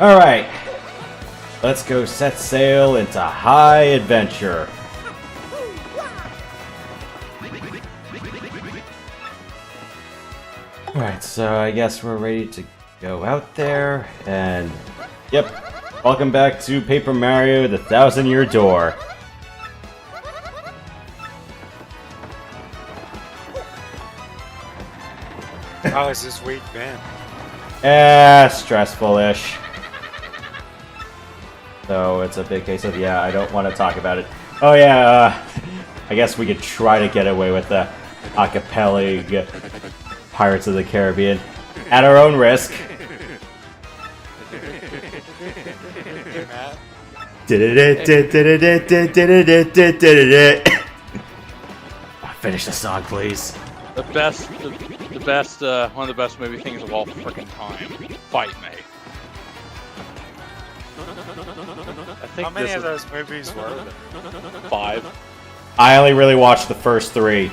Alright, let's go set sail into high adventure. Alright, so I guess we're ready to go out there, and yep, welcome back to Paper Mario: The 1000-Year Door. How has this week been? Stressful-ish. So it's a big case of, yeah, I don't want to talk about it. Oh yeah, I guess we could try to get away with the acapella Pirates of the Caribbean at our own risk. Finish the song, please. The best, one of the best movie things of all freaking time. Fight Me. I think How many of those movies were there? 5. I only really watched the first 3.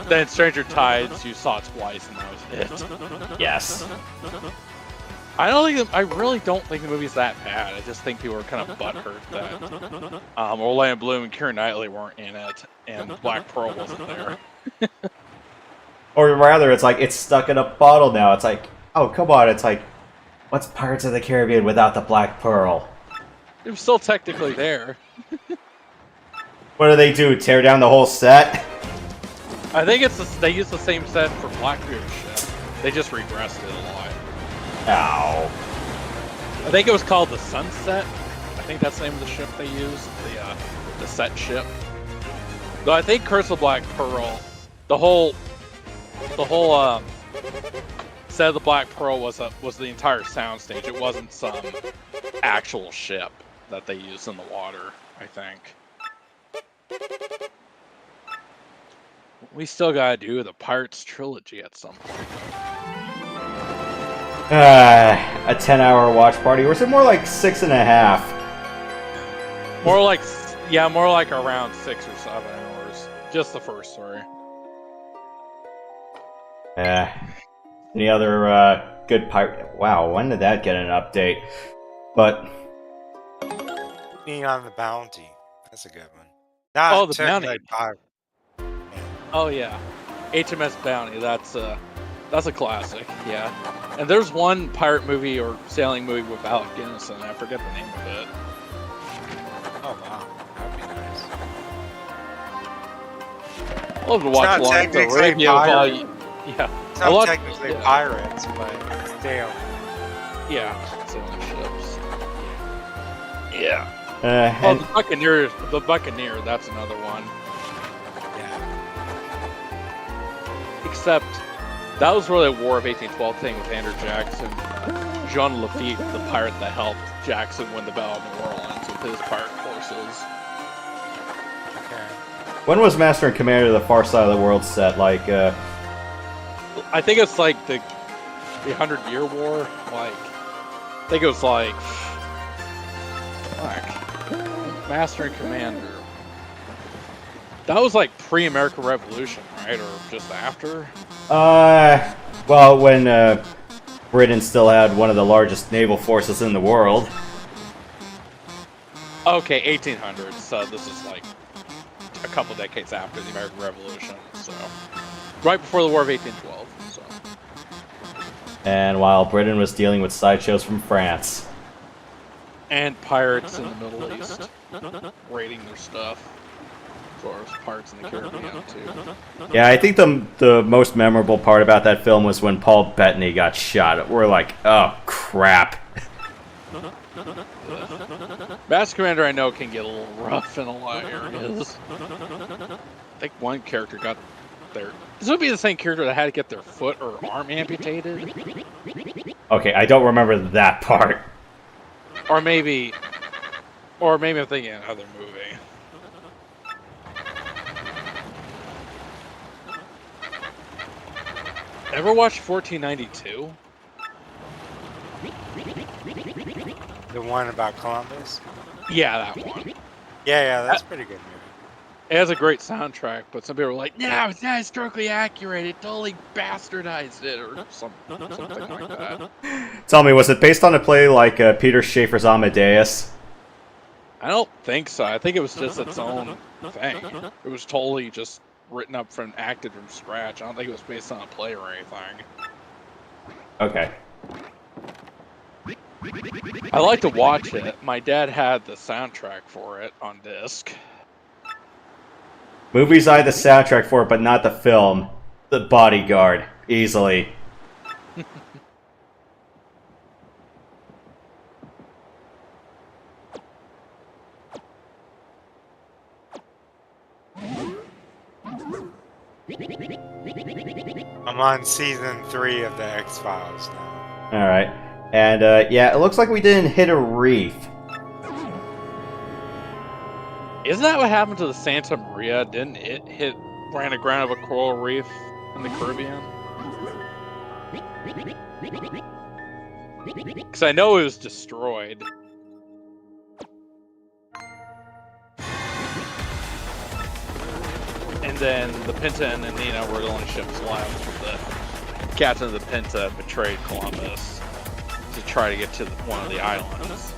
Then Stranger Tides, you saw it twice, and that was it. Yes. I really don't think the movie's that bad. I just think people were kind of butthurt that Orlando Bloom and Keira Knightley weren't in it, and Black Pearl wasn't there. Or rather, it's like, it's stuck in a bottle now. It's like, oh, come on. It's like, what's Pirates of the Caribbean without the Black Pearl? It was still technically there. What do they do? Tear down the whole set? I think they used the same set for Blackbeard's ship. They just regressed it a lot. Ow. I think it was called the Sunset. I think that's the name of the ship they used, the set ship. Though I think Curse of Black Pearl, the whole set of the Black Pearl was the entire soundstage. It wasn't some actual ship that they used in the water, I think. We still gotta do the Pirates trilogy at some point. A 10-hour watch party, or is it more like 6.5? More like around 6 or 7 hours. Just the first 3. Any other good pirate? Wow, when did that get an update? But Being on the Bounty. That's a good one. Oh, the Bounty. Pirate. Oh yeah, HMS Bounty. That's a classic. Yeah, and there's one pirate movie or sailing movie with Alec Guinness, and I forget the name of it. Oh wow, that'd be nice. I love to watch Lawrence of Arabia. Yeah, it's not technically pirates, but still. Yeah, sailing ships. Yeah. The Buccaneer. That's another one. Except, that was really a War of 1812 thing with Andrew Jackson. Jean Lafitte, the pirate that helped Jackson win the Battle of New Orleans with his pirate forces. Okay. when was Master and Commander: The Far Side of the World set? Like, I think it's like the 100-Year War. Like, I think it was like Master and Commander. That was like pre-American Revolution, right? Or just after? well, when Britain still had one of the largest naval forces in the world. Okay, 1800s. So this is like a couple decades after the American Revolution. So right before the War of 1812. So. And while Britain was dealing with sideshows from France. And pirates in the Middle East. Raiding their stuff. As far as pirates in the Caribbean, too. Yeah, I think the most memorable part about that film was when Paul Bettany got shot. We're like, oh, crap. Master Commander, I know, can get a little rough in a lot of areas. I think one character got their... This would be the same character that had to get their foot or arm amputated. Okay, I don't remember that part. Or maybe I'm thinking of another movie. Ever watched 1492? The one about Columbus? Yeah, that one. Yeah, that's a pretty good movie. It has a great soundtrack, but some people are like, "Yeah, it's not historically accurate. It totally bastardized it," or something like that. Tell me, was it based on a play like Peter Schaeffer's Amadeus? I don't think so. I think it was just its own thing. It was totally just written up from acted from scratch. I don't think it was based on a play or anything. Okay. I like to watch it. My dad had the soundtrack for it on disc. Movies I had the soundtrack for, but not the film. The Bodyguard, easily. I'm on season 3 of the X-Files now. Alright. And, yeah, it looks like we didn't hit a reef. Isn't that what happened to the Santa Maria? Didn't it ran aground of a coral reef in the Caribbean? Because I know it was destroyed. And then the Pinta and the Nina were the only ships left. The captain of the Pinta betrayed Columbus to try to get to one of the islands.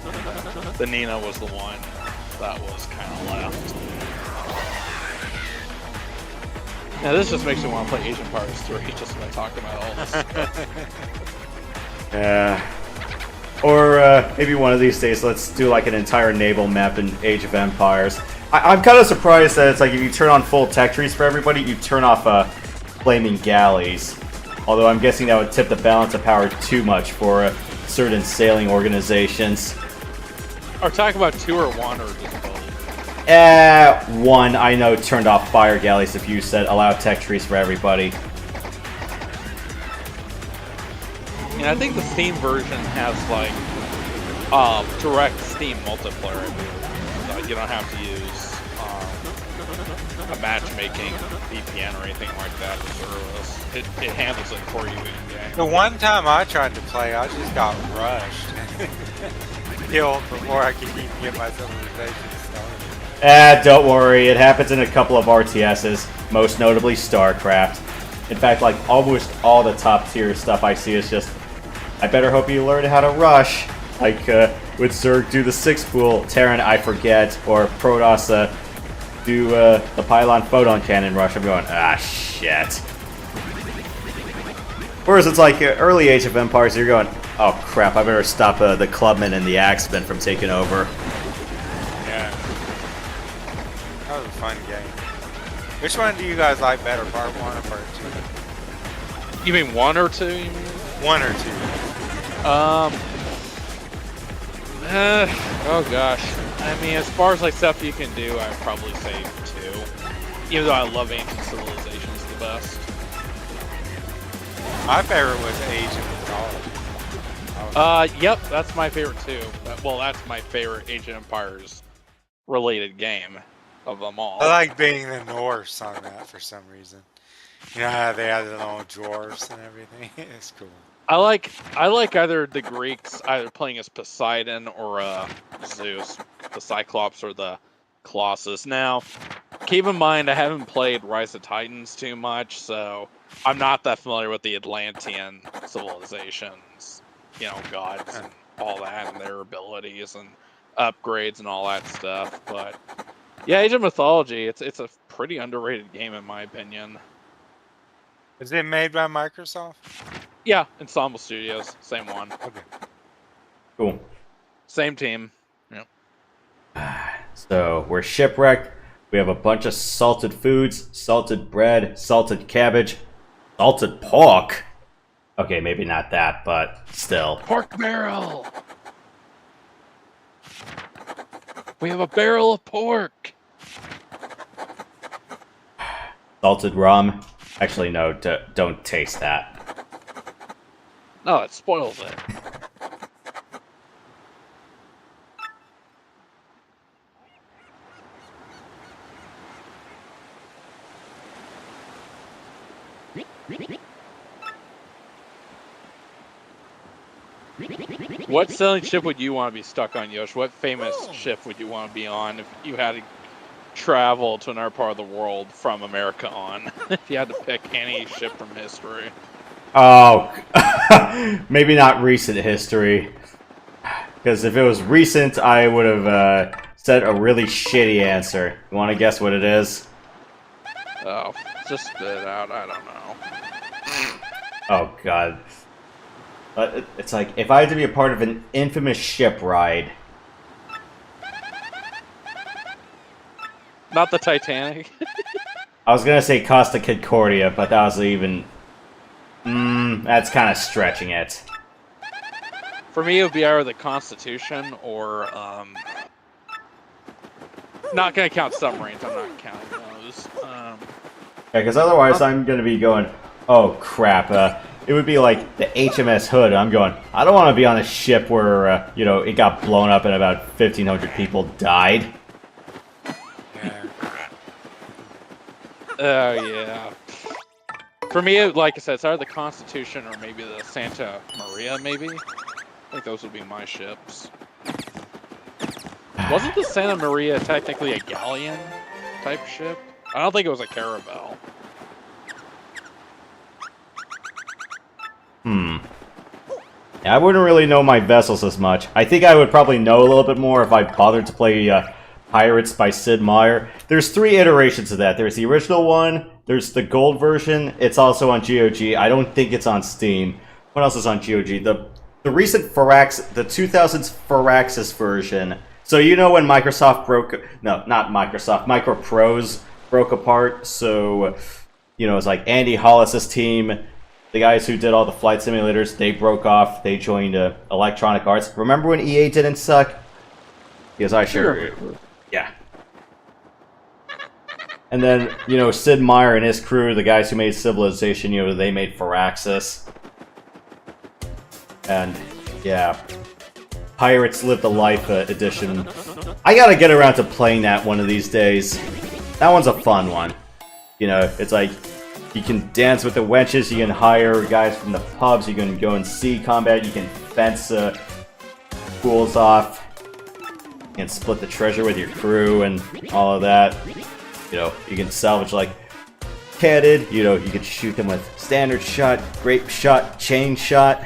The Nina was the one that was kind of left. Now this just makes me want to play Age of Empires 3 just by talking about all this stuff. Yeah. Or maybe one of these days, let's do like an entire naval map in Age of Empires. I'm kind of surprised that it's like if you turn on full tech trees for everybody, you turn off flaming galleys. Although I'm guessing that would tip the balance of power too much for certain sailing organizations. Are we talking about 2 or 1 or just both? 1, I know, turned off fire galleys if you said allow tech trees for everybody. Yeah, I think the Steam version has like direct Steam multiplayer. You don't have to use a matchmaking VPN or anything like that to service. It handles it for you in game. The one time I tried to play, I just got rushed. Killed before I could even get my civilization started. Don't worry, it happens in a couple of RTSs, most notably StarCraft. In fact, like almost all the top tier stuff I see is just, I better hope you learn how to rush. Like with Zerg do the 6-pool, Terran I forget, or Protoss do the pylon photon cannon rush. I'm going, shit. Whereas it's like early Age of Empires, you're going, oh crap, I better stop the Clubmen and the Axemen from taking over. Yeah. That was a fun game. Which one do you guys like better, part 1 or part 2? You mean 1 or 2? You mean 1 or 2? Oh gosh. I mean, as far as like stuff you can do, I'd probably say 2. Even though I love Ancient Civilizations the best. My favorite was Age of Mythology. Yep, that's my favorite too. Well, that's my favorite Age of Empires related game of them all. I like being the Norse on that for some reason. You know how they had the little dwarves and everything? It's cool. I like either the Greeks either playing as Poseidon or Zeus, the Cyclops or the Colossus. Now, keep in mind I haven't played Rise of Titans too much, so I'm not that familiar with the Atlantean civilizations, you know, gods and all that, and their abilities and upgrades and all that stuff. But yeah, Age of Mythology, it's a pretty underrated game in my opinion. Is it made by Microsoft? Yeah, Ensemble Studios, same one. Okay. Cool. Same team. Yep. So, we're shipwrecked. We have a bunch of salted foods, salted bread, salted cabbage, salted pork. Okay, maybe not that, but still. Pork barrel! We have a barrel of pork! Salted rum. Actually, no, don't taste that. No, it spoils it. What sailing ship would you want to be stuck on, Yosh? What famous ship would you want to be on if you had to travel to another part of the world from America on. If you had to pick any ship from history. Oh, maybe not recent history. Because if it was recent, I would have said a really shitty answer. You want to guess what it is? Oh, just spit it out. I don't know. Oh, God. It's like, if I had to be a part of an infamous ship ride... Not the Titanic. I was gonna say Costa Concordia, but that was even... that's kind of stretching it. For me, it would be either the Constitution or, not gonna count submarines, I'm not counting those. Yeah, because otherwise I'm gonna be going, oh crap, it would be like the HMS Hood. I'm going, I don't want to be on a ship where, you know, it got blown up and about 1,500 people died. Oh, yeah. For me, like I said, it's either the Constitution or maybe the Santa Maria, maybe? I think those would be my ships. Wasn't the Santa Maria technically a galleon type ship? I don't think it was a caravel. Yeah, I wouldn't really know my vessels as much. I think I would probably know a little bit more if I bothered to play Pirates by Sid Meier. There's 3 iterations of that. There's the original one, there's the gold version, it's also on GOG. I don't think it's on Steam. What else is on GOG? The recent the 2000s Firaxis version. So you know when Microsoft broke... No, not Microsoft. Microprose broke apart. So, you know, it's like Andy Hollis' team... The guys who did all the flight simulators, they broke off. They joined Electronic Arts. Remember when EA didn't suck? Because I sure... Yeah. And then, you know, Sid Meier and his crew, the guys who made Civilization, you know, they made Firaxis. And, yeah. Pirates Live the Life edition. I gotta get around to playing that one of these days. That one's a fun one. You know, it's like... You can dance with the wenches, you can hire guys from the pubs, you can go and sea combat, you can fence pools off, you can split the treasure with your crew and all of that. You know, you can salvage like headed, you know, you can shoot them with standard shot, grape shot, chain shot.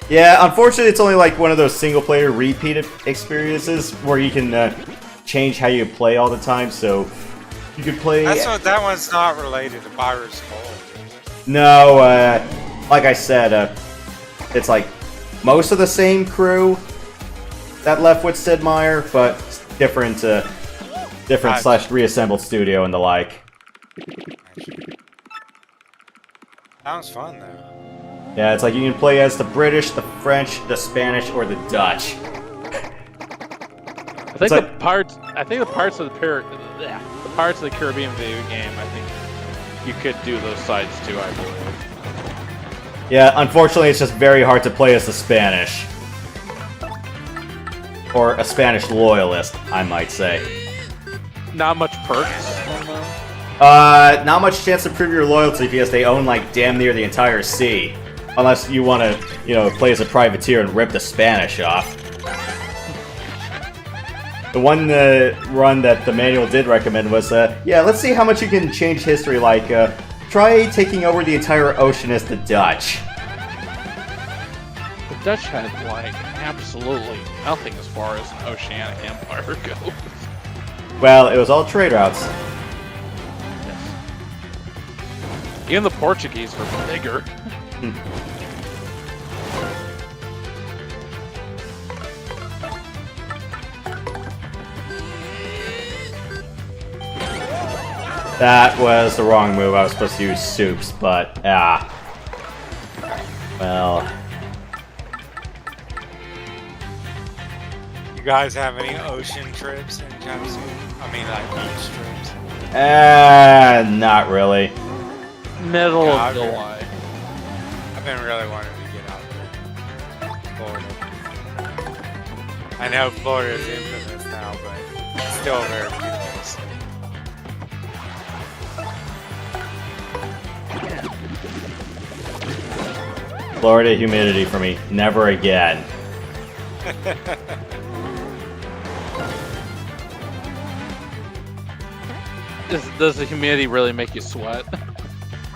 Yeah, unfortunately it's only like one of those single player repeated experiences where you can change how you play all the time, so you could play... That one's not related to Pirates Gold. No, like I said, it's like most of the same crew that left with Sid Meier, but different / reassembled studio and the like. Sounds fun though. Yeah, it's like you can play as the British, the French, the Spanish, or the Dutch. I think the Pirates of the Caribbean video game, I think you could do those sides too, I believe. Yeah, unfortunately it's just very hard to play as the Spanish. Or a Spanish loyalist, I might say. Not much perks on them? Not much chance to prove your loyalty because they own like damn near the entire sea. Unless you want to, you know, play as a privateer and rip the Spanish off. The one run that the manual did recommend was, yeah, let's see how much you can change history, like, try taking over the entire ocean as the Dutch. The Dutch had, like, absolutely nothing as far as an oceanic empire goes. Well, it was all trade routes. Yes. Even the Portuguese were bigger. That was the wrong move. I was supposed to use soups, but well. You guys have any ocean trips anytime soon? I mean, like beach trips? Not really. Middle of July. I've been really wanting to get out there. Florida. I know Florida is infamous now, but it's still a very beautiful state. Florida humidity for me. Never again. Does the humidity really make you sweat?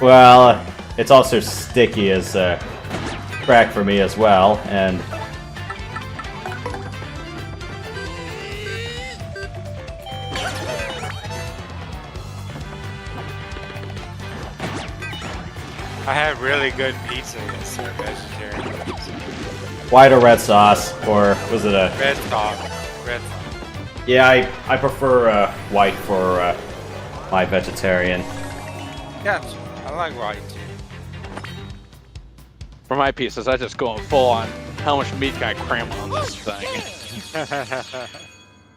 Well, it's also sticky as crack for me as well, and I had really good pizza yesterday, vegetarian. white or red sauce, or was it a... Red sauce. Red sauce. Yeah, I prefer white for my vegetarian. Gotcha. I like white too. For my pieces, I just go full on how much meat can I cram on this thing.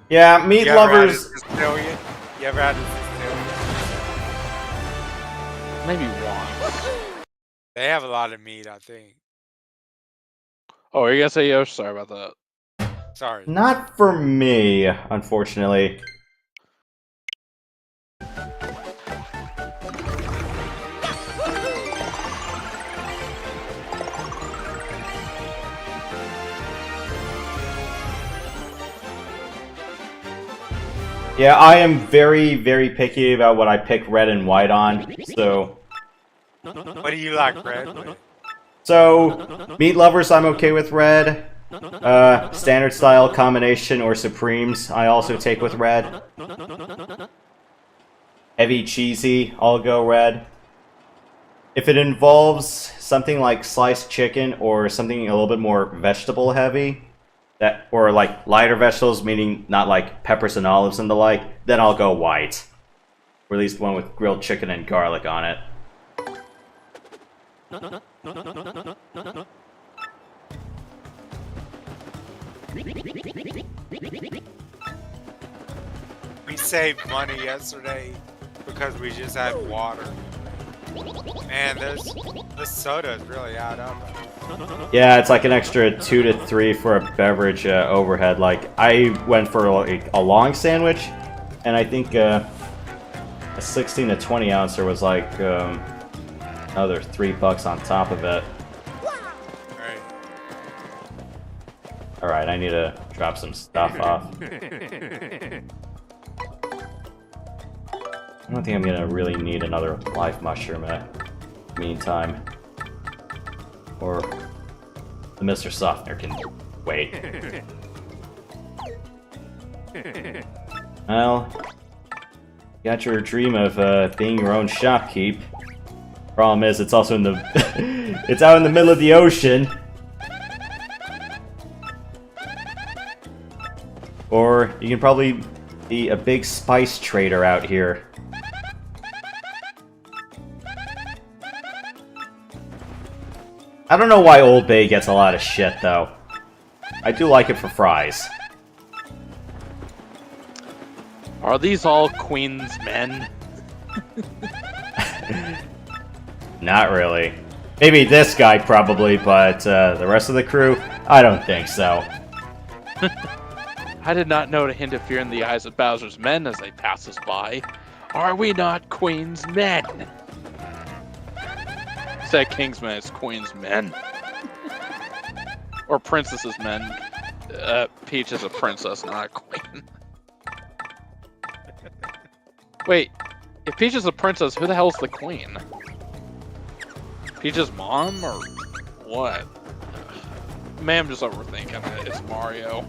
Yeah, meat You ever had a lovers... Sicilian? You ever had a Sicilian? Maybe once. They have a lot of meat, I think. Oh, are you gonna say Yosh? Sorry about that. Sorry. Not for me, unfortunately. Yeah, I am very, very picky about what I pick red and white on, so... What do you like, Red? So, meat lovers, I'm okay with red. Standard style, combination, or supremes, I also take with red. Heavy cheesy, I'll go red. If it involves something like sliced chicken or something a little bit more vegetable heavy, or like lighter vegetables, meaning not like peppers and olives and the like, then I'll go white. Or at least one with grilled chicken and garlic on it. We saved money yesterday because we just had water. Man, this sodas really add up. Yeah, it's like an extra 2 to 3 for a beverage overhead. Like, I went for a long sandwich, and I think a 16 to 20 ouncer was like another $3 on top of it. Right. Alright, I need to drop some stuff off. I don't think I'm gonna really need another live mushroom in the meantime. Or the Mr. Softener can wait. Well, you got your dream of being your own shopkeep. Problem is, it's also in the it's out in the middle of the ocean. Or you can probably be a big spice trader out here. I don't know why Old Bay gets a lot of shit, though. I do like it for fries. Are these all Queen's men? Not really. Maybe this guy probably, but the rest of the crew, I don't think so. I did not know to interfere in the eyes of Bowser's men as they pass us by. Are we not Queen's men? Said King's men, it's Queen's men. Or Princess's men. Peach is a princess, not a queen. Wait, if Peach is a princess, who the hell's the queen? Peach's mom, or what? Man, I'm just overthinking it. It's Mario.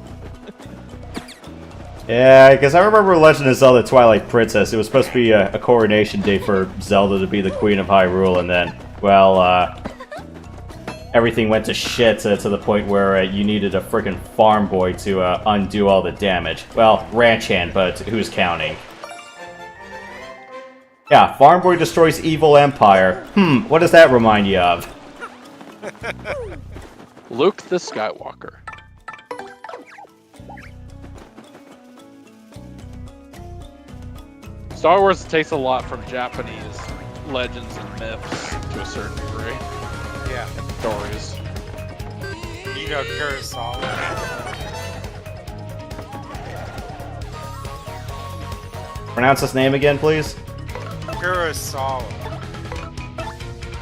Yeah, because I remember Legend of Zelda Twilight Princess. It was supposed to be a coronation day for Zelda to be the Queen of Hyrule, and then, well, everything went to shit to the point where you needed a frickin' farm boy to undo all the damage. Well, ranch hand, but who's counting? Yeah, farm boy destroys evil empire. What does that remind you of? Luke the Skywalker. Star Wars takes a lot from Japanese legends and myths to a certain degree. Yeah. Stories. You know Kurosawa? Pronounce his name again, please. Kurosawa.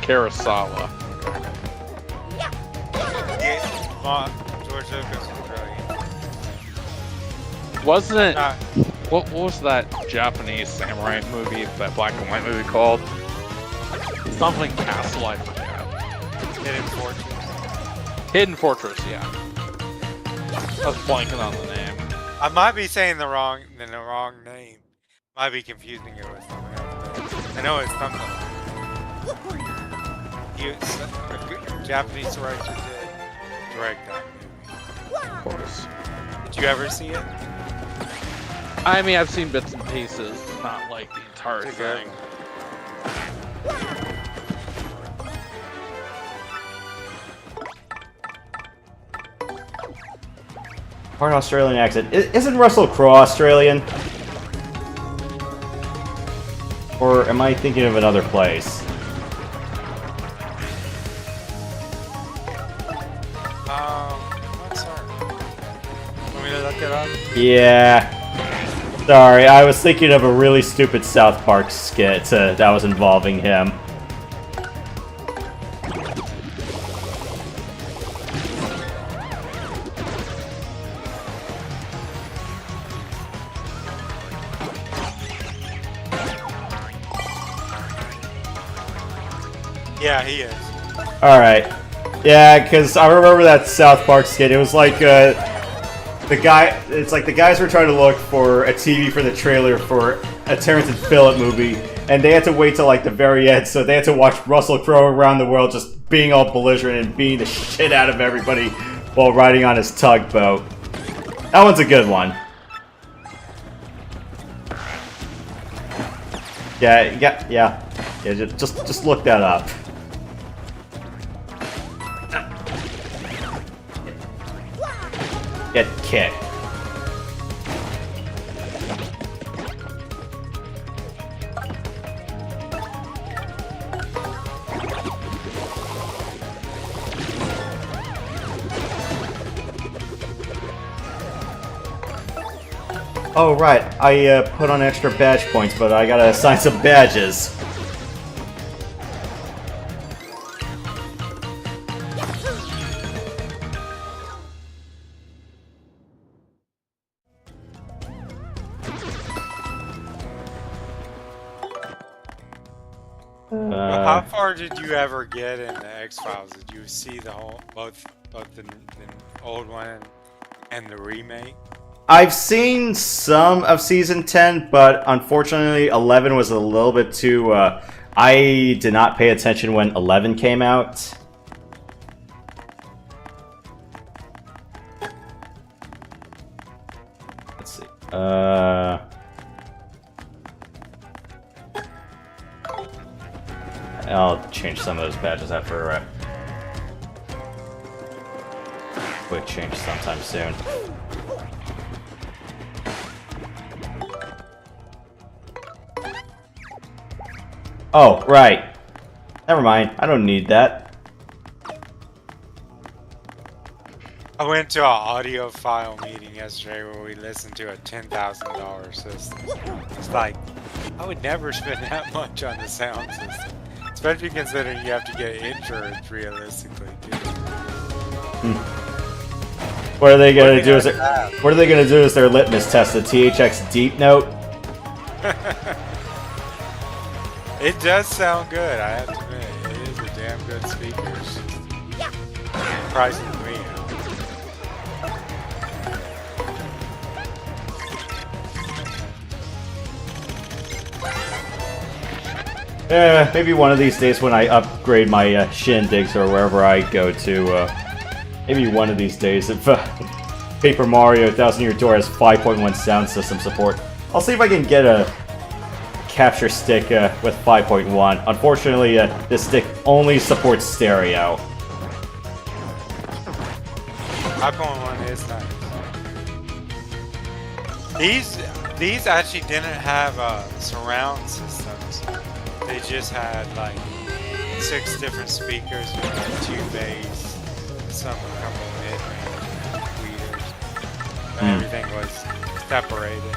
Kurosawa. Yeah, George Lucas was brilliant. Wasn't it? What was that Japanese samurai movie, that black and white movie called? Something Castle, I forget. Hidden Fortress. Hidden Fortress, yeah. I was blanking on the name. I might be saying the wrong name. Might be confusing it with something else. I know it's something like a Japanese director did direct that movie. Of course. Did you ever see it? I mean, I've seen bits and pieces, not like the entire It's a good thing. Part Australian accent. Isn't Russell Crowe Australian? Or am I thinking of another place? I'm sorry. Want me to look it up? Yeah. Sorry, I was thinking of a really stupid South Park skit that was involving him. Yeah, he is. Alright. Yeah, because I remember that South Park skit. It was like, it's like the guys were trying to look for a TV for the trailer for a Terrence and Phillip movie, and they had to wait till like the very end, so they had to watch Russell Crowe around the world just being all belligerent and beating the shit out of everybody while riding on his tugboat. That one's a good one. Yeah, just look that up. Get kicked. Oh right, I put on extra badge points, but I gotta assign some badges. Well, how far did you ever get in the X-Files? Did you see the whole both the old one and the remake? I've seen some of season 10, but unfortunately 11 was a little bit too I did not pay attention when 11 came out. Let's see. I'll change some of those badges out for a quick change sometime soon. Oh, right. Never mind. I don't need that. I went to an audiophile meeting yesterday where we listened to a $10,000 system. It's like, I would never spend that much on the sound system. Especially considering you have to get insurance realistically, too. What are they gonna do? What are they gonna do as their litmus test? The THX Deep Note? It does sound good, I have to admit. It is a damn good speaker. It's just pricing me out. Maybe one of these days when I upgrade my shindigs or wherever I go to, maybe one of these days if Paper Mario 1000 Year Door has 5.1 sound system support, I'll see if I can get a capture stick with 5.1. Unfortunately, this stick only supports stereo. 5.1 is nice. These actually didn't have surround systems. They just had like 6 different speakers, 2 bass, some a couple of mid-range tweeters, and everything was separated.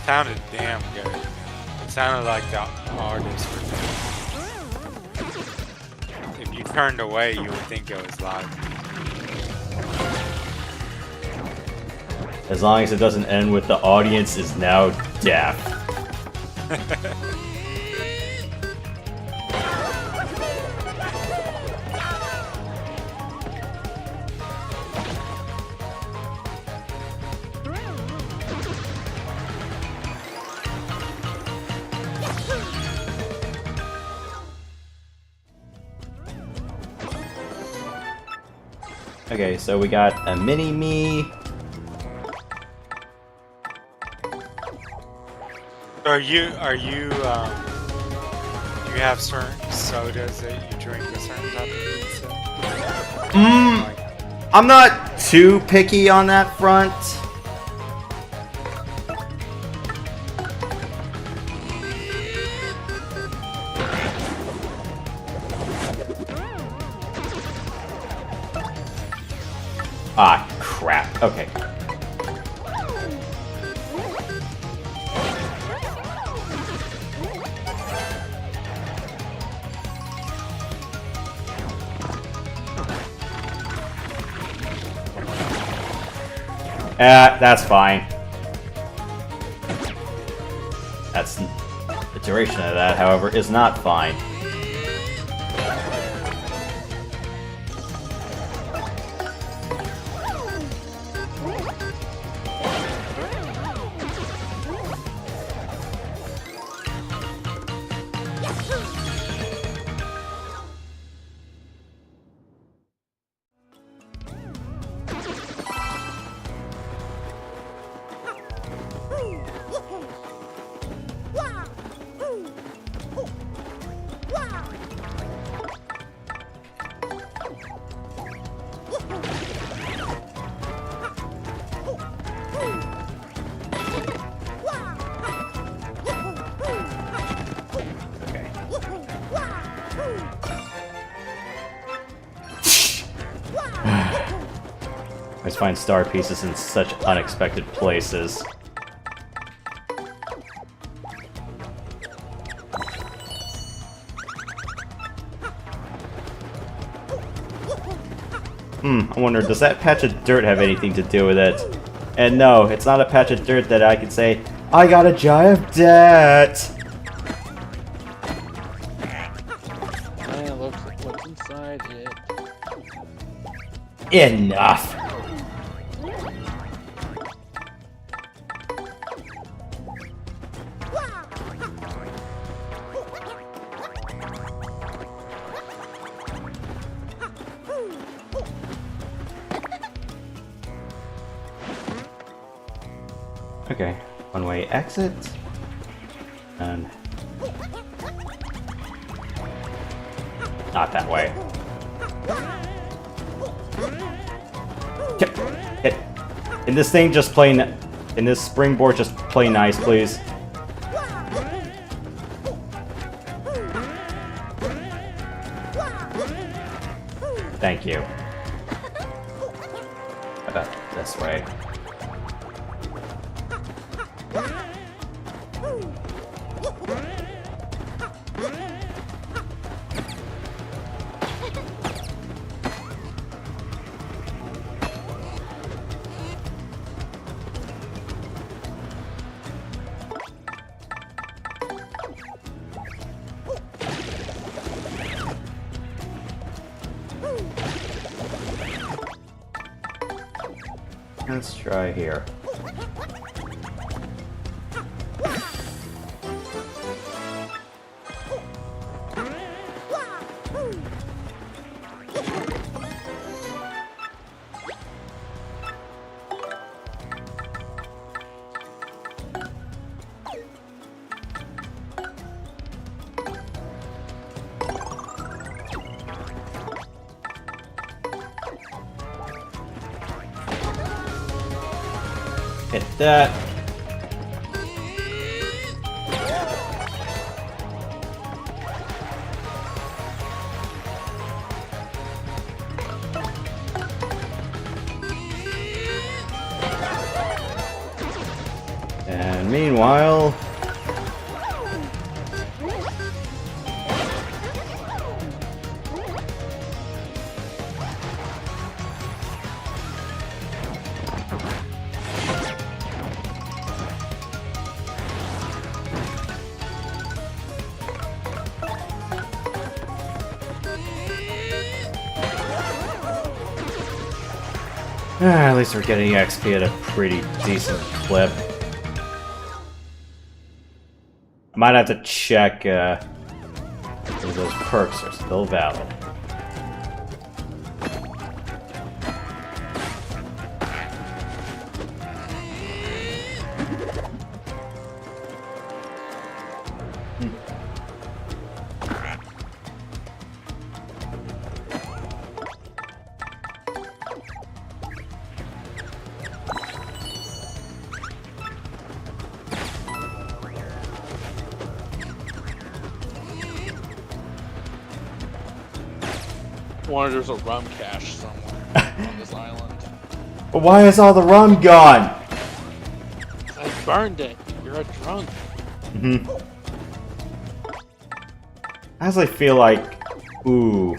Sounded damn good. It sounded like the artist was. If you turned away, you would think it was live. As long as it doesn't end with the audience is now deaf. Okay, so we got a mini-me. Are you, do you have certain sodas that you drink a certain type of pizza? I'm not too picky on that front. Ah, crap. Okay. That's fine. That's... The duration of that, however, is not fine. I just find star pieces in such unexpected places. I wonder, does that patch of dirt have anything to do with it? And no, it's not a patch of dirt that I can say, I got a jar of debt! What's inside it? Enough! Okay, one-way exit, and not that way. In this thing, just plain, in this springboard, just play nice, please. Thank you. How about this way? Let's try here. Hit that. And meanwhile, At least we're getting XP at a pretty decent clip. I might have to check if those perks are still valid. Wonder there's a rum cache somewhere on this island. But why is all the rum gone? I burned it. You're a drunk. Mm-hmm. I honestly feel like... Ooh.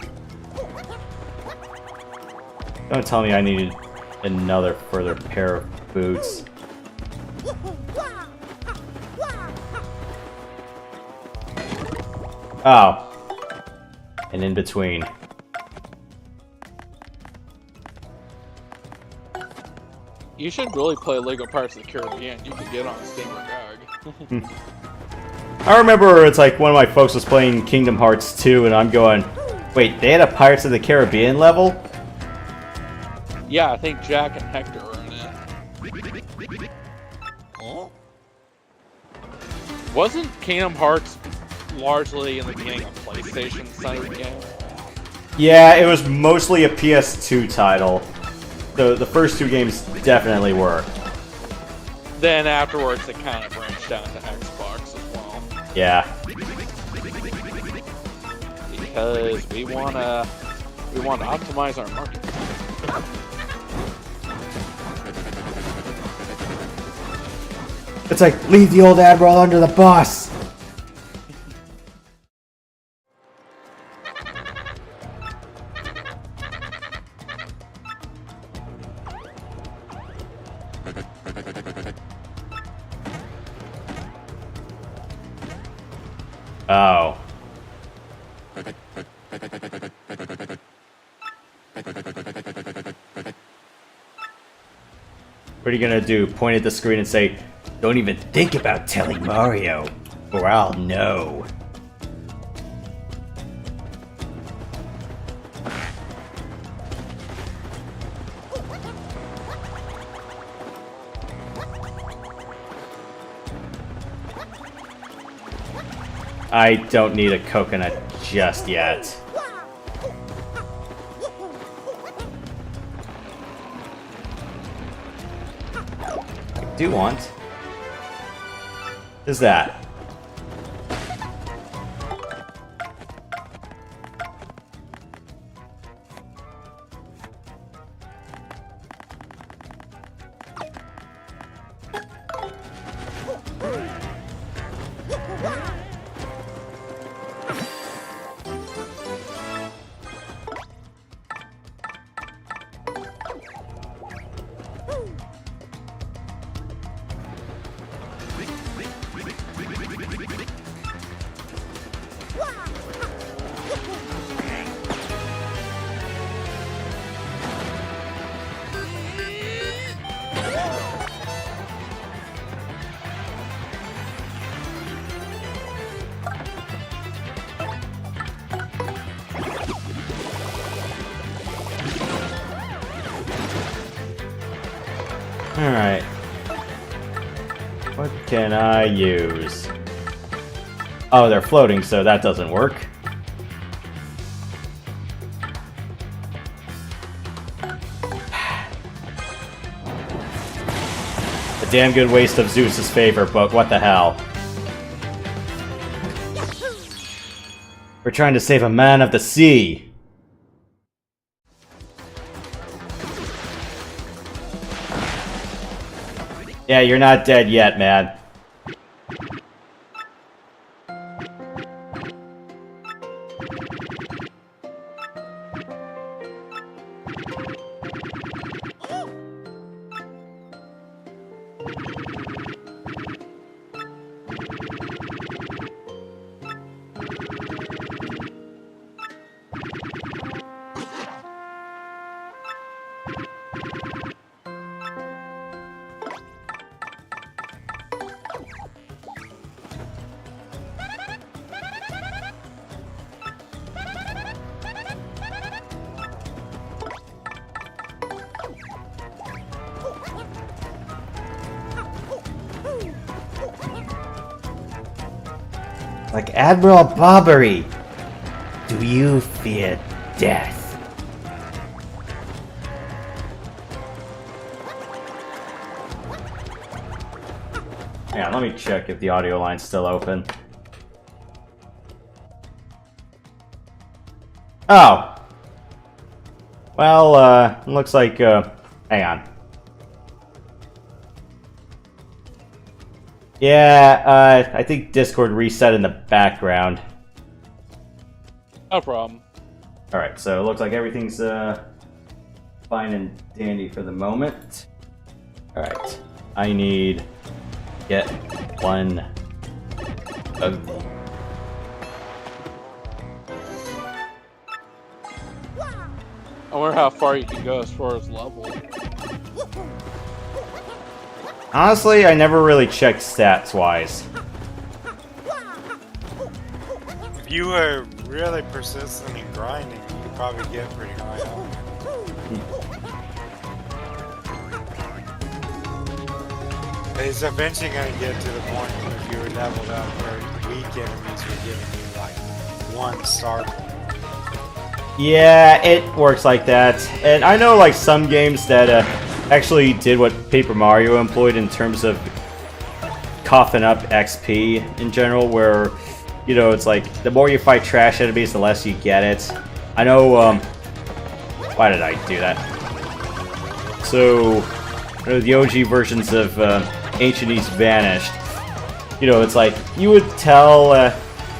Don't tell me I need another further pair of boots. Oh. And in between. You should really play Lego Pirates of the Caribbean. You can get on Steam or GOG. I remember it's like one of my folks was playing Kingdom Hearts 2 and I'm going, wait, they had a Pirates of the Caribbean level? Yeah, I think Jack and Hector are in it. Wasn't Kingdom Hearts largely in the beginning a PlayStation-centered game? Yeah, it was mostly a PS2 title. The first two games definitely were. Then afterwards, it kind of branched out to Xbox as well. Yeah. Because we want to optimize our market. It's like, leave the old Admiral under the bus! Oh. What are you gonna do? Point at the screen and say, don't even think about telling Mario, or I'll know. I don't need a coconut just yet. I do want is that. Alright. What can I use? Oh, they're floating, so that doesn't work. A damn good waste of Zeus's favor, but what the hell? We're trying to save a man of the sea! Yeah, you're not dead yet, man. Like Admiral Bobbery, do you fear death? Yeah, let me check if the audio line's still open. Oh. Well, looks like, hang on. Yeah, I think Discord reset in the background. No problem. Alright, so it looks like everything's, fine and dandy for the moment. Alright, I need to get one of these. I wonder how far you can go as far as level. Honestly, I never really checked stats-wise. If you were really persistent in grinding, you could probably get pretty high up. It's eventually going to get to the point where if you were leveled up, where weak enemies were giving you like 1 star point. Yeah, it works like that. And I know, like, some games that actually did what Paper Mario employed in terms of coughing up XP in general, where, you know, it's like, the more you fight trash enemies, the less you get it. I know, why did I do that? So, you know, the OG versions of Ancient East Vanished, you know, it's like, you would tell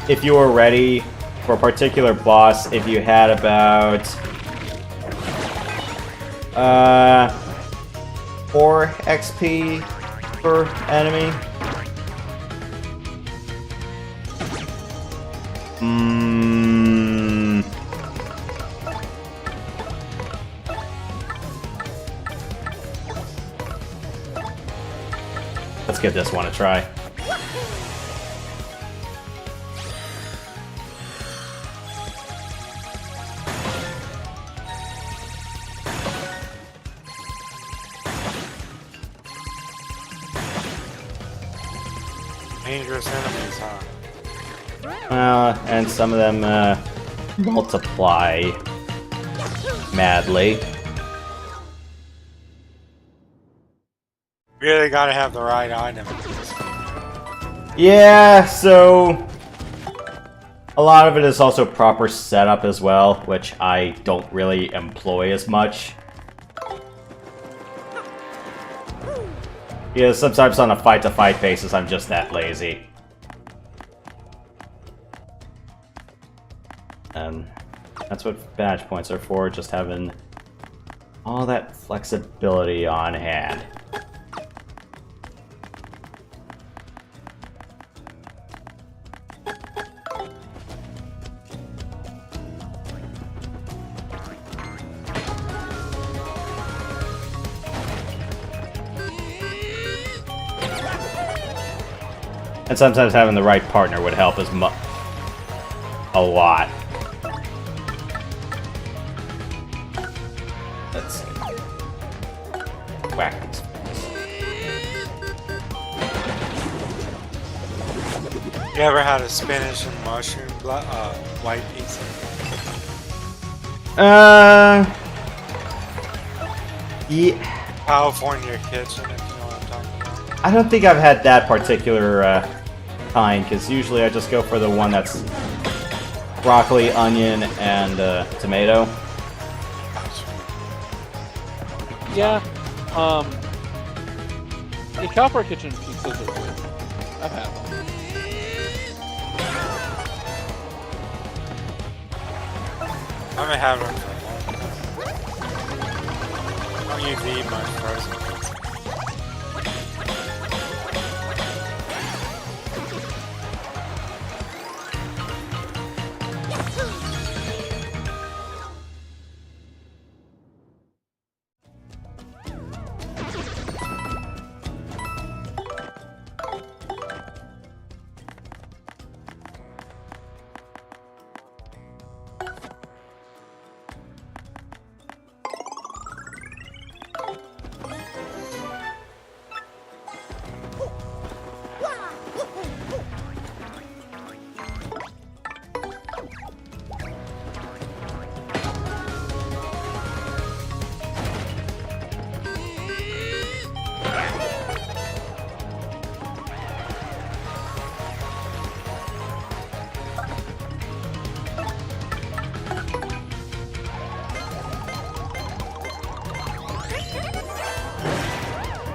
if you were ready for a particular boss if you had about 4 XP per enemy. Let's give this one a try. Dangerous enemies, huh? And some of them multiply madly. Really gotta have the right item. Yeah, so a lot of it is also proper setup as well, which I don't really employ as much. Yeah, sometimes on a fight-to-fight basis, I'm just that lazy. And that's what badge points are for, just having all that flexibility on hand. And sometimes having the right partner would help as much. A lot. Let's see. Whack these. You ever had a spinach and mushroom white pizza? Yeah. California kitchen, if you know what I'm talking about. I don't think I've had that particular kind, because usually I just go for the one that's broccoli, onion, and tomato. Yeah, the California kitchen pizzas are good. I've had them. I haven't had one for a long time. I don't usually eat much frozen pizza.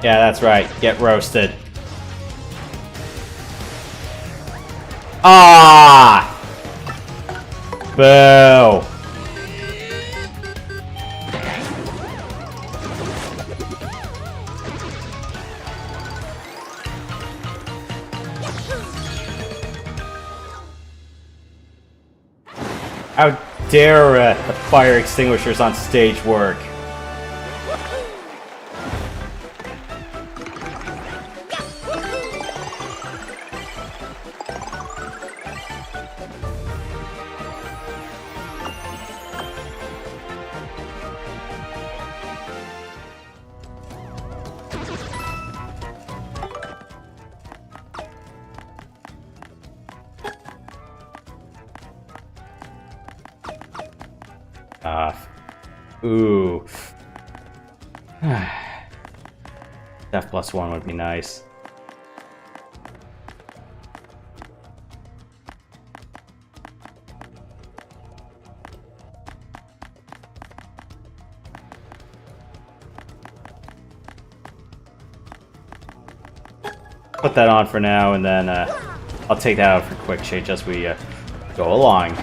Yeah, that's right. Get roasted. Ah! Boo! How dare the fire extinguishers on stage work? Ooh. Def +1 would be nice. Put that on for now, and then I'll take that out for quick change as we go along.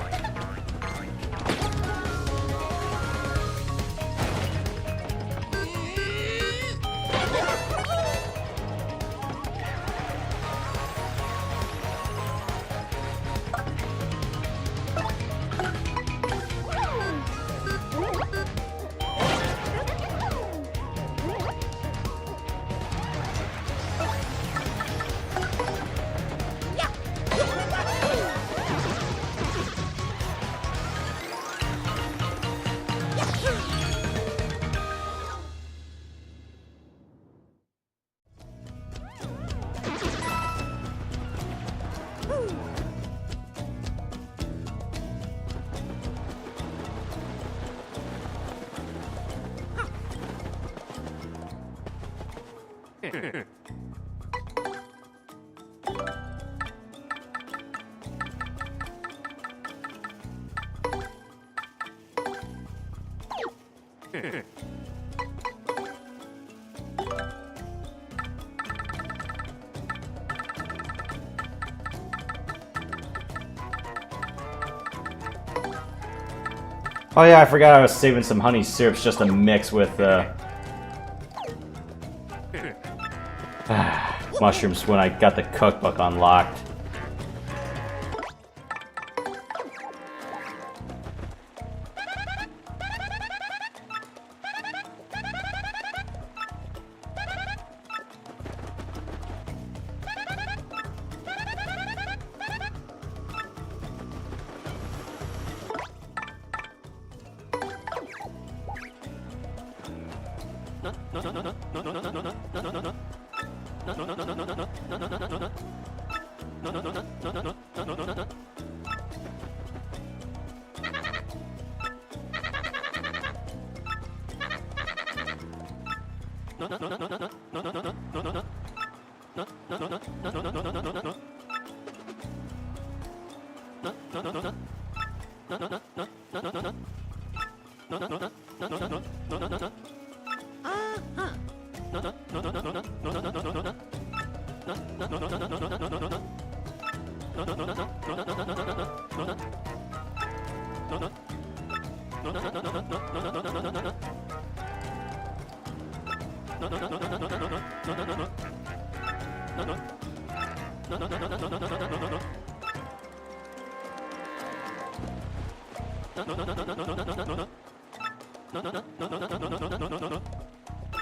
Oh yeah, I forgot I was saving some honey syrups just to mix with mushrooms when I got the cookbook unlocked.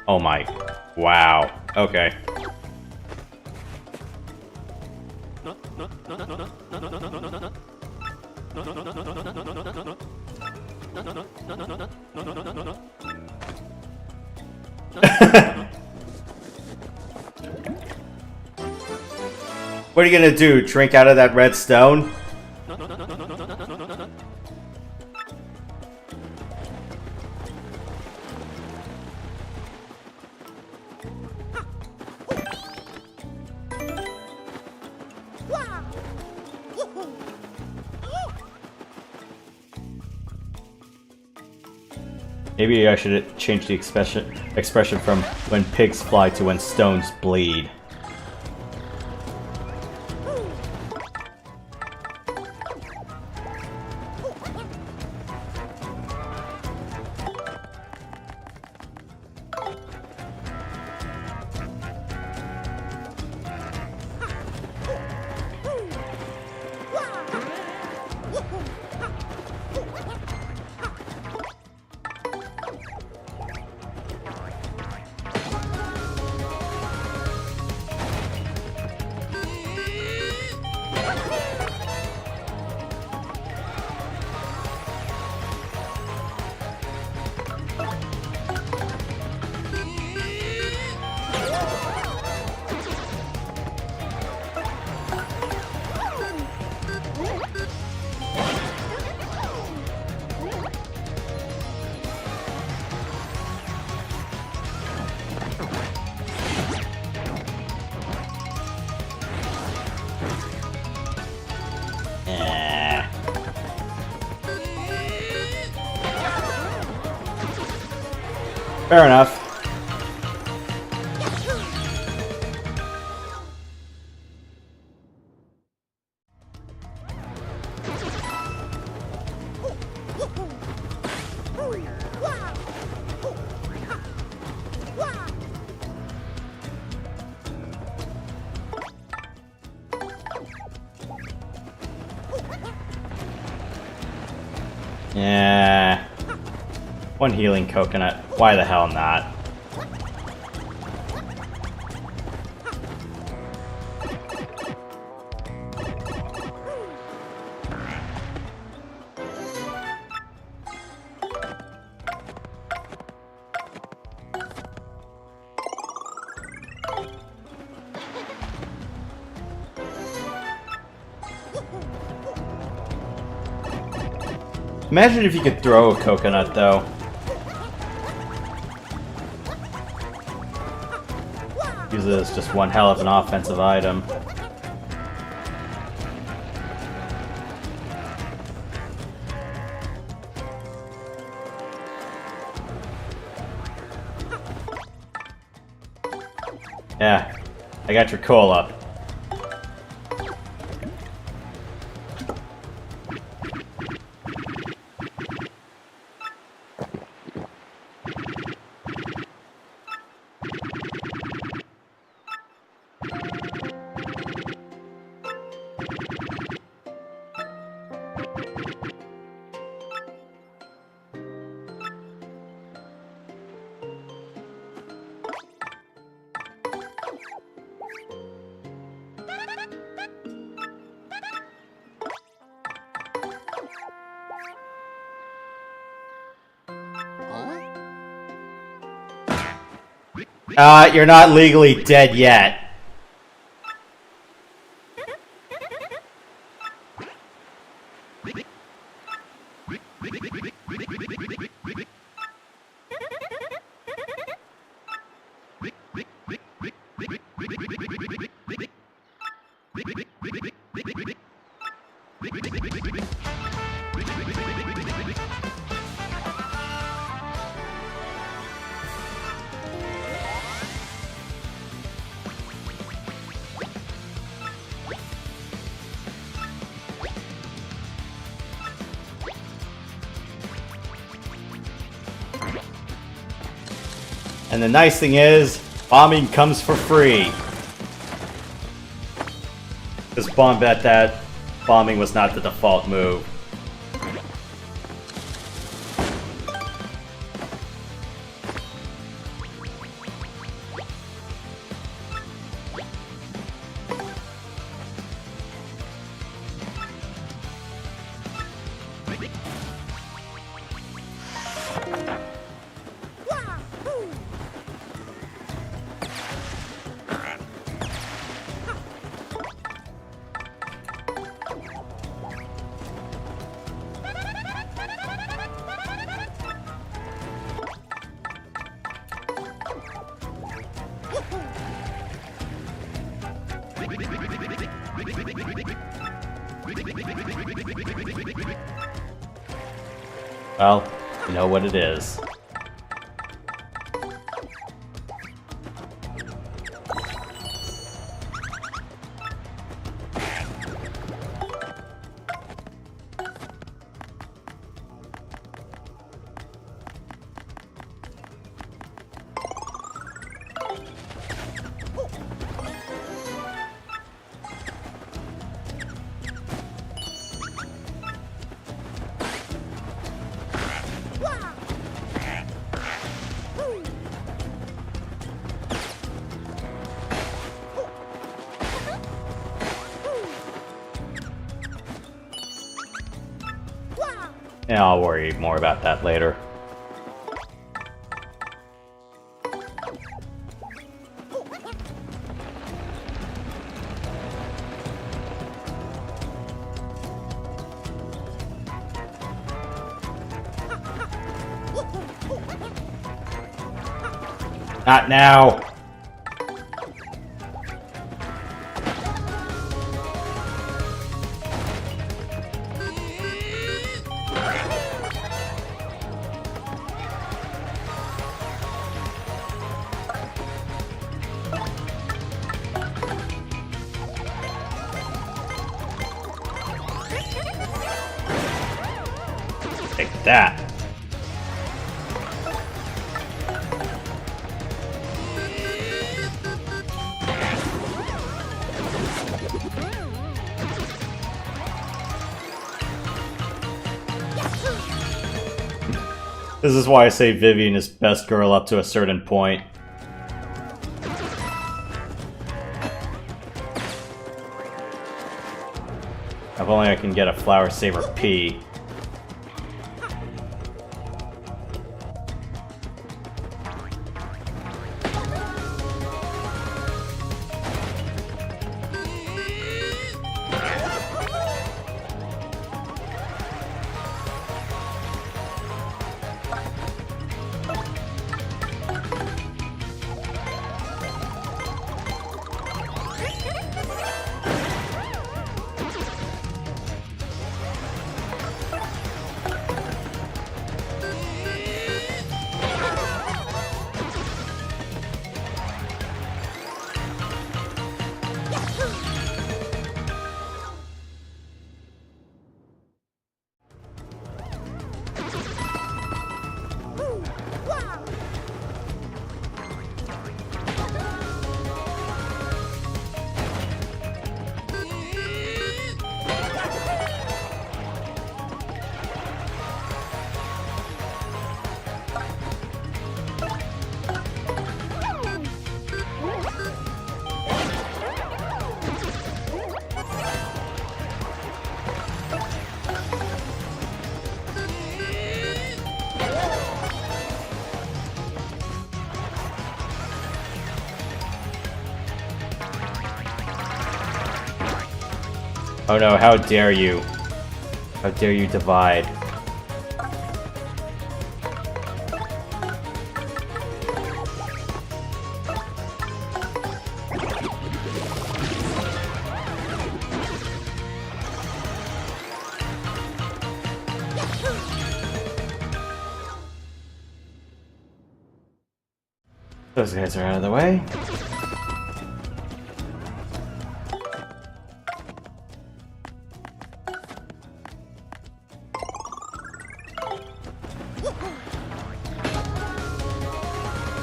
Oh my. Wow. Okay. What are you gonna do? Drink out of that red stone? Maybe I should change the expression from when pigs fly to when stones bleed. Fair enough. Yeah. One healing coconut. Why the hell not? Imagine if you could throw a coconut, though. Use it as just one hell of an offensive item. Yeah, I got your cola. You're not legally dead yet. And the nice thing is, bombing comes for free. Because bombing was not the default move. Well, you know what it is. And I'll worry more about that later. Not now! Take that. This is why I say Vivian is best girl up to a certain point. If only I can get a Flower Saver P. Oh no, how dare you? How dare you divide? Those guys are out of the way.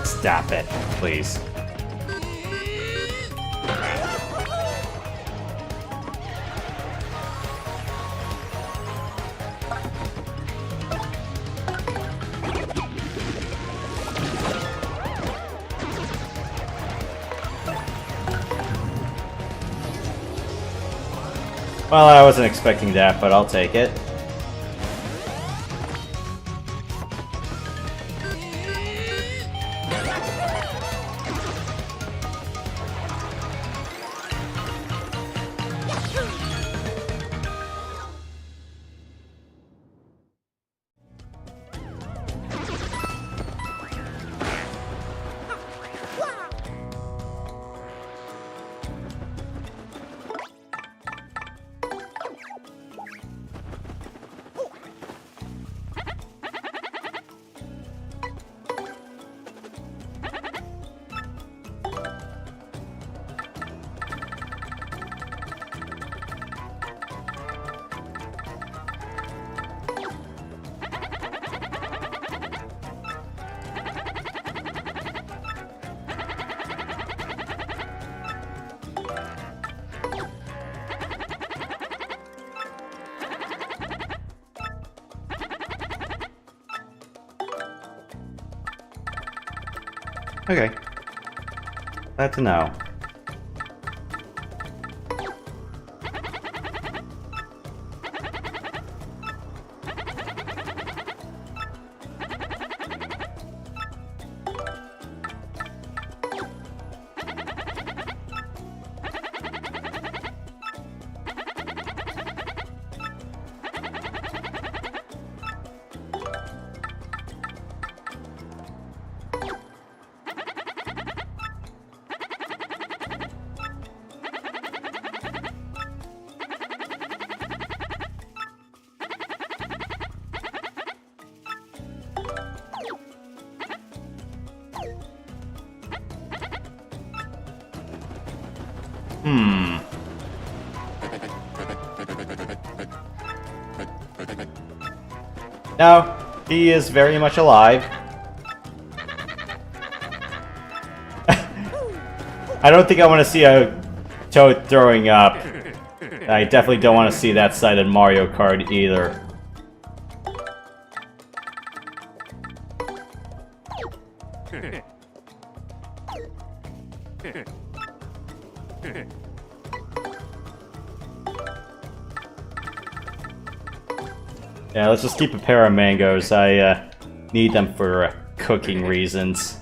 Stop it, please. Well, I wasn't expecting that, but I'll take it. Okay. Glad to know. Hmm. No, he is very much alive. I don't think I want to see a Toad throwing up. I definitely don't want to see that side in Mario Kart either. Yeah, let's just keep a pair of mangoes. I need them for cooking reasons.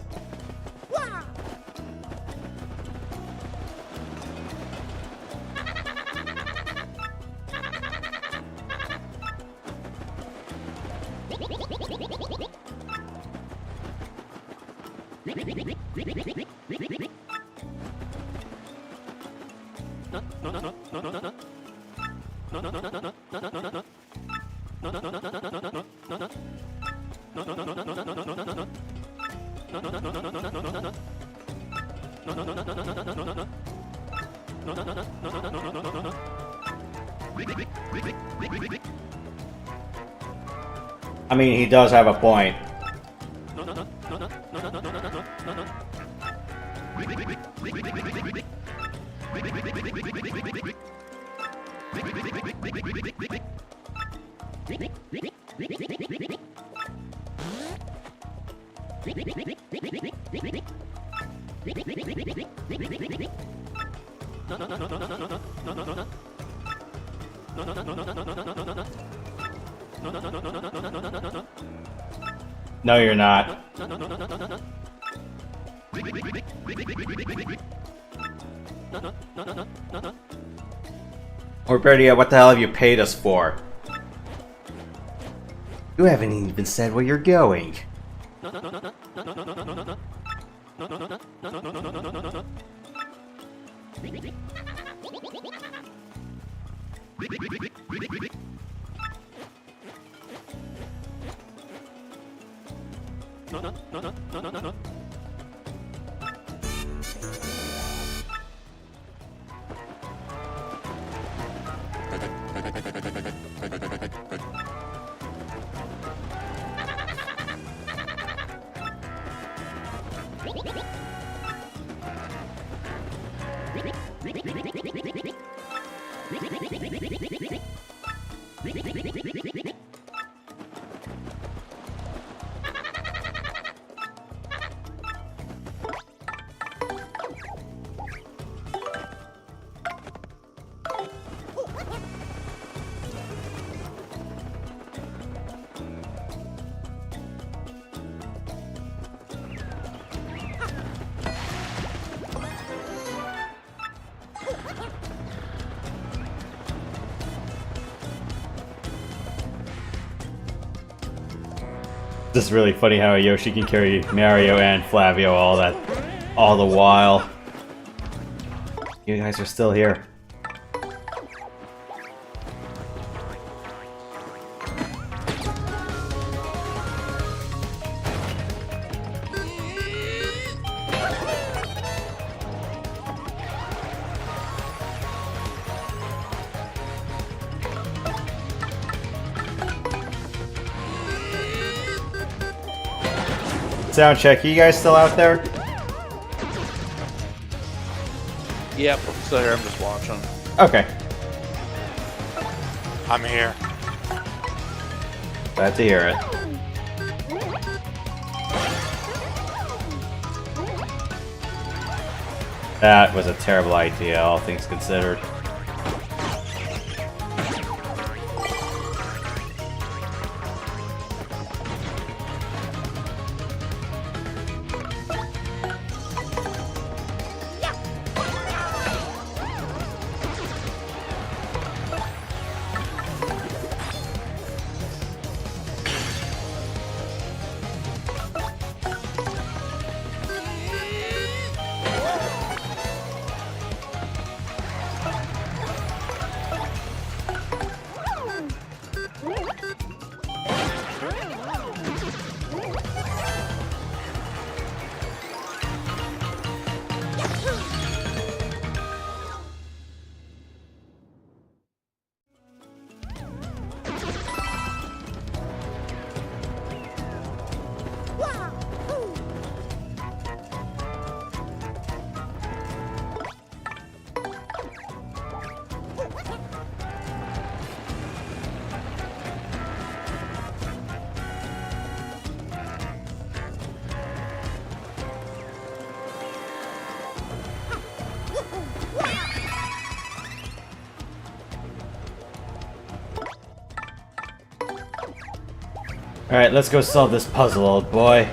I mean, he does have a point. No, you're not. Or better yet, what the hell have you paid us for? You haven't even said where you're going. This is really funny how Yoshi can carry Mario and Flavio all the while. You guys are still here. Sound check, are you guys still out there? Yep, I'm still here. I'm just watching. Okay. I'm here. Glad to hear it. That was a terrible idea, all things considered. Alright, let's go solve this puzzle, old boy.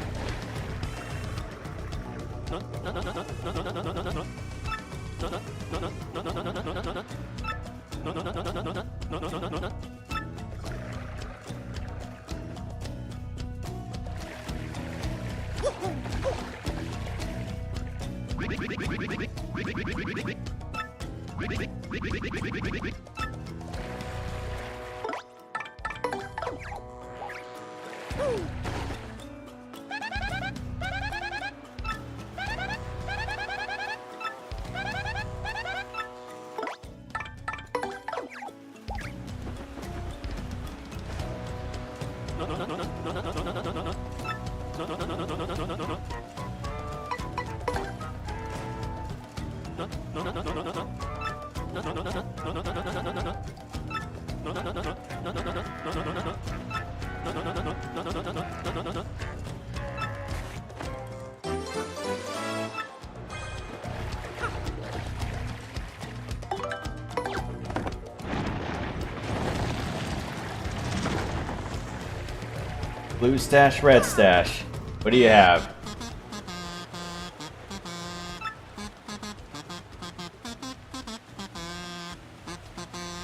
Blue stash, red stash. What do you have?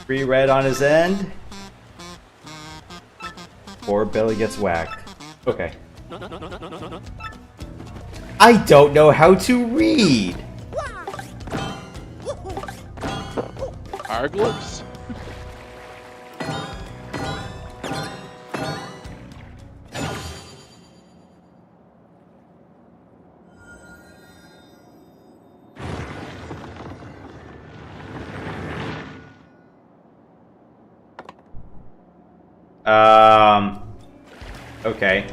Three red on his end. Or Billy gets whacked. Okay. I don't know how to read! Hieroglyphs? Okay.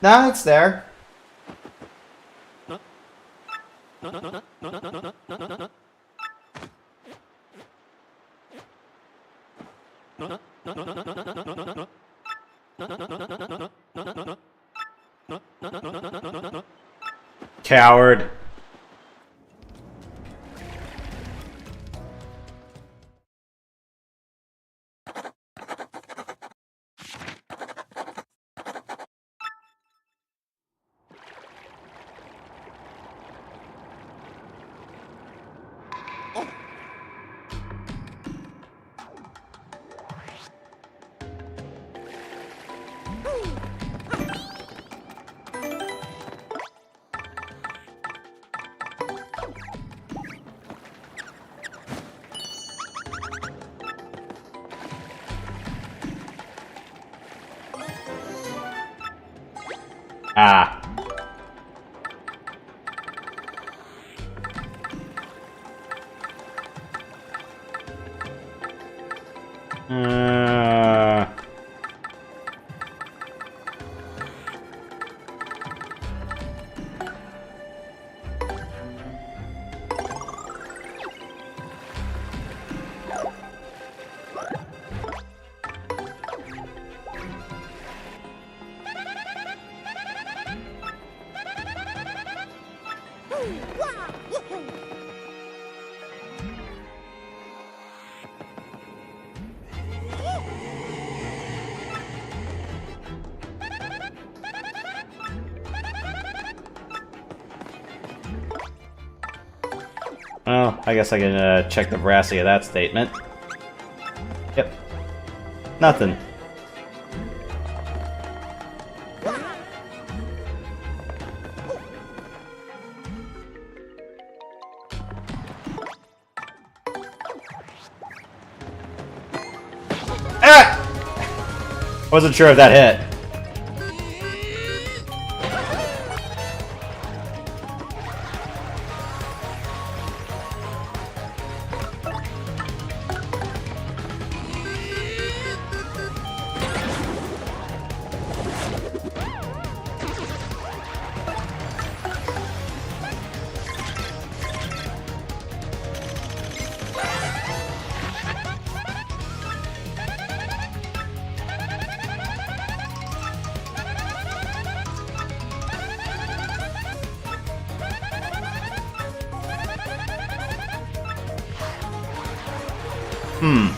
Nah, it's there. Coward. Ah. Well, I guess I can check the veracity of that statement. Yep. Nothing. Ah! Wasn't sure if that hit.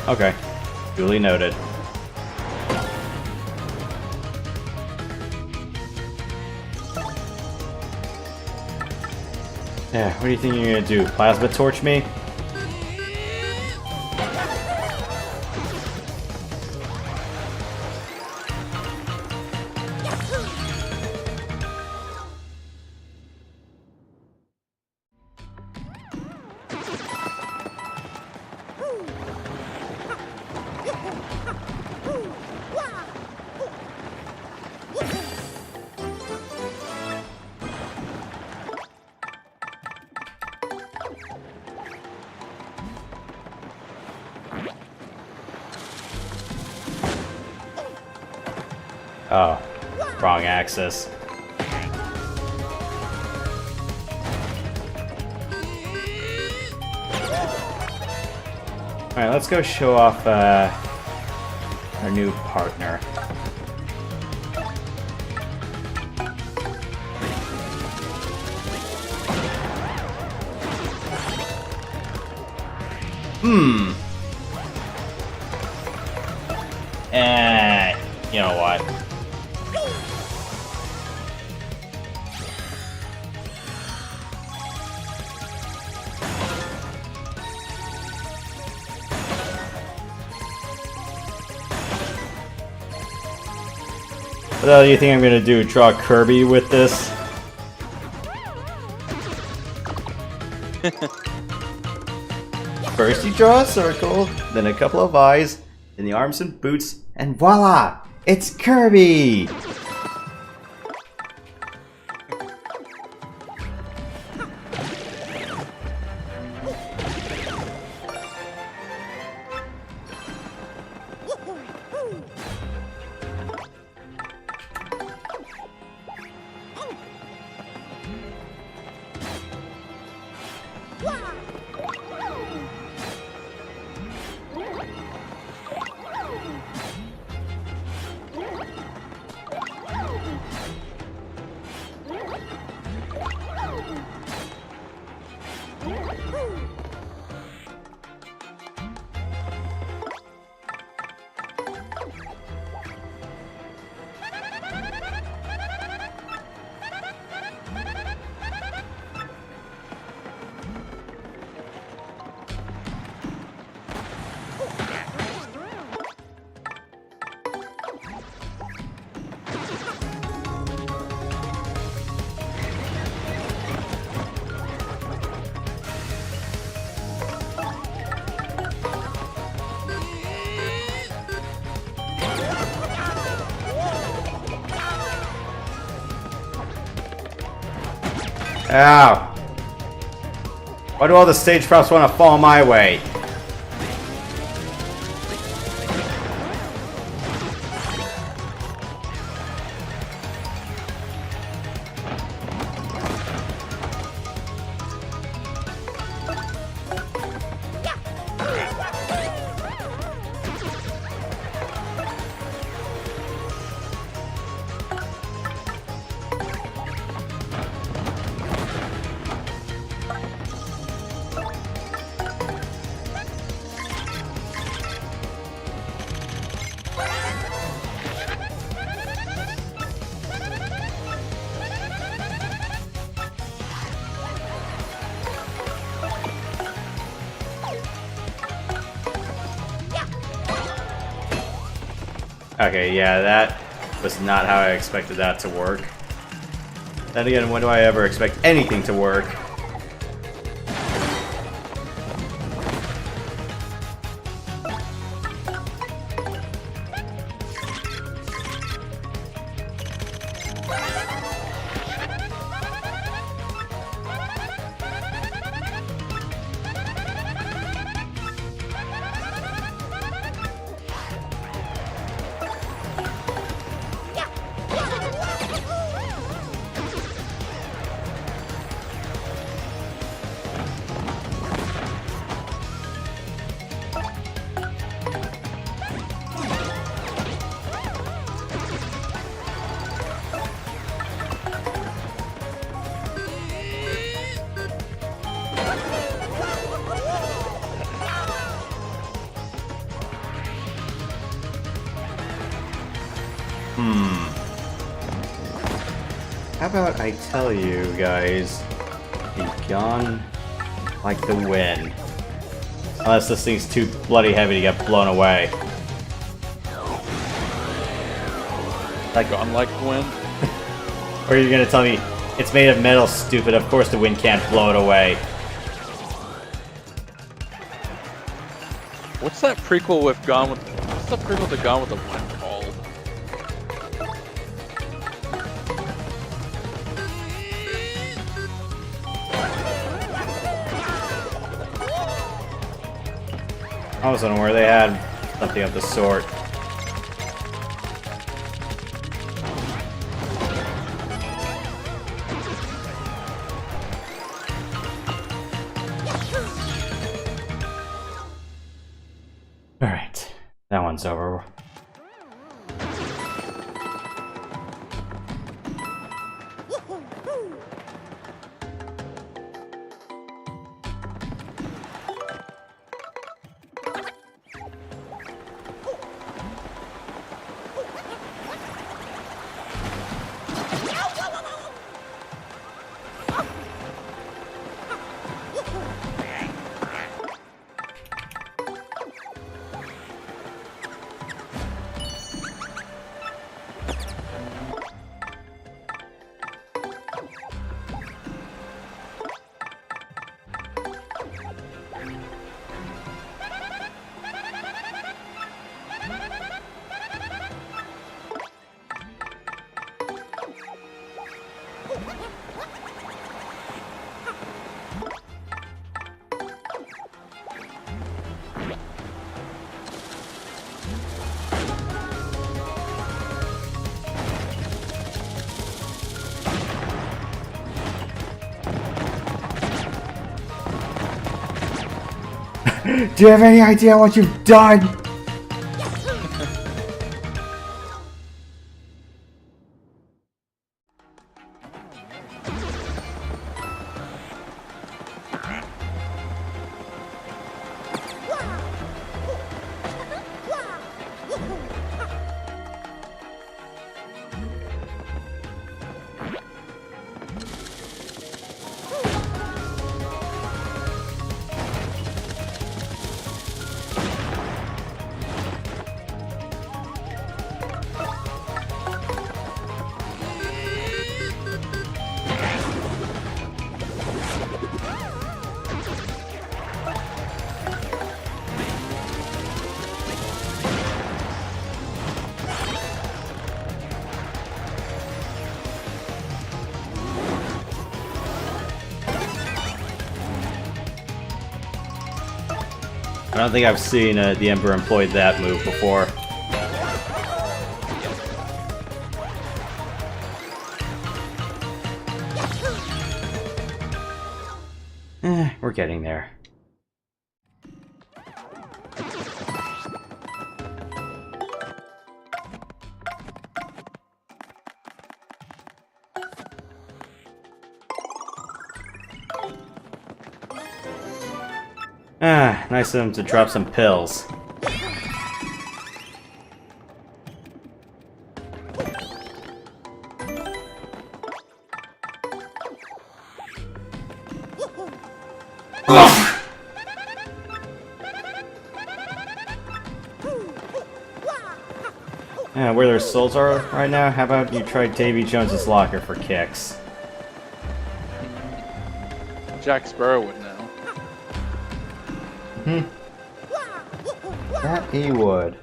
Okay. Duly noted. Yeah, what do you think you're gonna do? Plasma torch me? Oh, wrong axis. Alright, let's go show off our new partner. You know what? What the hell do you think I'm gonna do? Draw Kirby with this? First you draw a circle, then a couple of eyes, then the arms and boots, and voila! It's Kirby! Ow! Why do all the stage props want to fall my way? Okay, yeah, that was not how I expected that to work. Then again, when do I ever expect anything to work? How about I tell you guys, be gone like the wind. Unless this thing's too bloody heavy to get blown away. Like gone like wind. Or you're gonna tell me it's made of metal, stupid. Of course the wind can't blow it away. What's that prequel with Gone with? What's the prequel to Gone with the Wind called? I was wondering where they had something of the sort. Alright, that one's over. Do you have any idea what you've done? I don't think I've seen the Emperor employed that move before. We're getting there. Nice of him to drop some pills. Yeah, where their souls are right now, how about you try Davy Jones's locker for kicks? Jack Sparrow would know. That he would.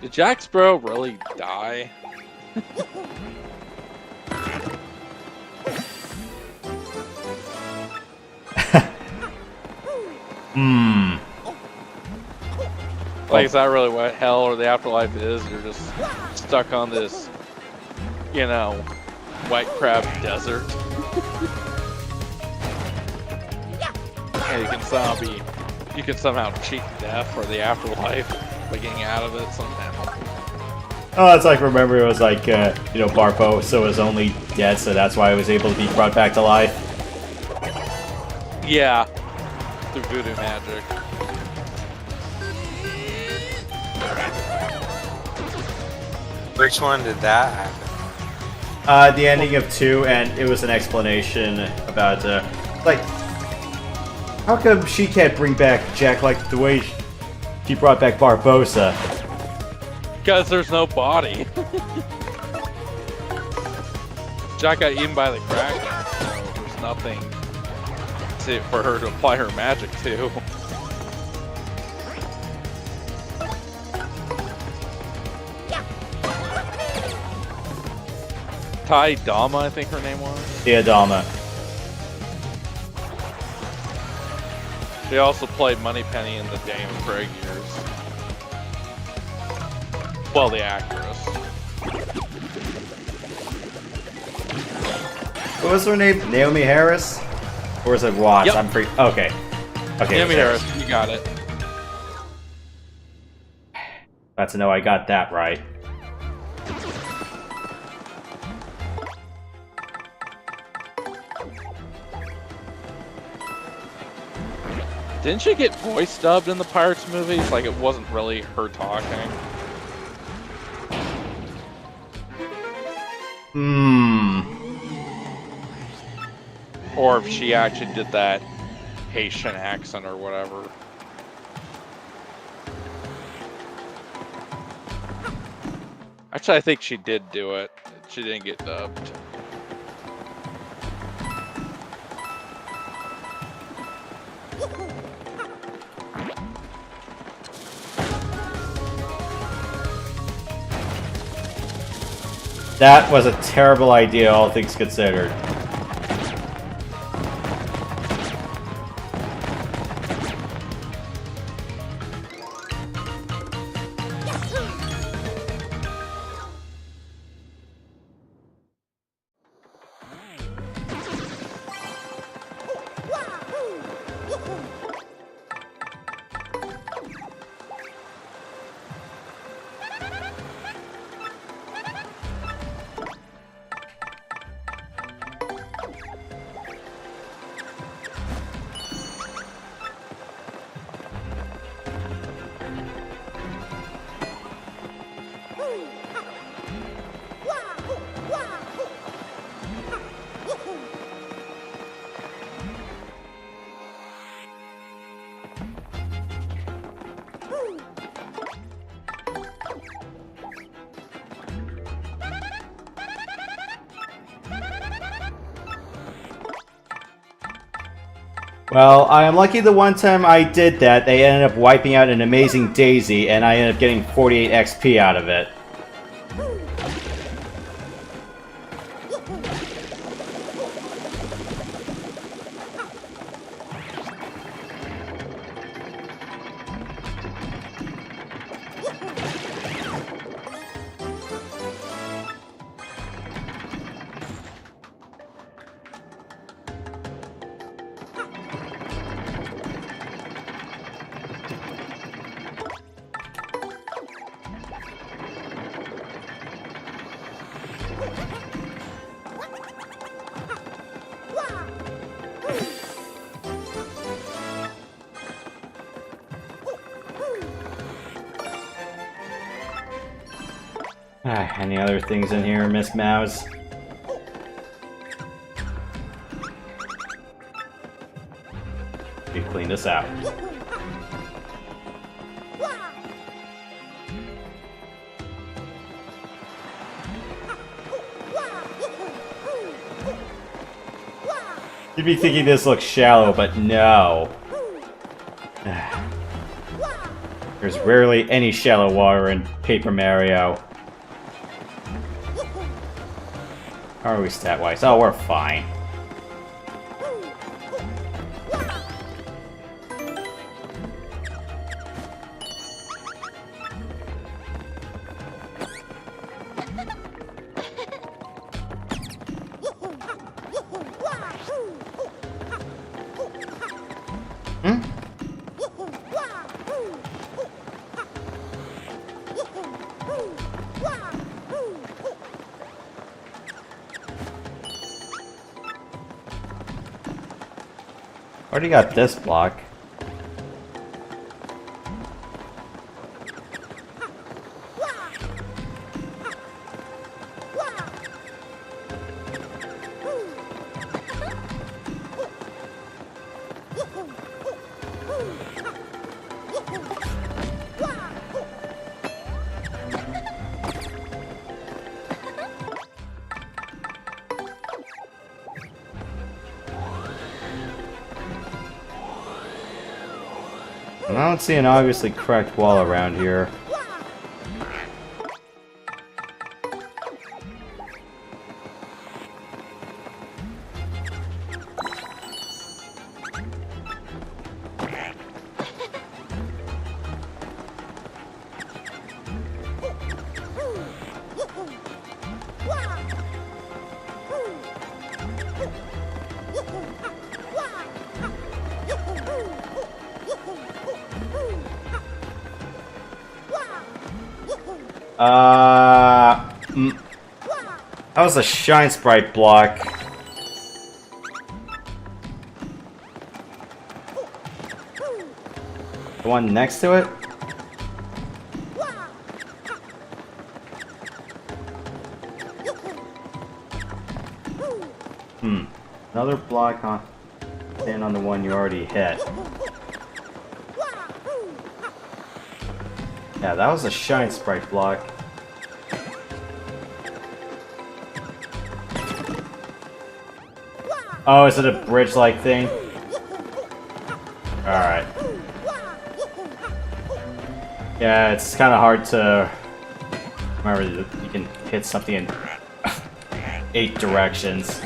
Did Jack Sparrow really die? Like, is that really what hell or the afterlife is? You're just stuck on this, you know, white crab desert. And you can somehow cheat death or the afterlife by getting out of it somehow. Oh, it's like, remember, it was like, you know, Barpo, so was only dead, so that's why he was able to be brought back to life. Yeah, through voodoo magic. Which one did that happen? The ending of 2, and it was an explanation about, like, how come she can't bring back Jack like the way she brought back Barbosa? Because there's no body. Jack got eaten by the Kraken, so there's nothing for her to apply her magic to. Tai Dama, I think her name was. Diadama. She also played Moneypenny in the Daniel Craig years. Well, the actress. What was her name? Naomi Harris? Or is it Watts? Yep. I'm pretty... Okay. Okay. Naomi Harris, you got it. Glad to know I got that right. Didn't she get voice dubbed in the Pirates movies? Like it wasn't really her talking. Or if she actually did that Haitian accent or whatever. Actually, I think she did do it. She didn't get dubbed. That was a terrible idea, all things considered. Well, I am lucky the one time I did that, they ended up wiping out an amazing Daisy, and I ended up getting 48 XP out of it. Any other things in here, Miss Mouse? You clean this out. You'd be thinking this looks shallow, but no. There's rarely any shallow water in Paper Mario. How are we stat-wise? Oh, we're fine. Already got this block. I don't see an obviously cracked wall around here. That was a Shine Sprite block. The one next to it? Another block on stand on the one you already hit. Yeah, that was a Shine Sprite block. Oh, is it a bridge-like thing? Alright. Yeah, it's kind of hard to remember that you can hit something in 8 directions.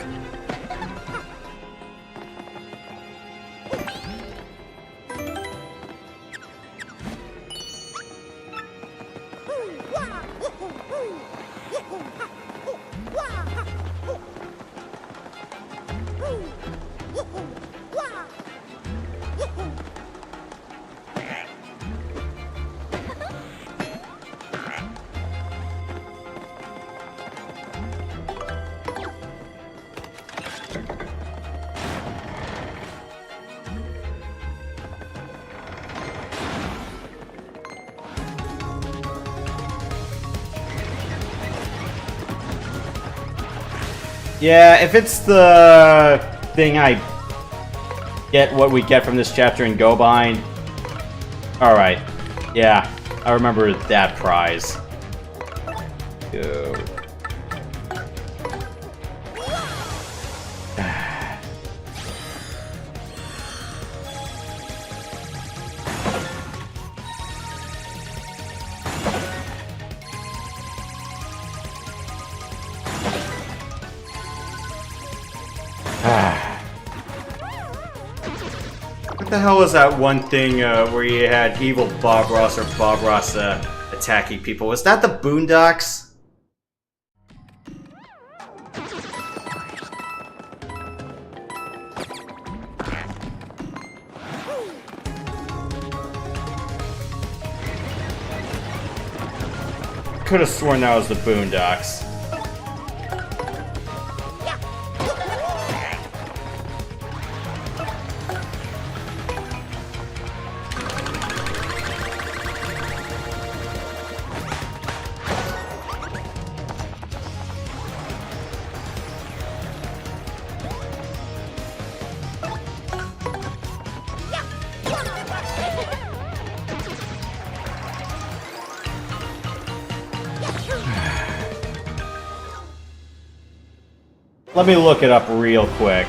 Yeah, if it's the thing I get what we get from this chapter and go behind. Alright. Yeah, I remember that prize. Go. What the hell was that one thing where you had evil Bob Ross or Bob Ross attacking people? Was that the Boondocks? Could have sworn that was the Boondocks. Let me look it up real quick.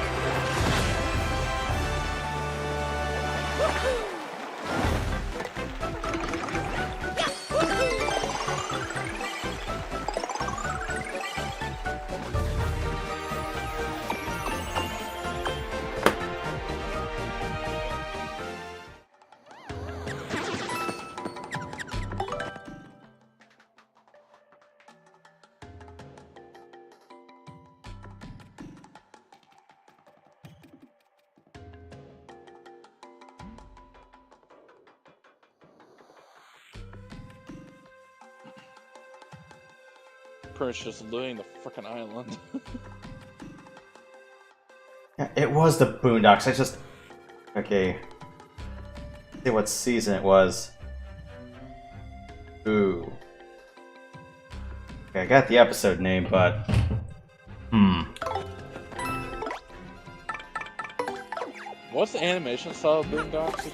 Just looting the frickin' island. Yeah, it was the Boondocks. I just... Okay. Let's see what season it was. Ooh. Okay, I got the episode name, but... What's the animation style of Boondocks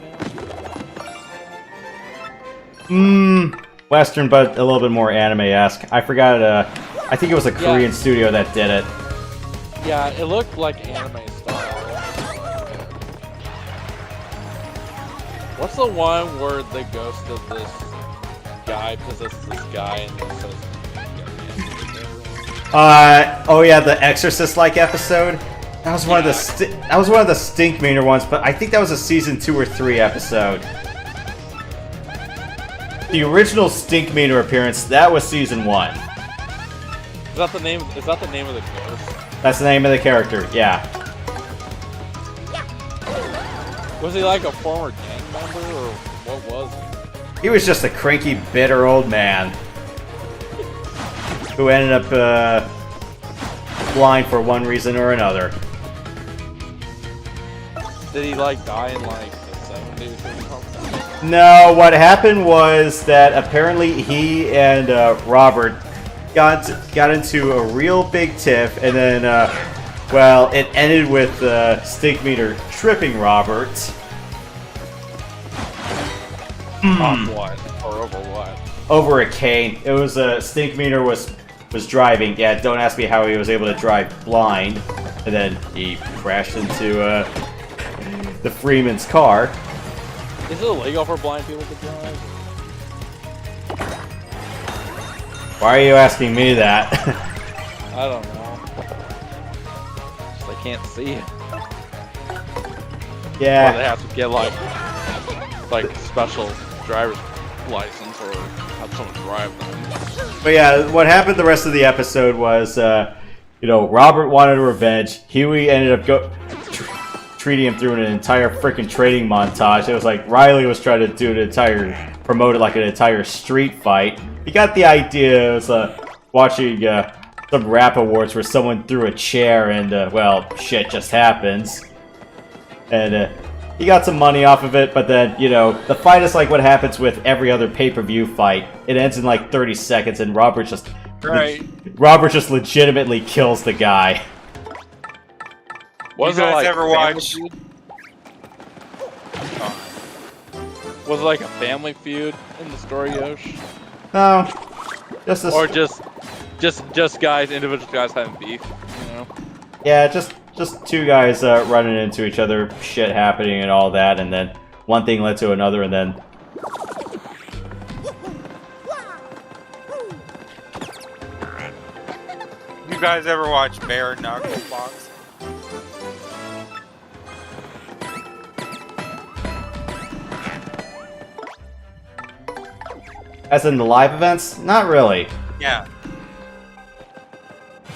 again? Western, but a little bit more anime-esque. I forgot, I think it was a Korean studio that did it. Yeah, it looked like anime style. What's the one where the ghost of this guy possesses this guy and it says... Oh yeah, the Exorcist-like episode? That was one of the Stinkmeaner ones, but I think that was a season 2 or 3 episode. The original Stinkmeaner appearance, that was season 1. Is that the name of the ghost? That's the name of the character, yeah. Was he like a former gang member, or what was he? He was just a cranky, bitter old man who ended up blind for one reason or another. Did he like die in like the 70s or something? No, what happened was that apparently he and Robert got into a real big tiff, and then, well, it ended with Stinkmeaner tripping Robert. Off what? Or over what? Over a cane. It was Stinkmeaner was driving. Yeah, don't ask me how he was able to drive blind, and then he crashed into the Freeman's car. Is it illegal for blind people to drive? Why are you asking me that? I don't know. Just they can't see it. Yeah. Or they have to get like special driver's license or have someone drive them. But yeah, what happened the rest of the episode was, Robert wanted revenge. Huey ended up treating him through an entire freaking training montage. It was like Riley was trying to do promote it like an entire street fight. He got the idea. It was watching some rap awards where someone threw a chair and, well, shit just happens. And he got some money off of it, but then, the fight is like what happens with every other pay-per-view fight. It ends in like 30 seconds and Robert just legitimately kills the guy. Was you guys ever watch? Was it like a family feud in the story, Yosh? No, or just guys, individual guys having beef, Yeah, just two guys running into each other, shit happening and all that, and then one thing led to another, and then... You guys ever watch Bare Knuckle Box? As in the live events? Not really. Yeah.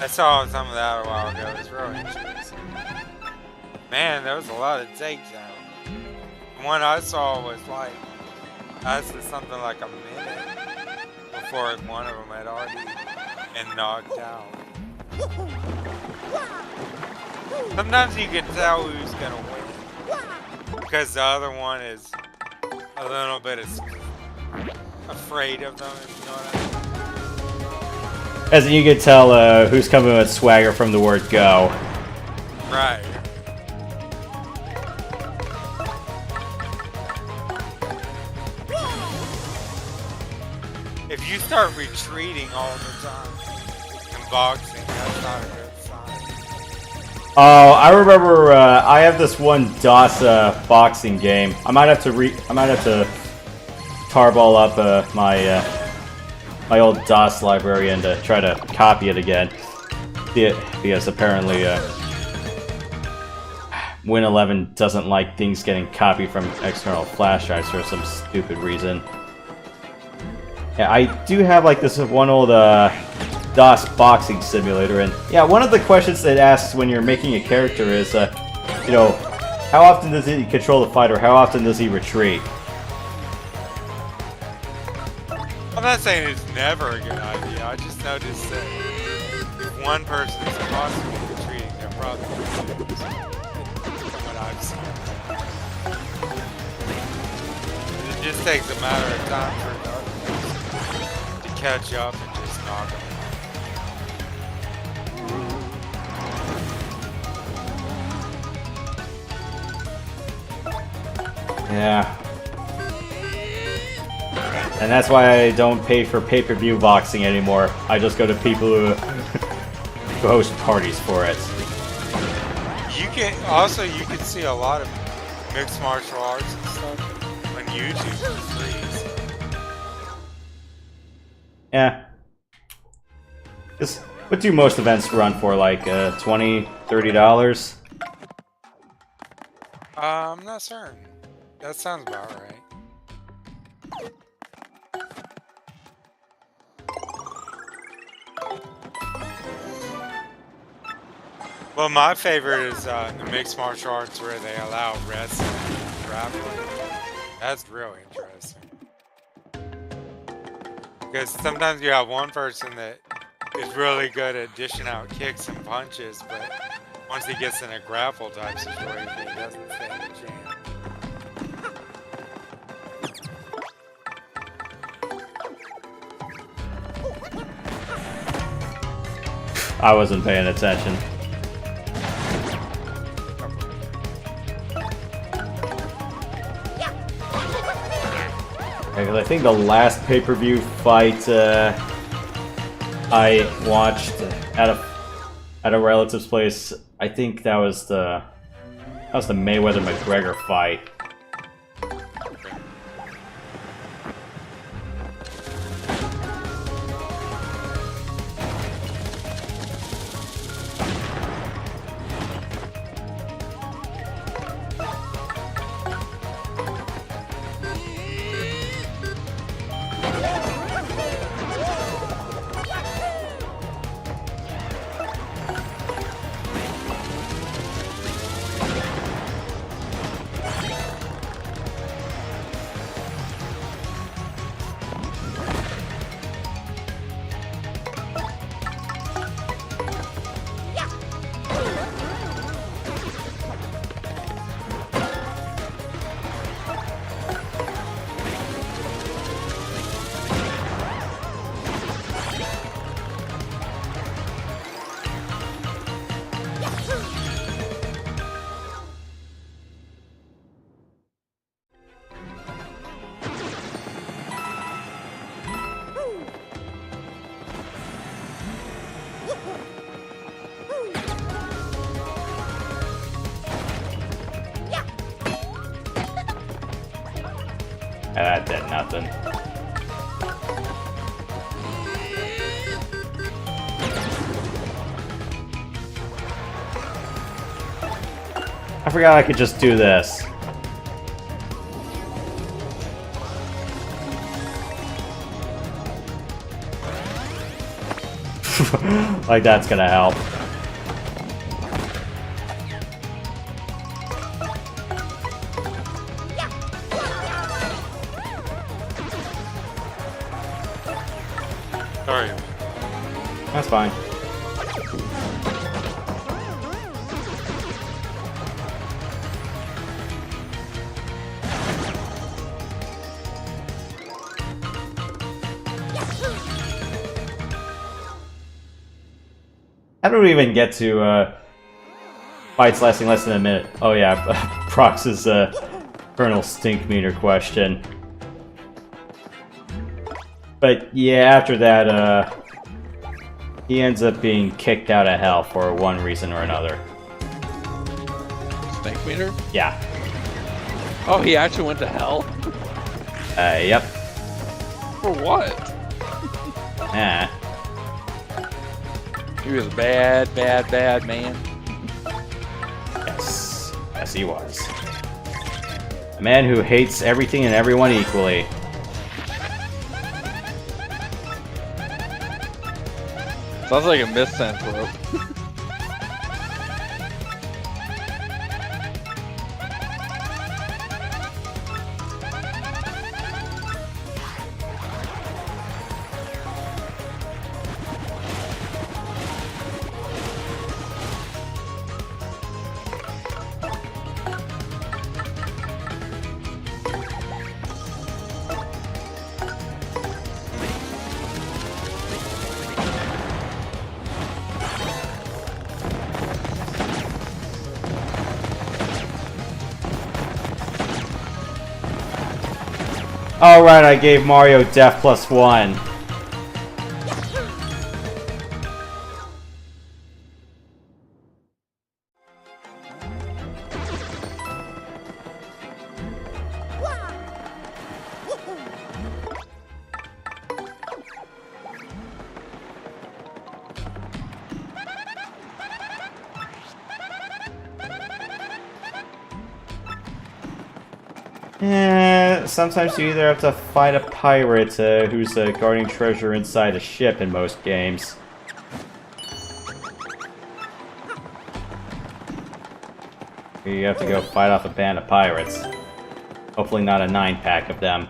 I saw some of that a while ago. It was really interesting. Man, there was a lot of takedowns. The one I saw was like, lasted something like a minute before one of them had already been knocked out. Sometimes you can tell who's gonna win because the other one is a little bit afraid of them, if you know what I mean. As in, you can tell who's coming with swagger from the word go. Right. If you start retreating all the time in boxing, that's not a good sign. Oh, I remember. I have this one DOS boxing game. I might have to tarball up my old DOS library and try to copy it again. Because apparently Win11 doesn't like things getting copied from external flash drives for some stupid reason. Yeah, I do have like this one old DOS boxing simulator, and yeah, one of the questions it asks when you're making a character is, how often does he control the fight, or how often does he retreat? I'm not saying it's never a good idea. I just noticed that if one person is constantly retreating, they're probably going to lose. From what I've seen. It just takes a matter of time for the other person to catch up and just knock them out. Yeah. And that's why I don't pay for pay-per-view boxing anymore. I just go to people who, who host parties for it. You can see a lot of mixed martial arts and stuff on YouTube for free. Yeah. What do most events run for? Like $20, $30? I'm not certain. That sounds about right. Well, my favorite is the mixed martial arts where they allow wrestling and grappling. That's real interesting. Because sometimes you have one person that is really good at dishing out kicks and punches, but once he gets in a grapple type situation, he doesn't stand a chance. I wasn't paying attention. Because I think the last pay-per-view fight I watched at a relative's place, I think that was the Mayweather-McGregor fight. That did nothing. I forgot I could just do this. Like that's gonna help. Sorry. That's fine. How do we even get to fights lasting less than a minute? Oh yeah, Prox's Colonel Stink Meter question. But yeah, after that, he ends up being kicked out of hell for one reason or another. Snake meter? Yeah. Oh, he actually went to hell? Yep. For what? Yeah. He was a bad, bad, bad man. Yes. Yes, he was. A man who hates everything and everyone equally. Sounds like a misanthrope. Alright, I gave Mario Def +1. Sometimes you either have to fight a pirate who's guarding treasure inside a ship in most games. Or you have to go fight off a band of pirates. Hopefully not a 9-pack of them.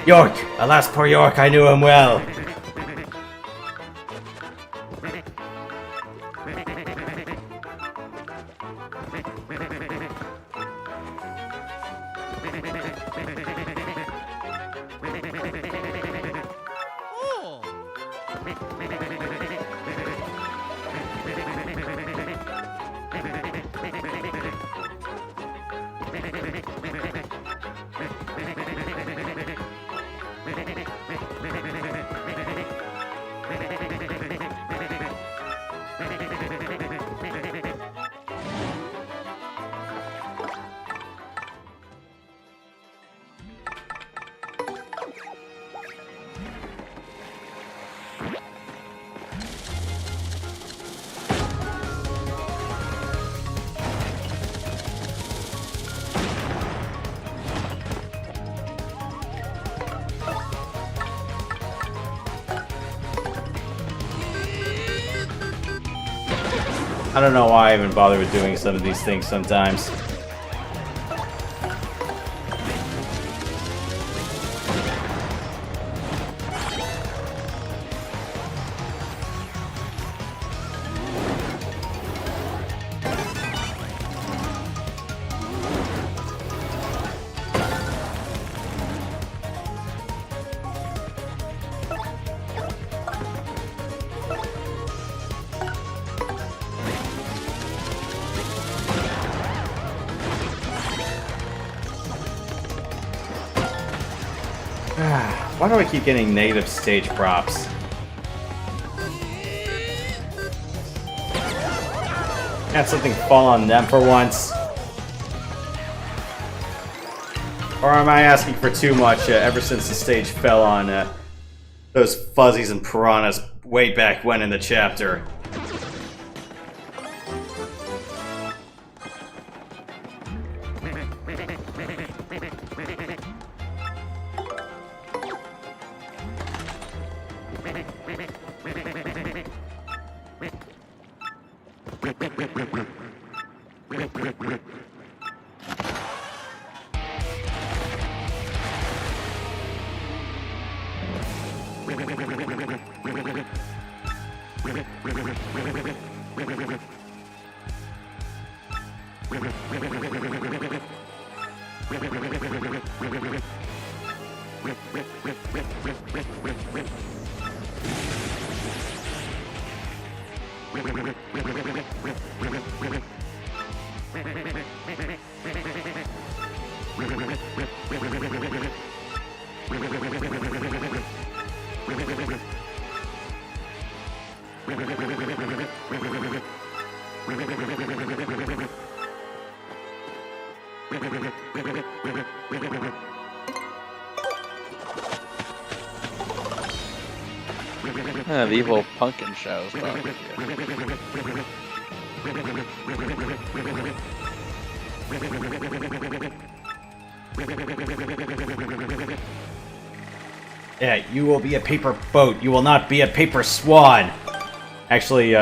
York! Alas, poor York, I knew him well. I don't know why I even bother with doing some of these things sometimes. Why do I keep getting negative stage props? Had something fall on them for once. Or am I asking for too much ever since the stage fell on those fuzzies and piranhas way back when in the chapter? The evil pumpkin shows. Yeah, you will be a paper boat. You will not be a paper swan. Actually,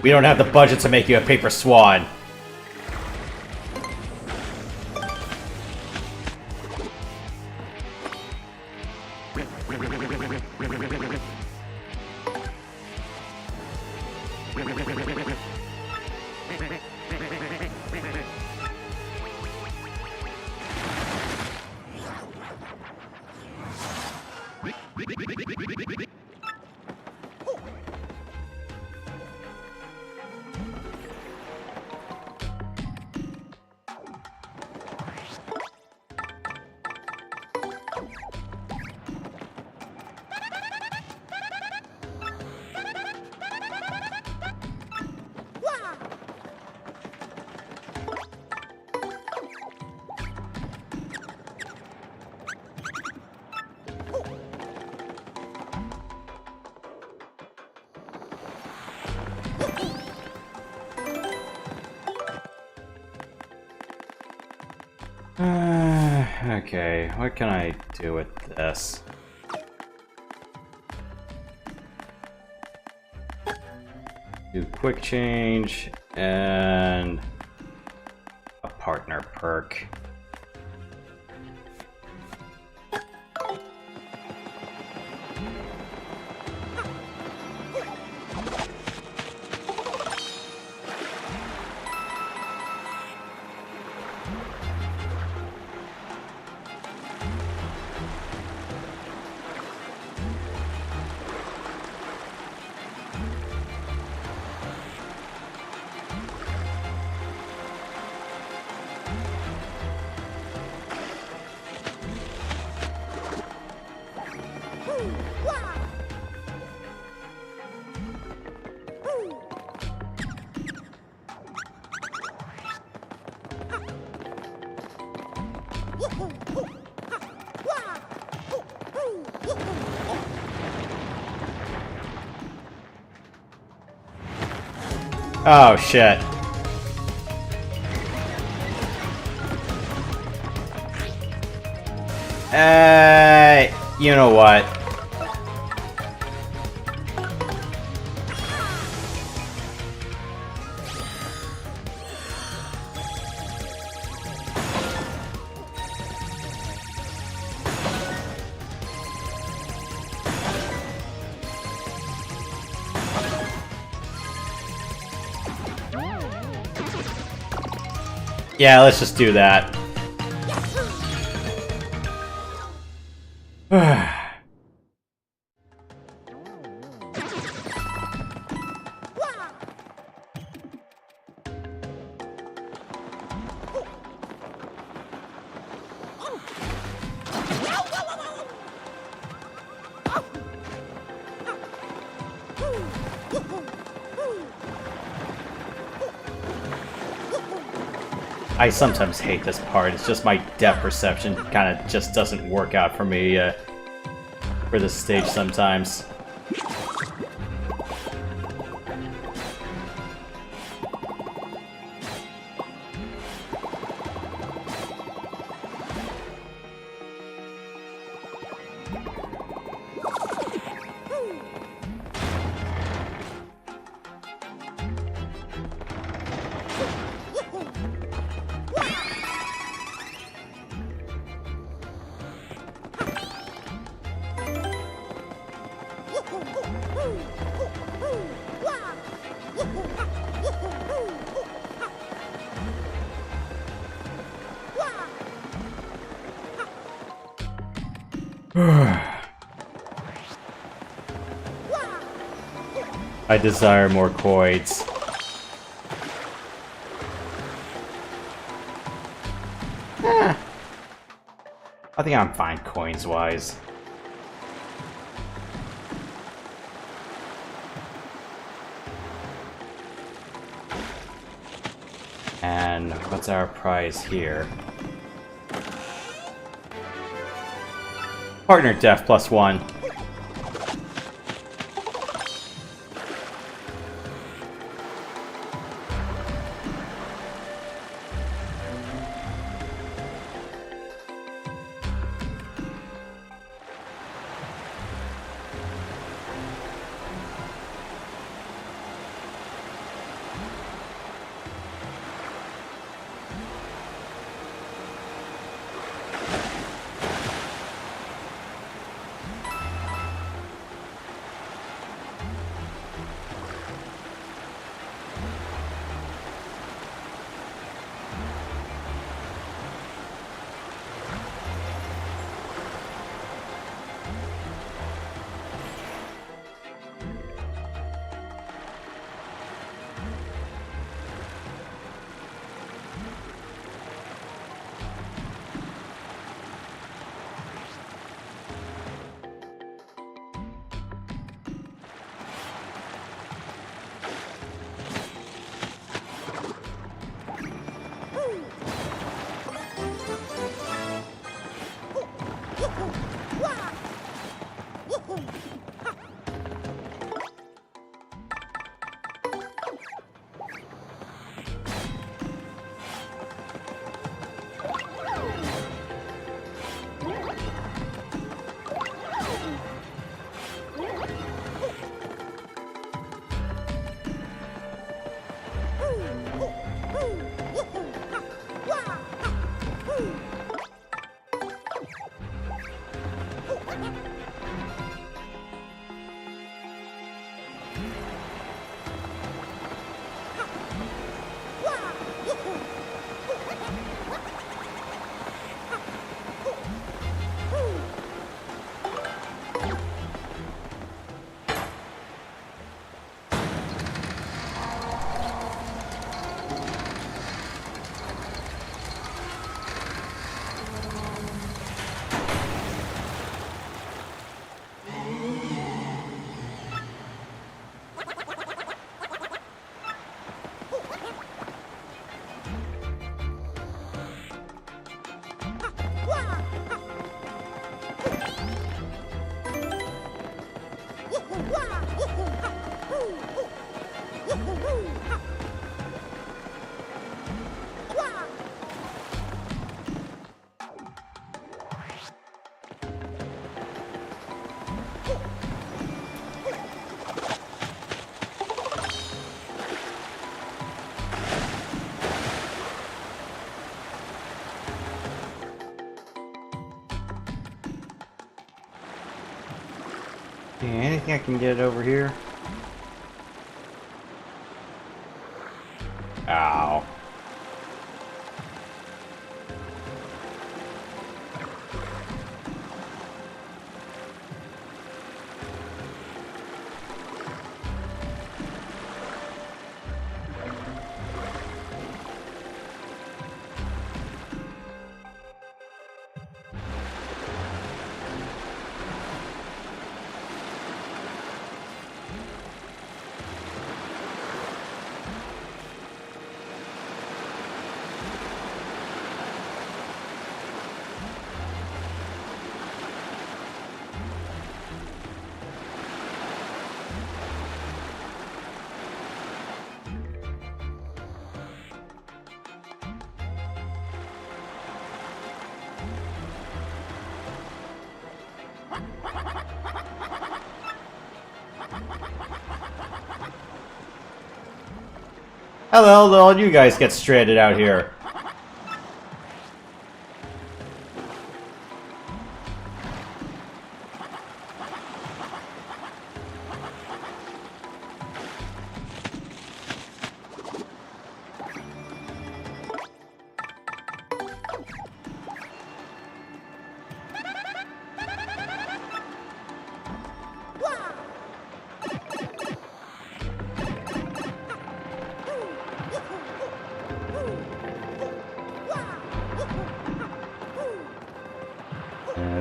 we don't have the budget to make you a paper swan. Okay, what can I do with this? Do quick change and a partner perk. Oh shit. You know what? Yeah, let's just do that. I sometimes hate this part. It's just my depth perception kind of just doesn't work out for me for this stage sometimes. I desire more coins. I think I'm fine coins-wise. And what's our prize here? Partner Def +1. Anything I can get over here? Ow. How the hell did all you guys get stranded out here?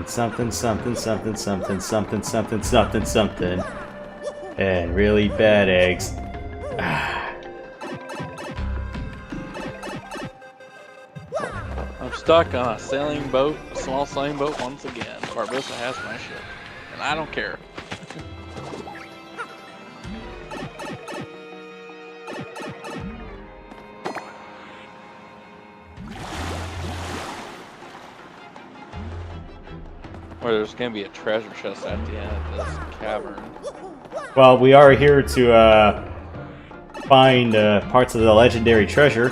Something, something, something, something, something, something, something, something. And really bad eggs. I'm stuck on a sailing boat, a small sailing boat once again. Barbosa has my ship, and I don't care. Or there's gonna be a treasure chest at the end of this cavern. Well, we are here to find parts of the legendary treasure.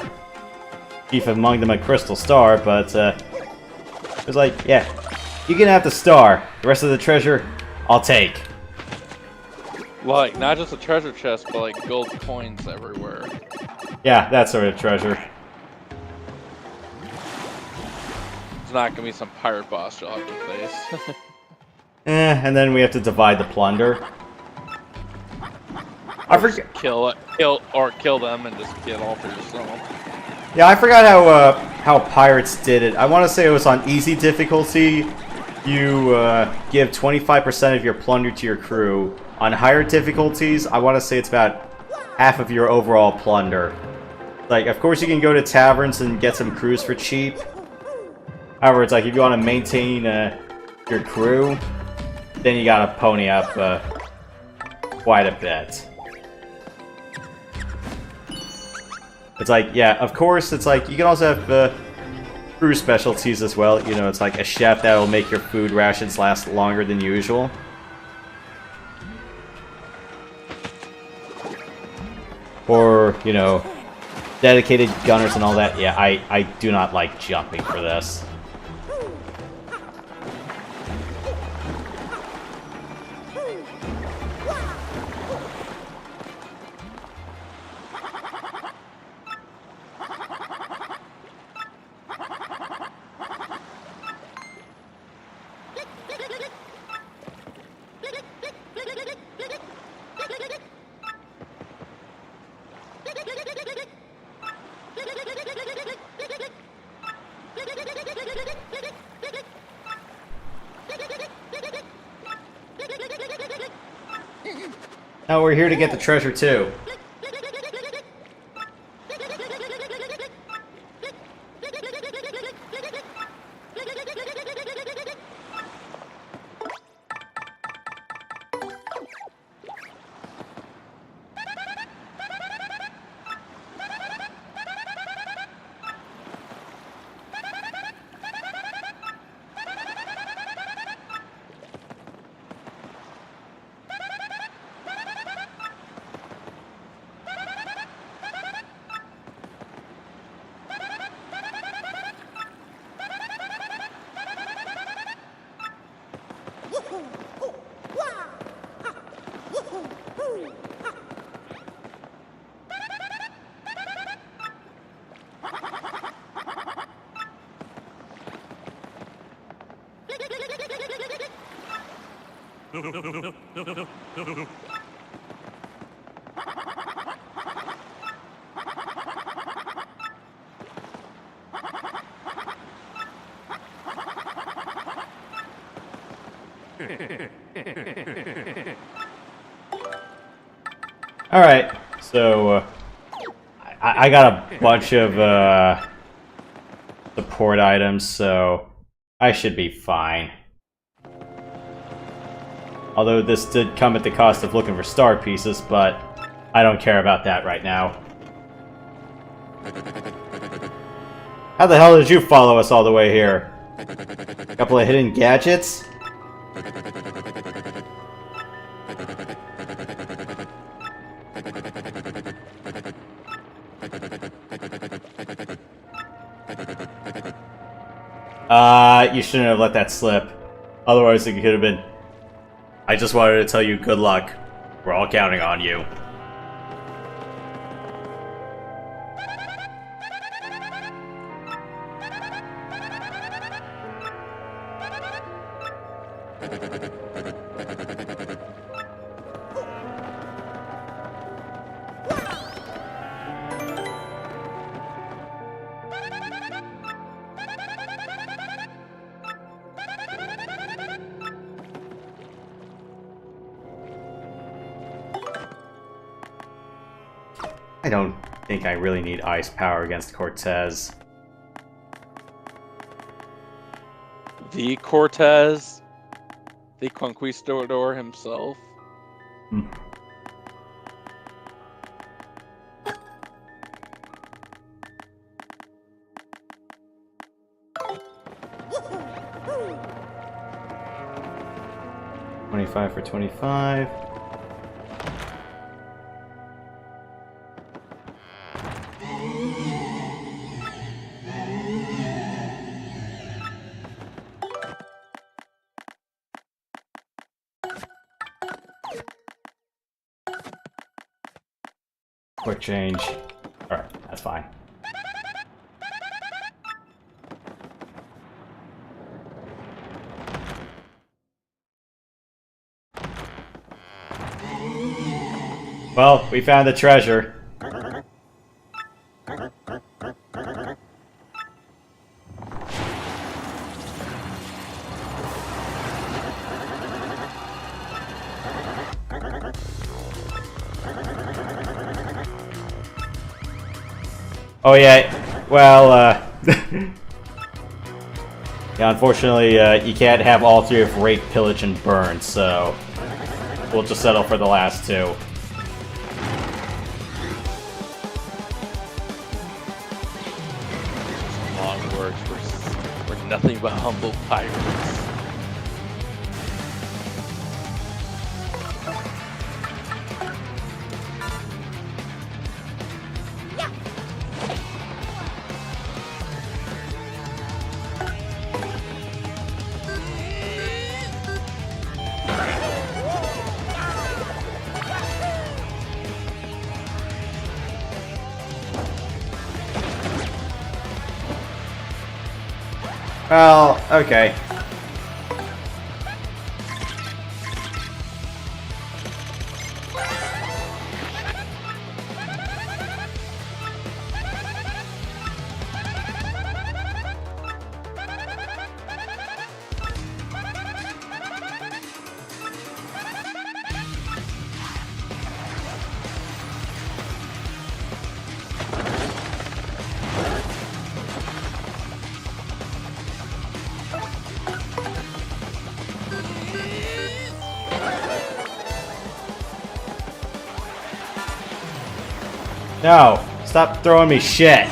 Chief among them a crystal star, but it was like, yeah, you can have the star. The rest of the treasure, I'll take. Like, not just a treasure chest, but like gold coins everywhere. Yeah, that sort of treasure. It's not gonna be some pirate boss you'll have to face. And then we have to divide the plunder. I forget. Kill them and just get all for yourself. Yeah, I forgot how pirates did it. I want to say it was on easy difficulty. You give 25% of your plunder to your crew. On higher difficulties, I want to say it's about half of your overall plunder. Like, of course you can go to taverns and get some crews for cheap. However, it's like if you want to maintain your crew, then you gotta pony up quite a bit. It's like, yeah, of course, it's like, you can also have crew specialties as well. You know, it's like a chef that'll make your food rations last longer than usual. Or, you know, dedicated gunners and all that. Yeah, I do not like jumping for this. Now we're here to get the treasure too. Alright, so I got a bunch of support items, so I should be fine. Although this did come at the cost of looking for star pieces, but I don't care about that right now. How the hell did you follow us all the way here? A couple of hidden gadgets? You shouldn't have let that slip. Otherwise it could have been... I just wanted to tell you good luck. We're all counting on you. I don't think I really need ice power against Cortez. The Cortez, the conquistador himself. Hmm. $25 for 25. Quick change. Alright, that's fine. Well, we found the treasure. Oh yeah, well, yeah, unfortunately, you can't have all three of Rape, Pillage, and Burn, so we'll just settle for the last two. Long words for nothing but humble pirates. Well, okay. No! Stop throwing me shit!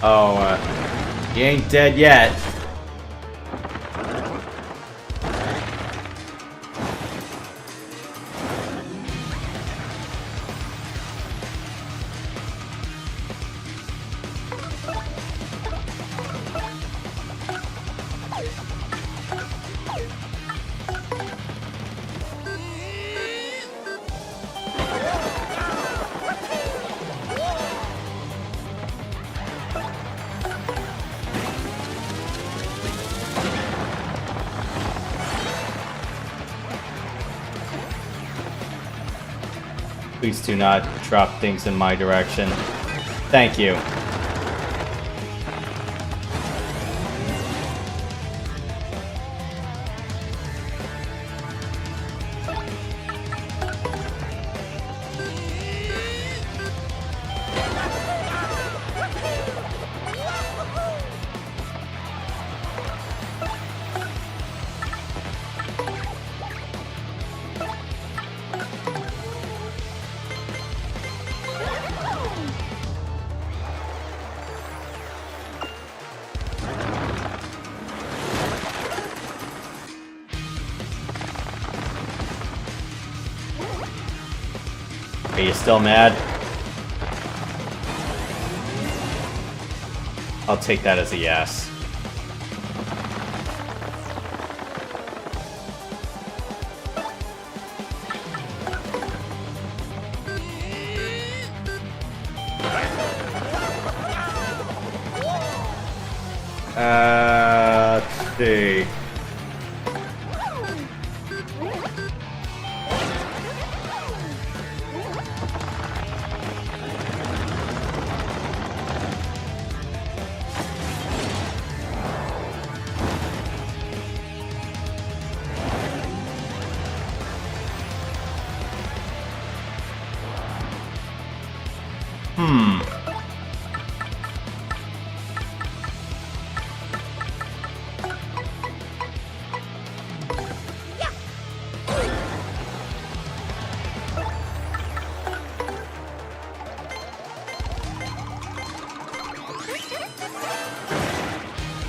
Oh, he ain't dead yet. Please do not drop things in my direction. Thank you. Are you still mad? I'll take that as a yes. Let's see.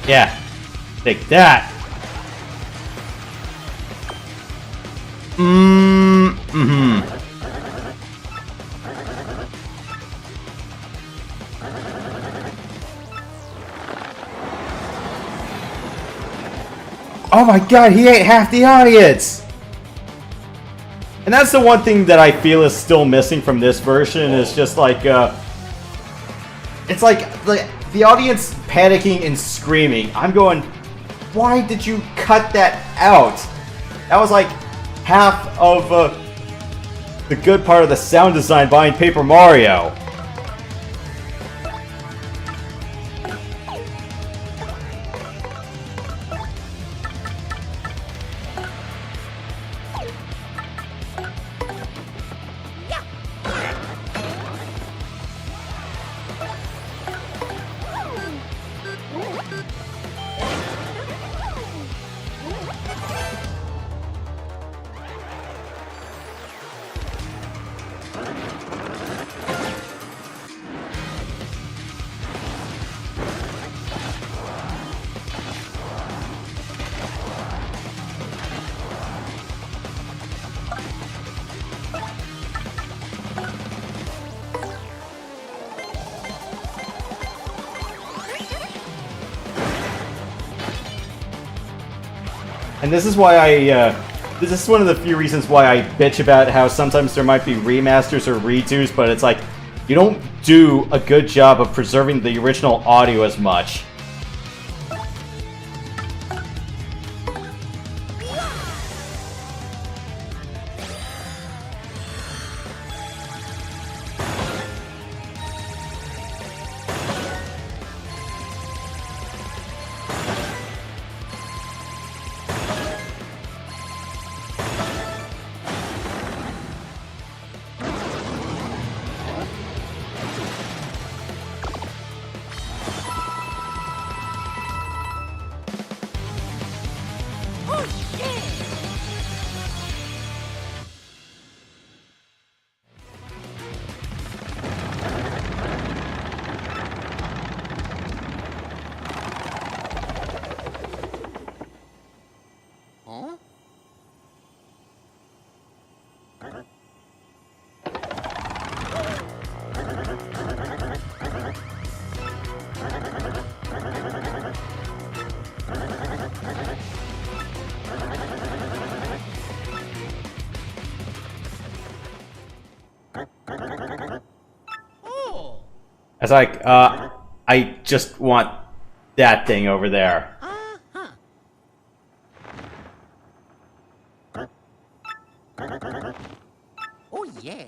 Yeah, take that. Oh my god, he ate half the audience! And that's the one thing that I feel is still missing from this version, is just like, it's like the audience panicking and screaming. I'm going, why did you cut that out? That was like half of the good part of the sound design behind Paper Mario. And this is why this is one of the few reasons why I bitch about how sometimes there might be remasters or redos, but it's like, you don't do a good job of preserving the original audio as much. It's like, I just want that thing over there. Oh yeah.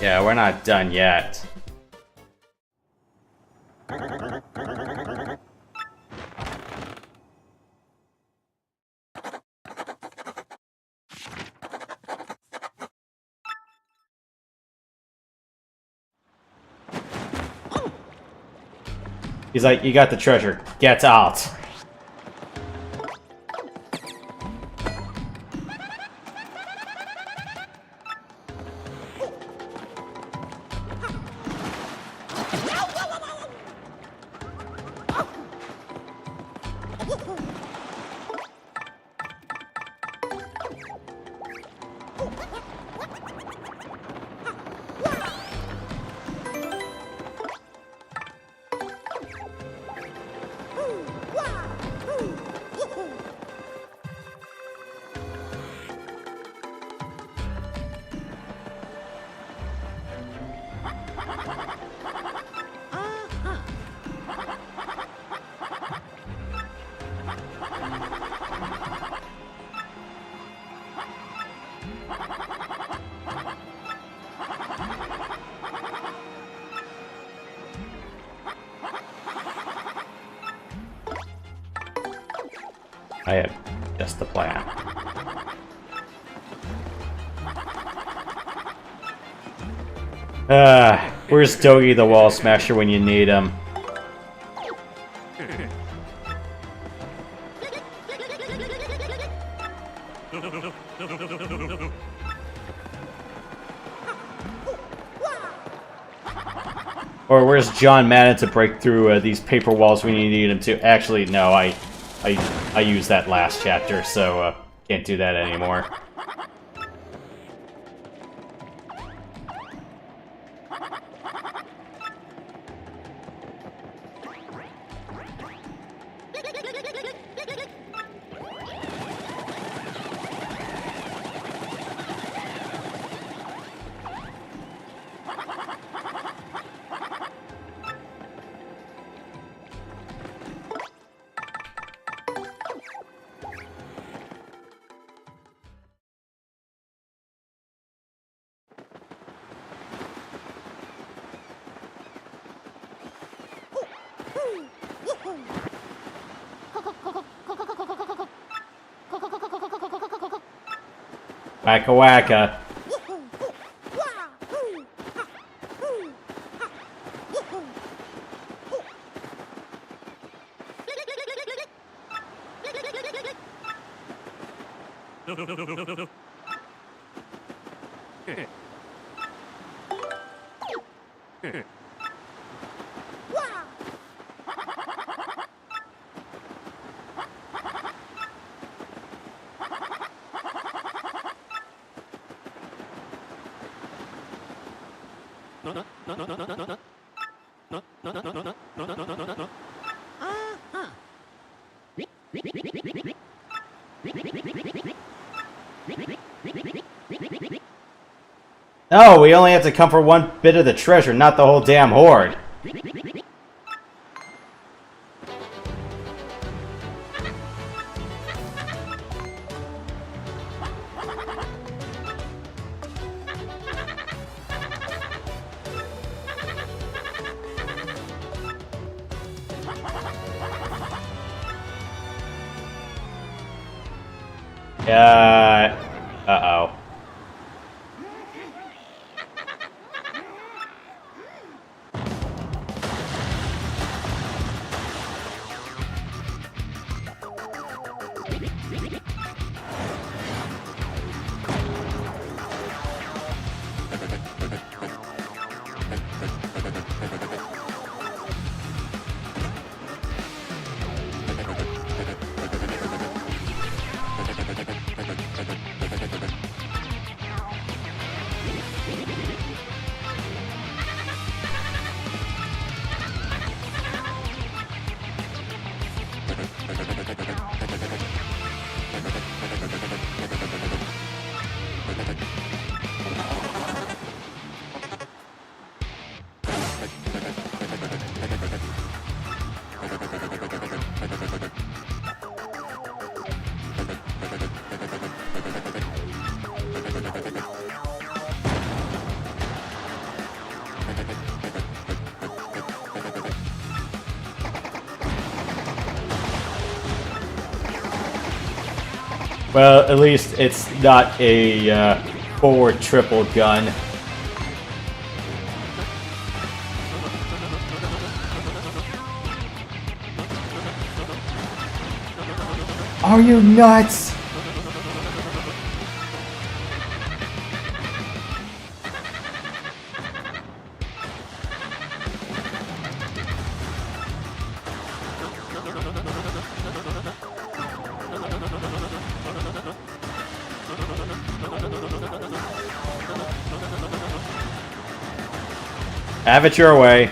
Yeah, we're not done yet. He's like, you got the treasure. Get out. I have just the plan. Where's Dogi the Wall Smasher when you need him? Or where's John Madden to break through these paper walls when you need him to? Actually, no, I used that last chapter, so can't do that anymore. Wacka wacka. No, we only have to come for one bit of the treasure, not the whole damn hoard. Uh-oh. Well, at least it's not a forward triple gun. Are you nuts? Have it your way.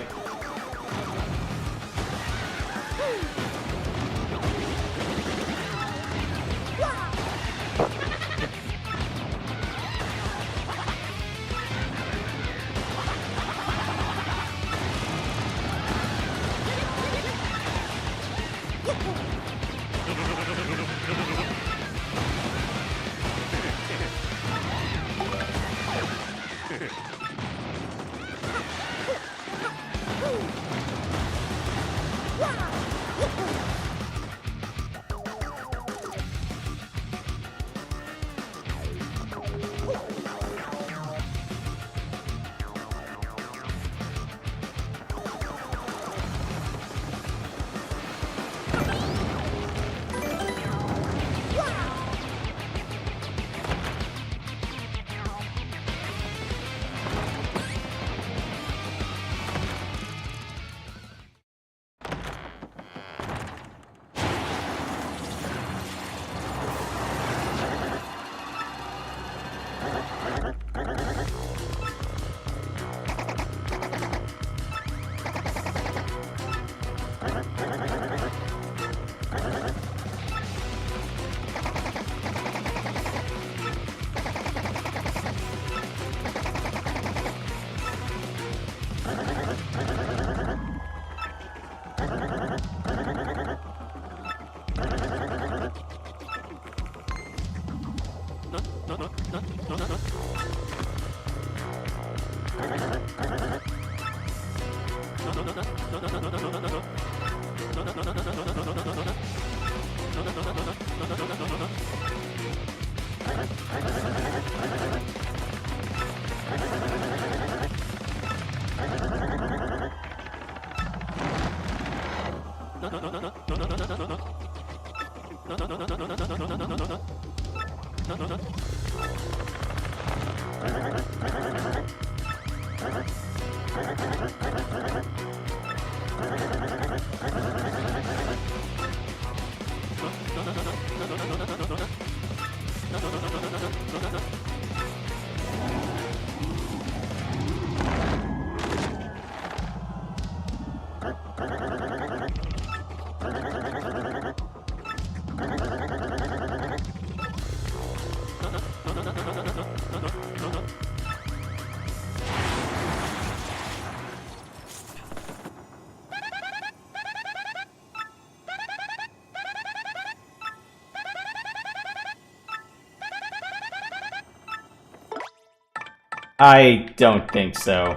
I don't think so.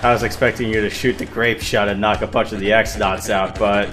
I was expecting you to shoot the grape shot and knock a bunch of the X-Knots out, but...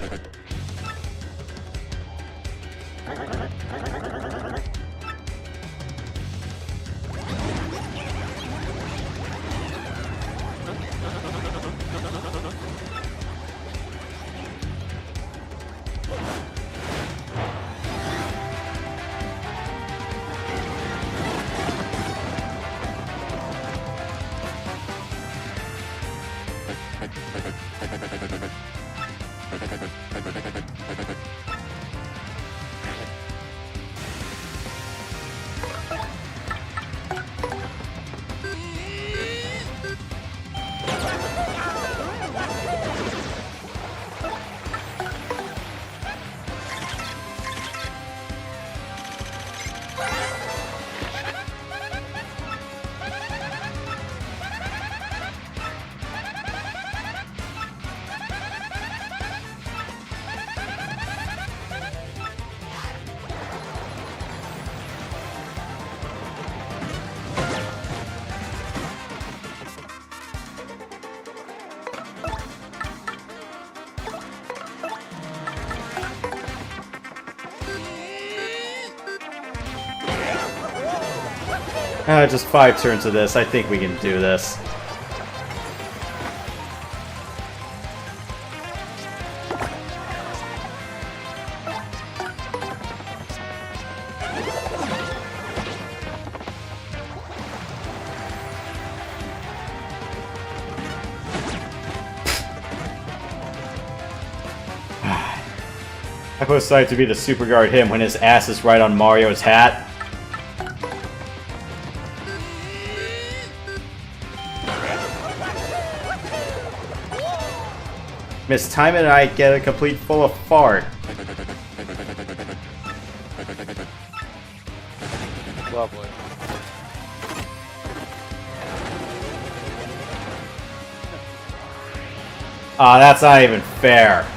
just 5 turns of this. I think we can do this. I both decided to be the super guard him when his ass is right on Mario's hat. Miss Time and I get a complete full of fart. Lovely. Aw, that's not even fair.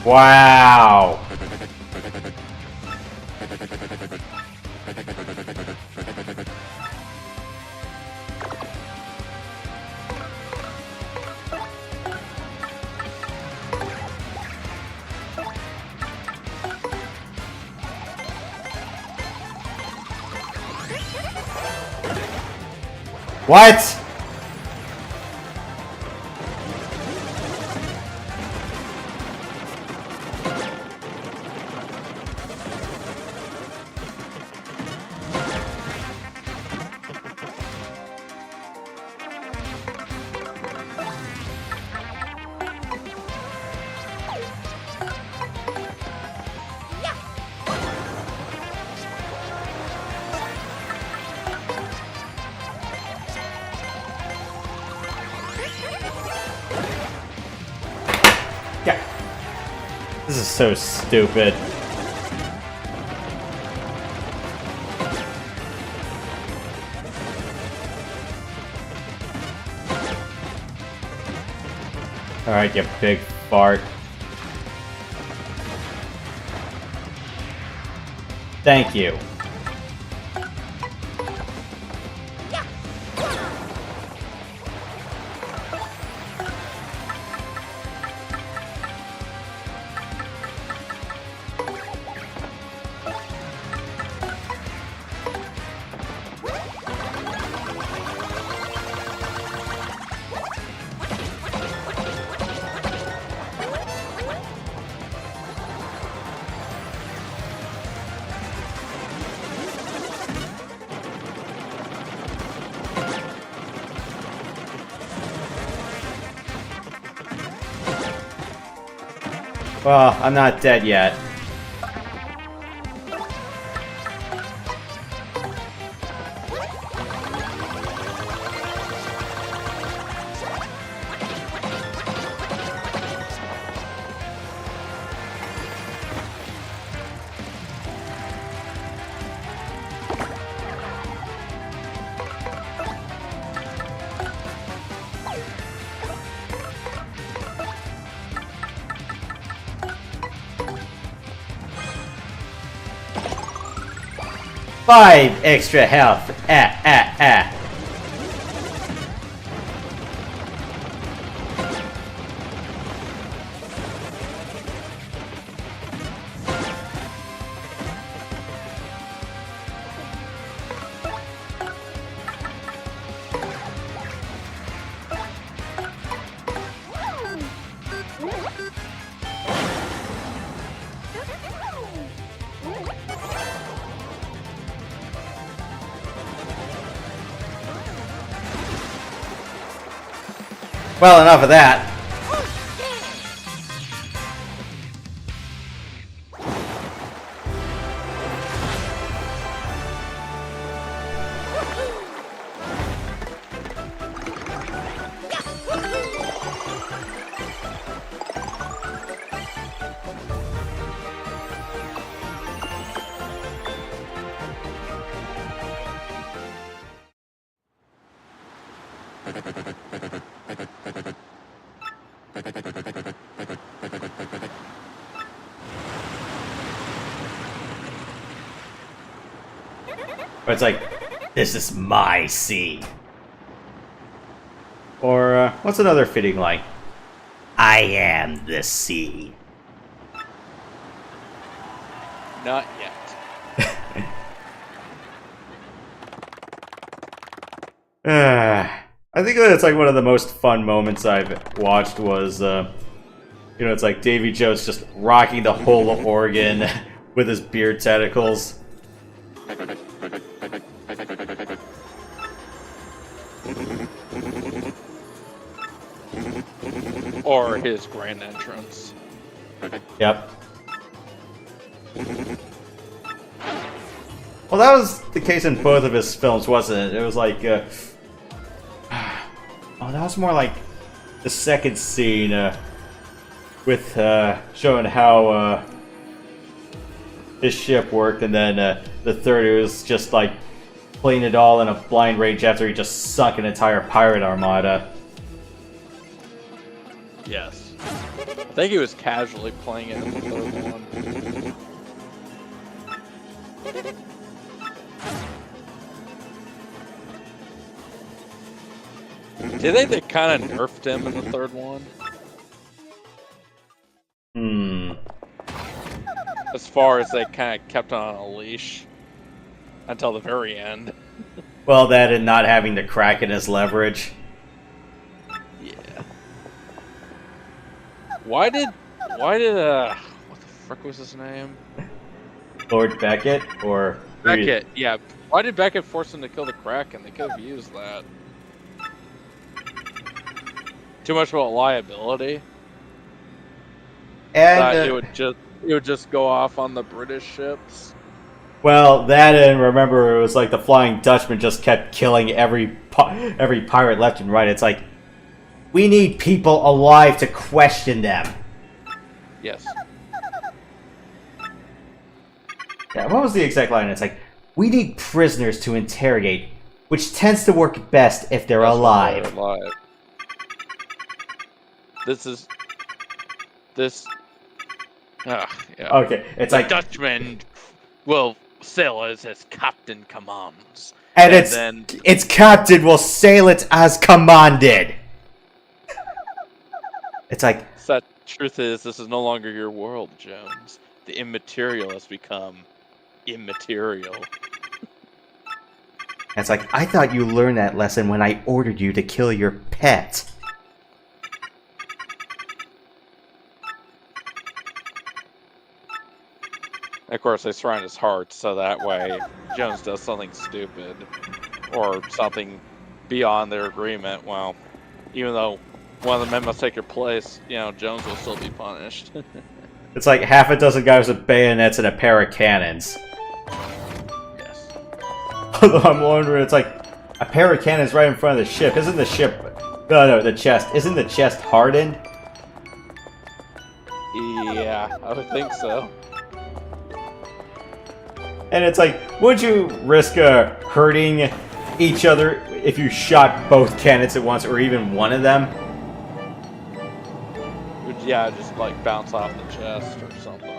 Wow. What? Yeah. This is so stupid. Alright, you big fart. Thank you. Well, I'm not dead yet. Five extra health. Well, enough of that. But it's like, this is my sea. Or, what's another fitting like? I am the sea. Not yet. I think that's like one of the most fun moments I've watched was, you know, it's like Davy Jones just rocking the whole organ with his beard tentacles. Or his grand entrance. Yep. Well, that was the case in both of his films, wasn't it? It was like, oh, that was more like the second scene, with, showing how, his ship worked, and then, the third, it was just like playing it all in a blind rage after he just sunk an entire pirate armada. Yes. I think he was casually playing it in the third one. Do you think they kind of nerfed him in the third one? As far as they kind of kept on a leash. until the very end. Well, that and not having the Kraken as leverage. Yeah. Why did what the frick was his name? Lord Beckett or Beckett, yeah. Why did Beckett force him to kill the Kraken? They could have used that. Too much about liability. And It would just go off on the British ships. well, that and remember it was like the Flying Dutchman just kept killing every pirate left and right. It's like we need people alive to question them. Yes. Yeah, what was the exact line? It's like we need prisoners to interrogate, which tends to work best if they're alive. They're alive. This. Yeah. Okay, it's like Dutchman will sail as his captain commands. and then its captain will sail it as commanded. It's like the truth is, this is no longer your world, Jones. The immaterial has become immaterial. it's like I thought you learned that lesson when I ordered you to kill your pet. Of course, they surround his heart so that way Jones does something stupid or something beyond their agreement. Well, even though one of the men must take your place, Jones will still be punished. It's like half a dozen guys with bayonets and a pair of cannons. Yes. Although I'm wondering, it's like a pair of cannons right in front of the ship. Isn't the ship? No, the chest. Isn't the chest hardened? Yeah, I would think so. And it's like, would you risk hurting each other if you shot both cannons at once, or even one of them? Yeah, just like bounce off the chest or something.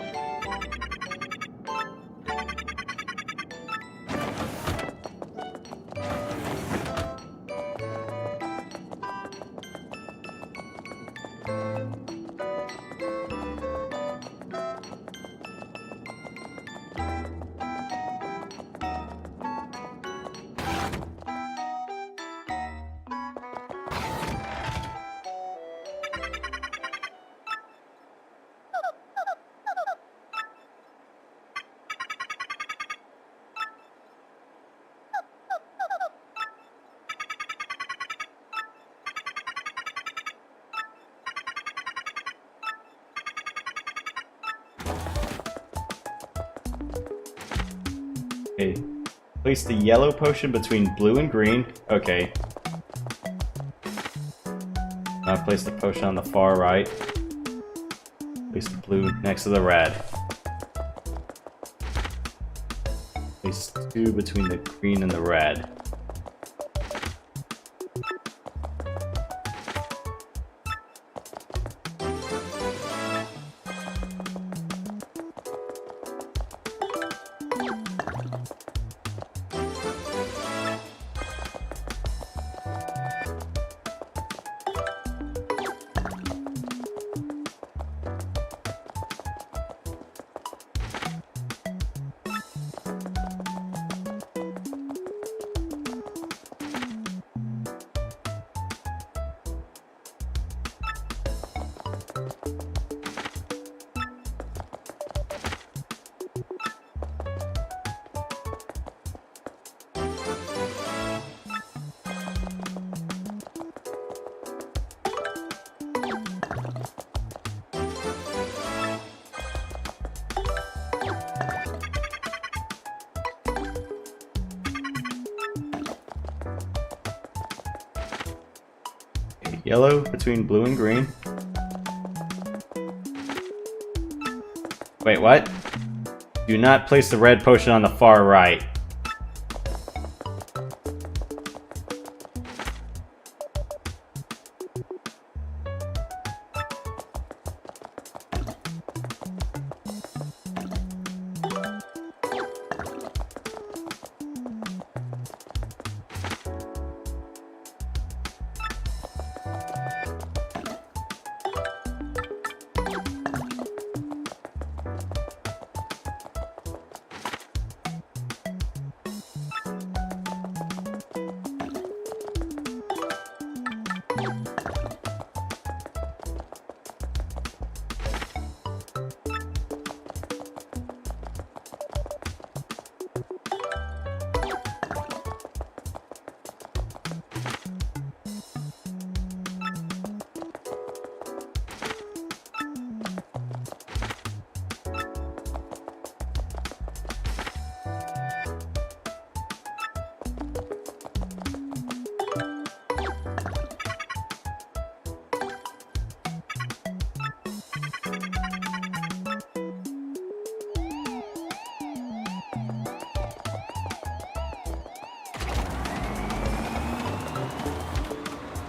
Okay. Place the yellow potion between blue and green. Okay. Now place the potion on the far right. Place the blue next to the red. Place 2 between the green and the red. Yellow between blue and green. Wait, what? Do not place the red potion on the far right.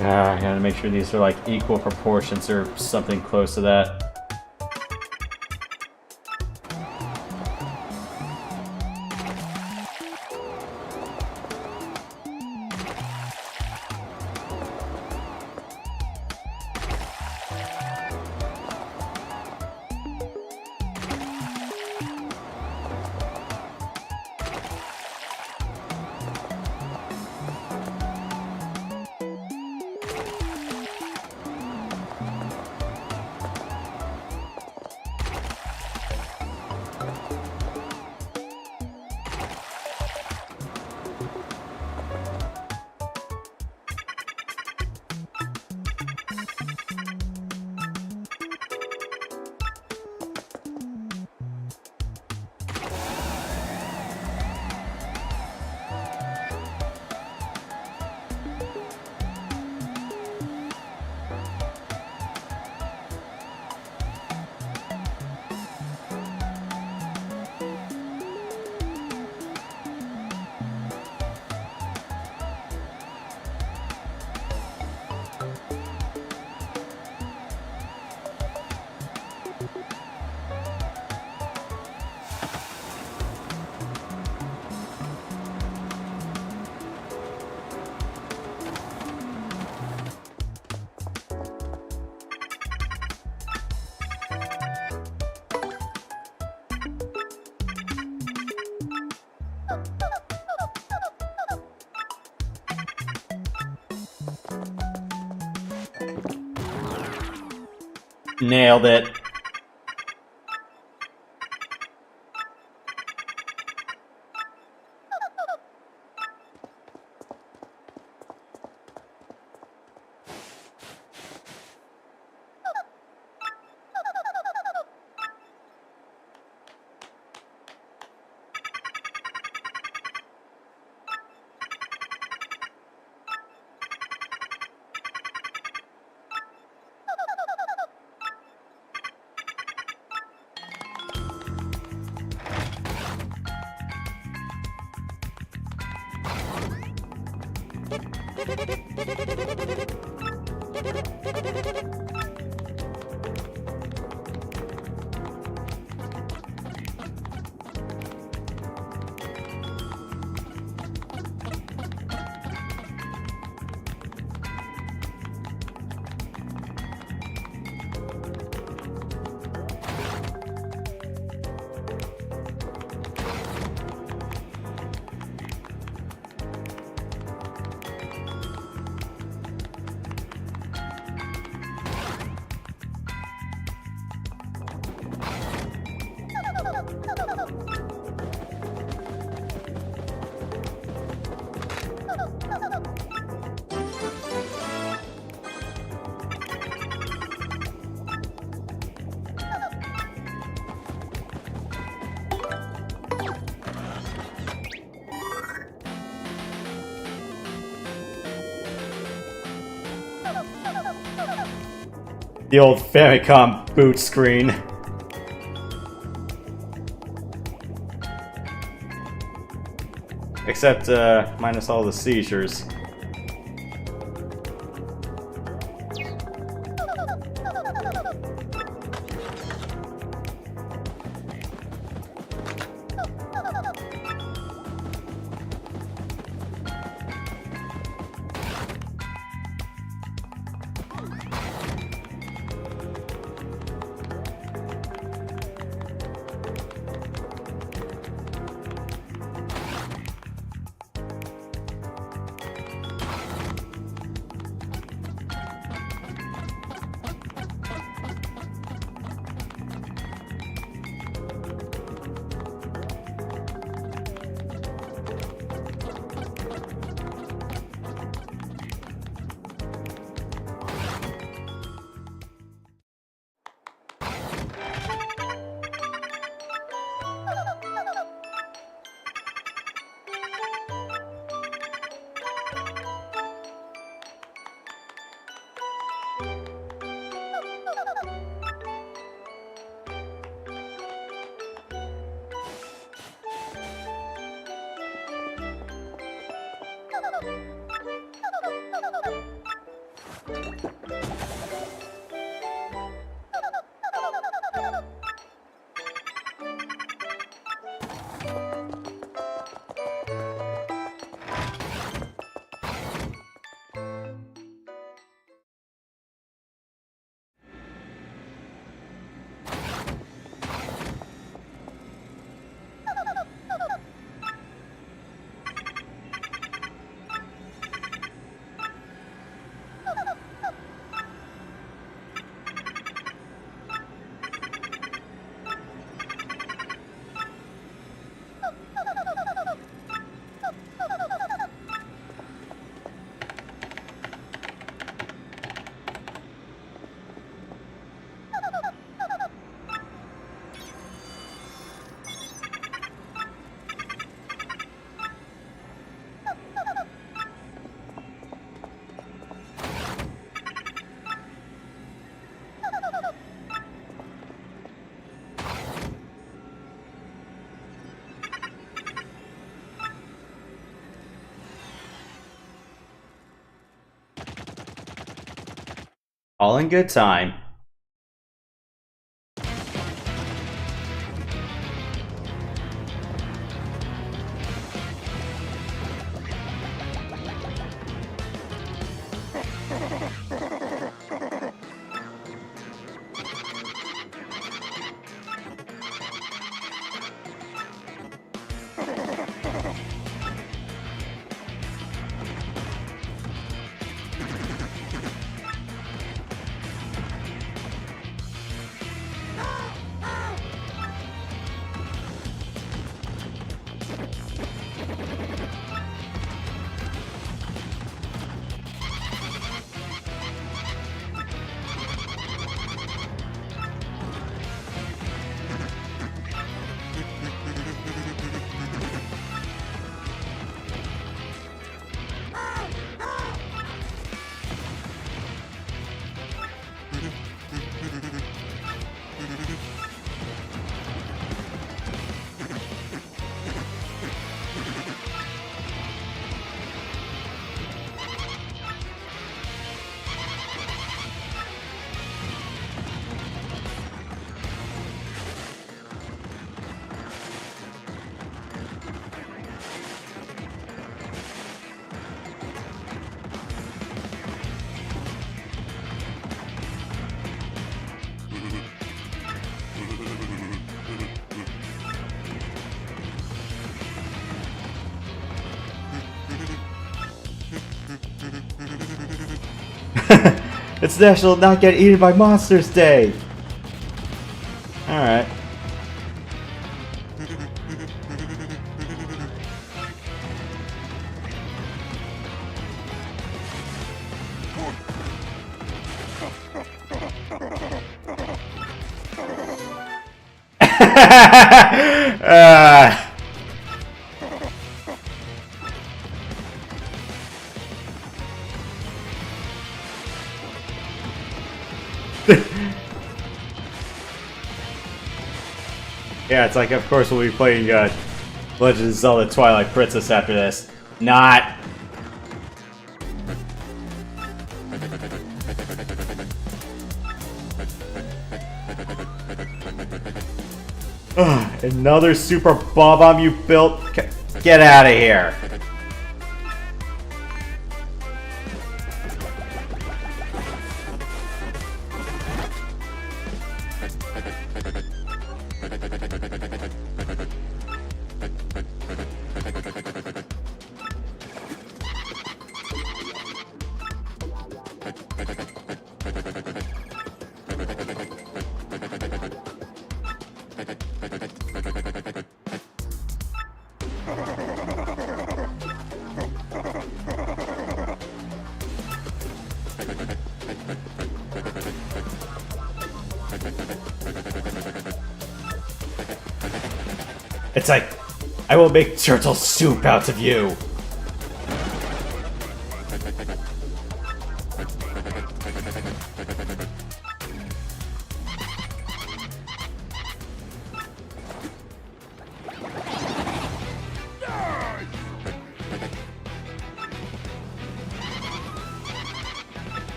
I gotta make sure these are like equal proportions or something close to that. Nailed it. The old Famicom boot screen. Except, minus all the seizures. All in good time. It's National Not Get Eaten by Monsters Day! Alright. Yeah, it's like, of course we'll be playing Legend of Zelda Twilight Princess after this. Not! Ugh, another super bomb you built? Get out of here! It's like, I will make turtle soup out of you!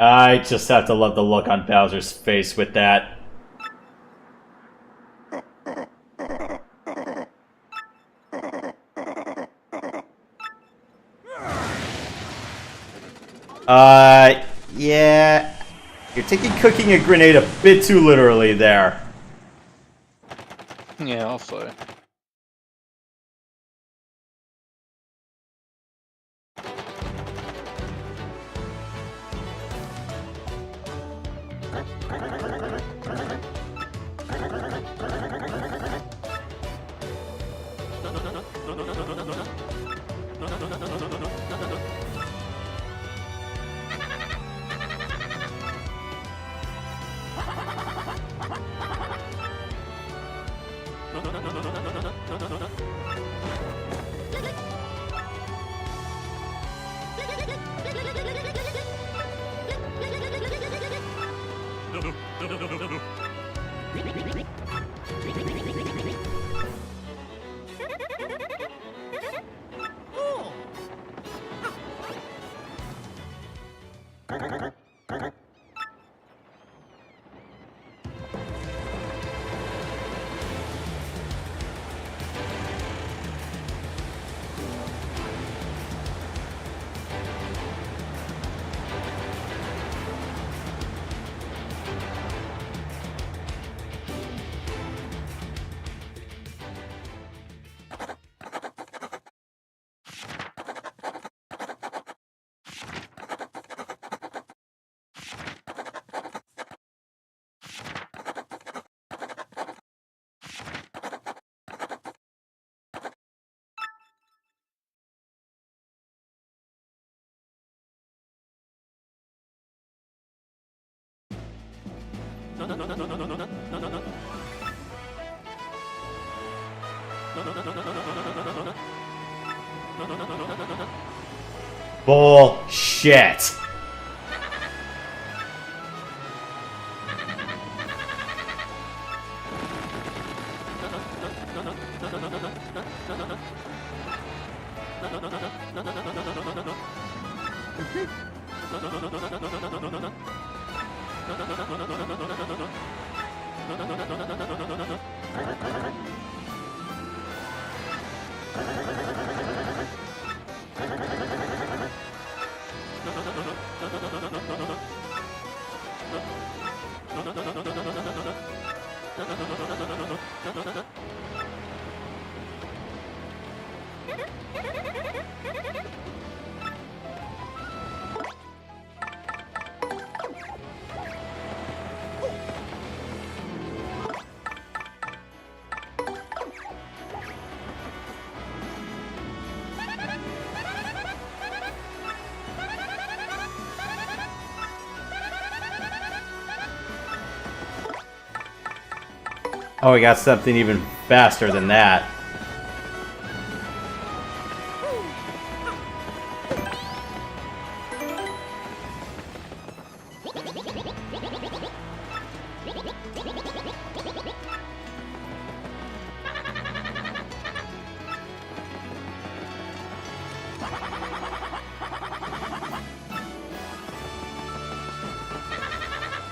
I just have to love the look on Bowser's face with that. Yeah. You're taking cooking a grenade a bit too literally there. Yeah, I'll say. Bullshit. Oh, we got something even faster than that.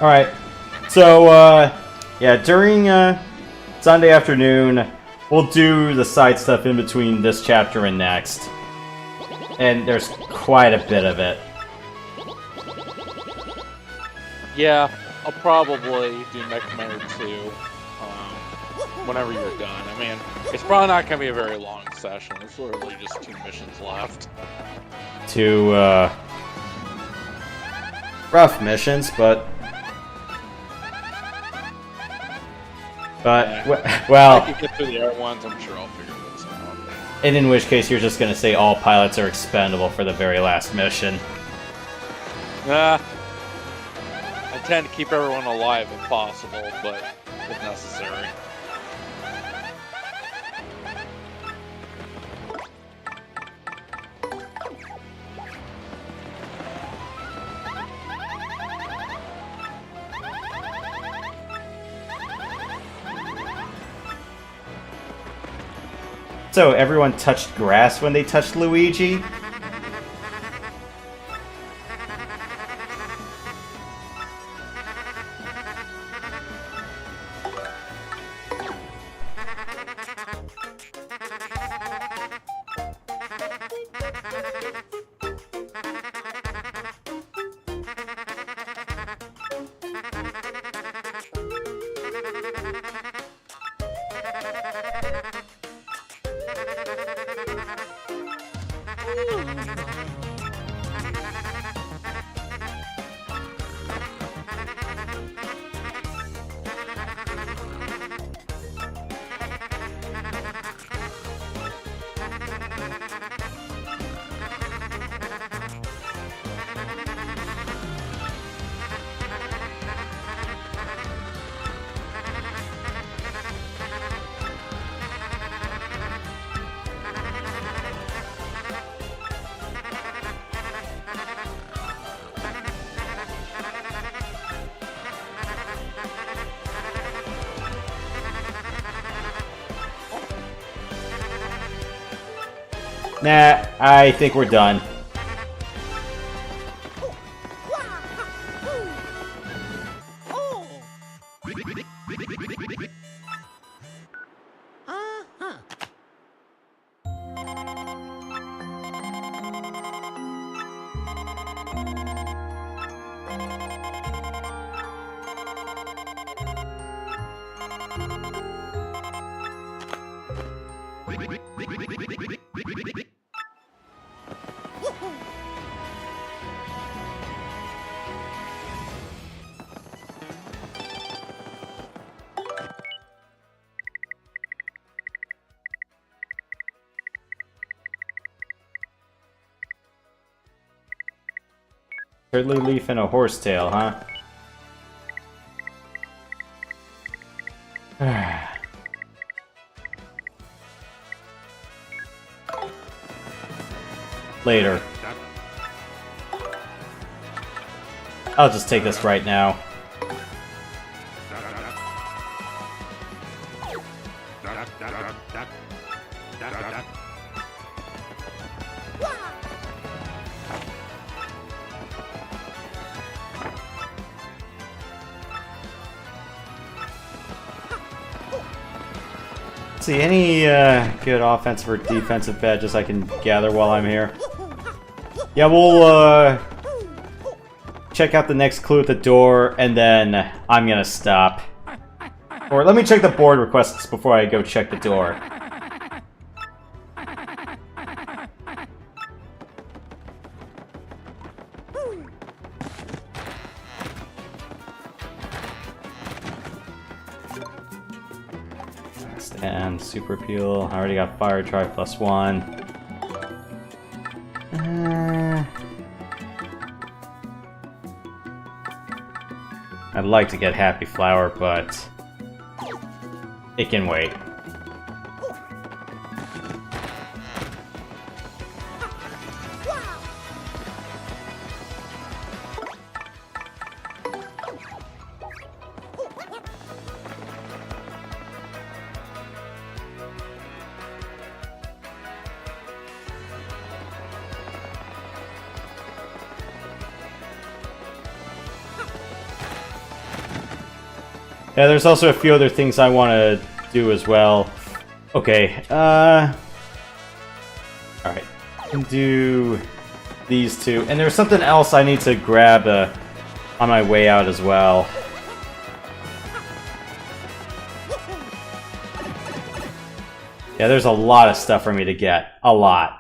Alright, so, yeah, during, Sunday afternoon, we'll do the side stuff in between this chapter and next. And there's quite a bit of it. Yeah, I'll probably do Mech Commander 2 whenever you're done. I mean, it's probably not going to be a very long session. There's literally just 2 missions left. 2, rough missions, but... Yeah. Well... If you get through the air ones, I'm sure I'll figure this out. And in which case, you're just going to say all pilots are expendable for the very last mission. I tend to keep everyone alive if possible, but if necessary. So, everyone touched grass when they touched Luigi? Nah, I think we're done. Turtley leaf and a horsetail, huh? Later. I'll just take this right now. See any good offensive or defensive badges I can gather while I'm here? Yeah, we'll check out the next clue at the door, and then I'm gonna stop. Or let me check the board requests before I go check the door. And super appeal. I already got fire drive +1. I'd like to get happy flower, but it can wait. Yeah, there's also a few other things I want to do as well. Okay, alright. I can do these two. And there's something else I need to grab on my way out as well. Yeah, there's a lot of stuff for me to get. A lot.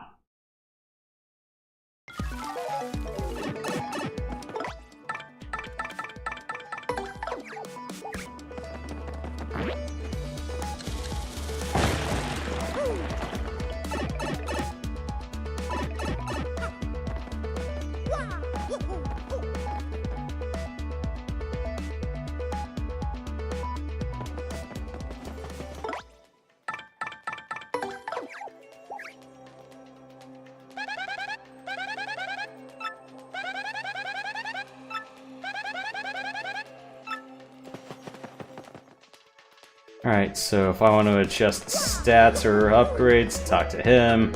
Alright, so if I want to adjust stats or upgrades, talk to him.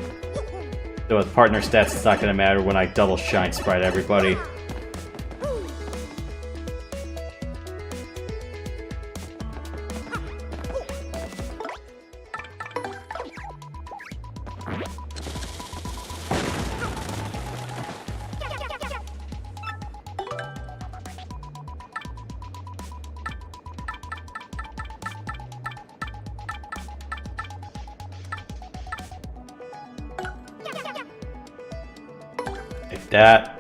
Though with partner stats, it's not going to matter when I double shine sprite everybody. Like that.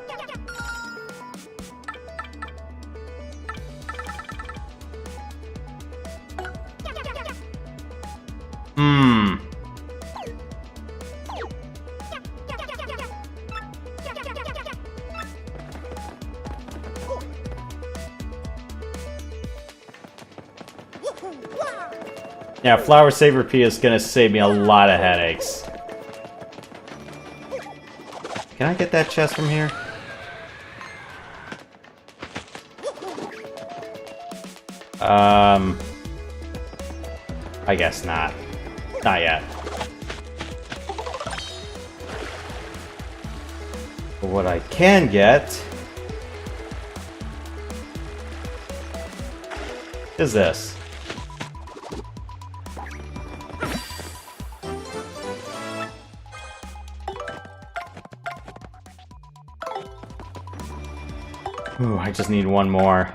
Yeah, Flower Saver P is gonna save me a lot of headaches. Can I get that chest from here? I guess not. Not yet. But what I can get is this. Ooh, I just need one more.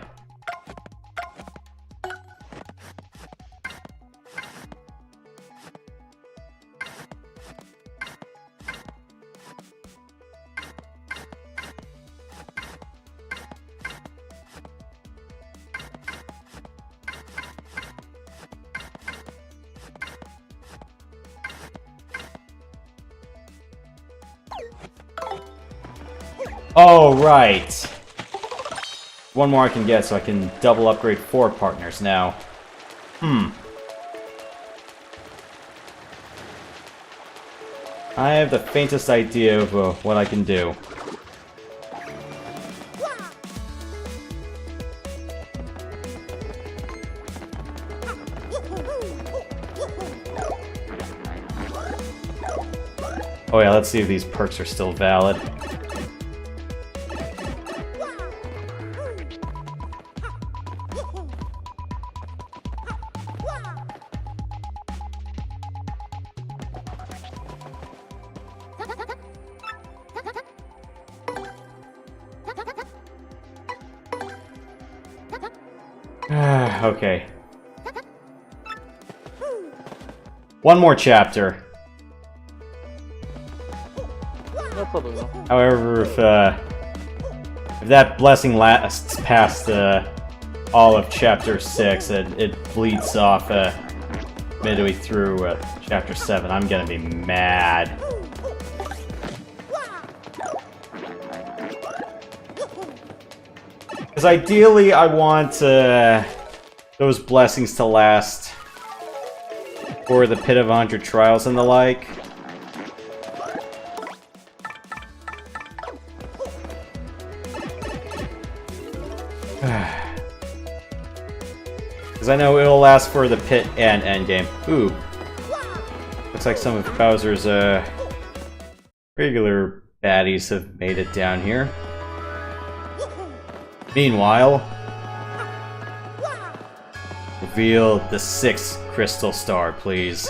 Oh, right. One more I can get so I can double upgrade 4 partners now. I have the faintest idea of what I can do. Oh yeah, let's see if these perks are still valid. Okay. One more chapter. No problem. However, if that blessing lasts past all of chapter 6, it bleeds off midway through chapter 7, I'm gonna be mad. Because ideally, I want those blessings to last for the Pit of 100 Trials and the like. Because I know it'll last for the Pit and Endgame. Ooh. Looks like some of Bowser's regular baddies have made it down here. Meanwhile, reveal the 6th crystal star, please.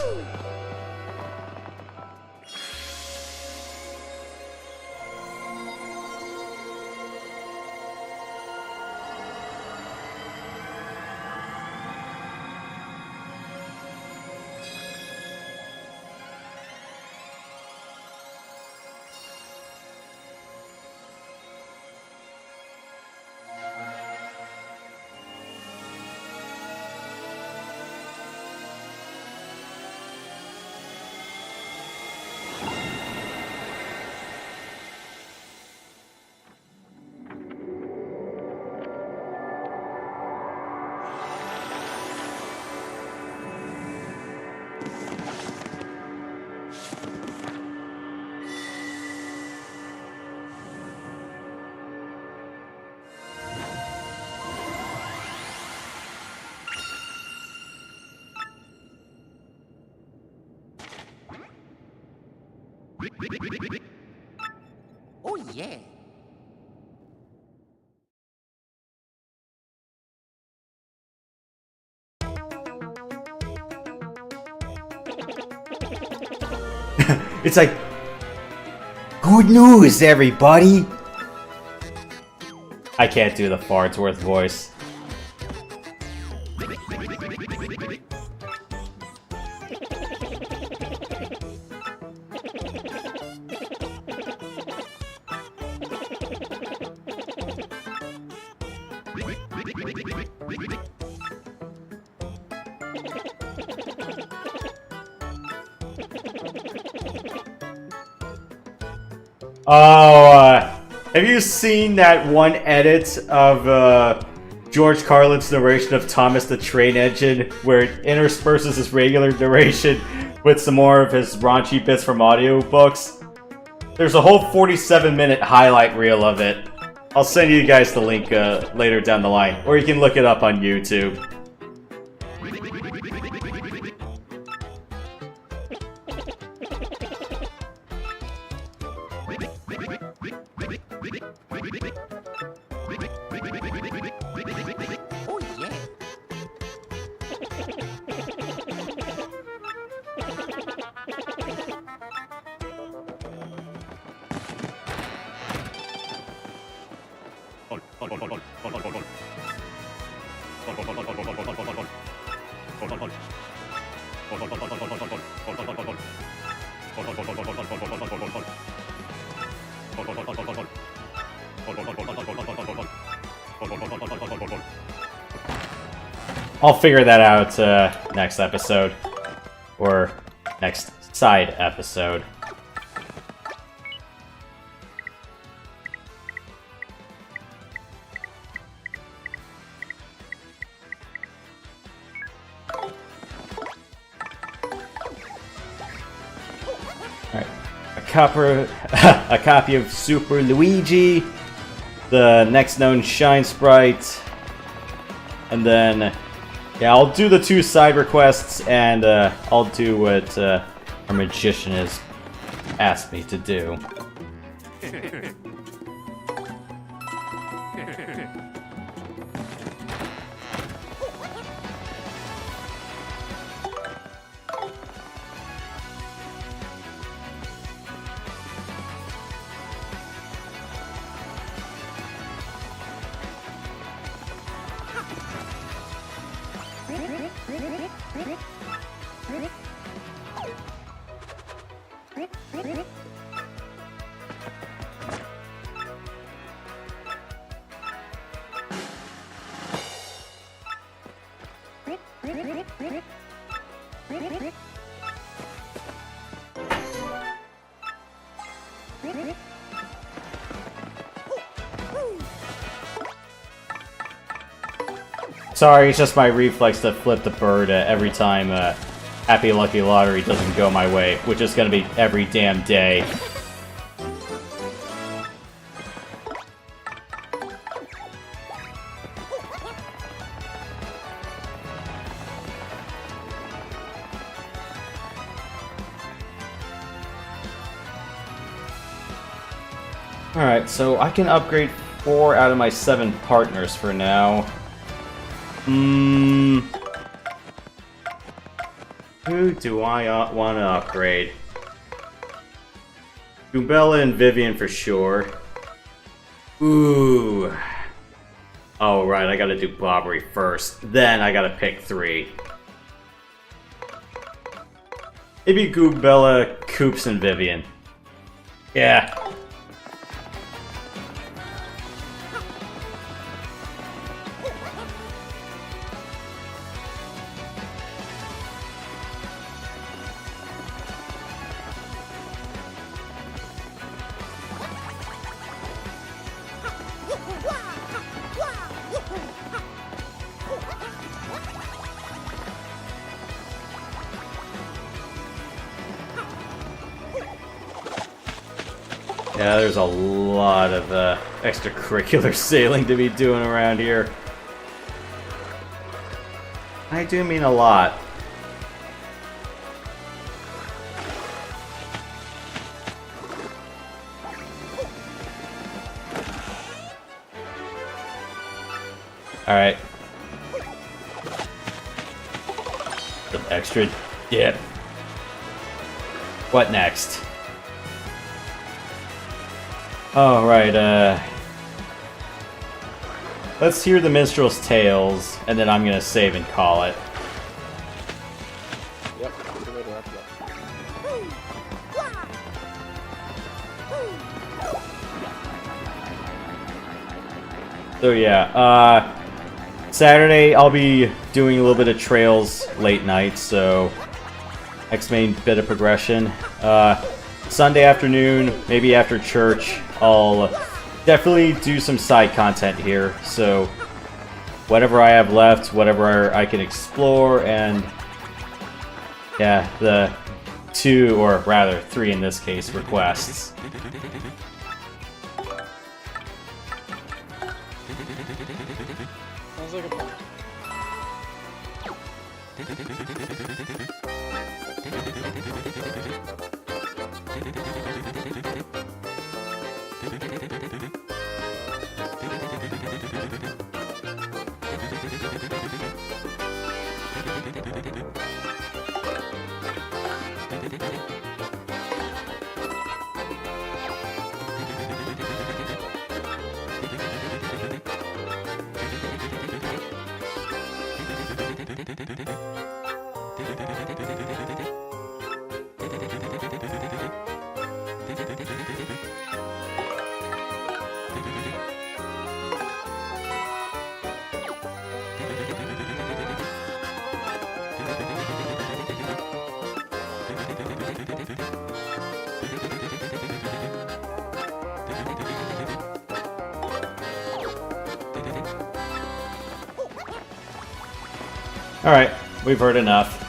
Oh yeah. It's like, good news, everybody! I can't do the Farnsworth voice. Oh, have you seen that one edit of George Carlin's narration of Thomas the Train Engine, where it intersperses his regular narration with some more of his raunchy bits from audiobooks? There's a whole 47-minute highlight reel of it. I'll send you guys the link later down the line, or you can look it up on YouTube. I'll figure that out next episode. Or next side episode. Alright. A copy of Super Luigi, the next known Shine Sprite, and then, yeah, I'll do the 2 side requests, and I'll do what our magician has asked me to do. Sorry, it's just my reflex to flip the bird every time Happy Lucky Lottery doesn't go my way, which is gonna be every damn day. Alright, so I can upgrade 4 out of my 7 partners for now. Who do I want to upgrade? Goombella and Vivian for sure. Ooh. Oh, right, I gotta do Bobbery first. Then I gotta pick 3. Maybe Goombella, Koops, and Vivian. Yeah. Yeah, there's a lot of extracurricular sailing to be doing around here. I do mean a lot. Alright. Some extra dip. What next? Oh, right, let's hear the minstrel's tales, and then I'm gonna save and call it. Yep. So yeah, Saturday I'll be doing a little bit of trails late night, so next main bit of progression. Sunday afternoon, maybe after church, I'll definitely do some side content here, so whatever I have left, whatever I can explore, and yeah, the 2, or rather 3 in this case, requests. Sounds like a plan. Alright, we've heard enough.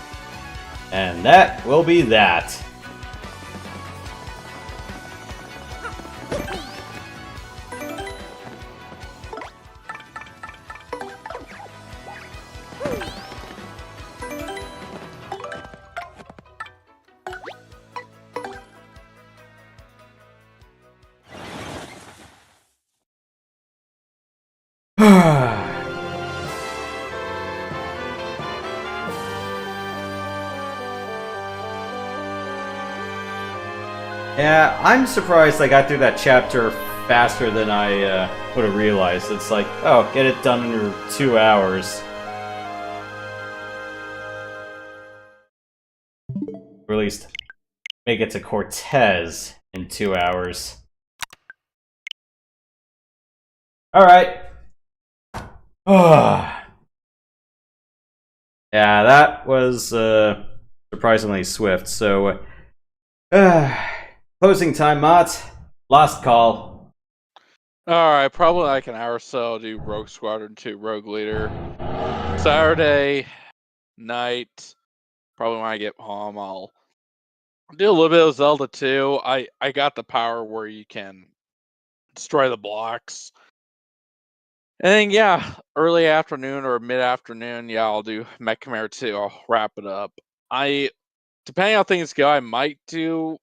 And that will be that. Yeah, I'm surprised I got through that chapter faster than I would have realized. It's like, oh, get it done under 2 hours. Or at least make it to Cortez in 2 hours. Alright. Yeah, that was surprisingly swift, so... closing time, Mott. Last call. Alright, probably like an hour or so I'll do Rogue Squadron 2 Rogue Leader. Saturday night, probably when I get home, I'll do a little bit of Zelda 2. I got the power where you can destroy the blocks. And then, yeah, early afternoon or mid-afternoon, yeah, I'll do Mech Command 2. I'll wrap it up. Depending on how things go, I might do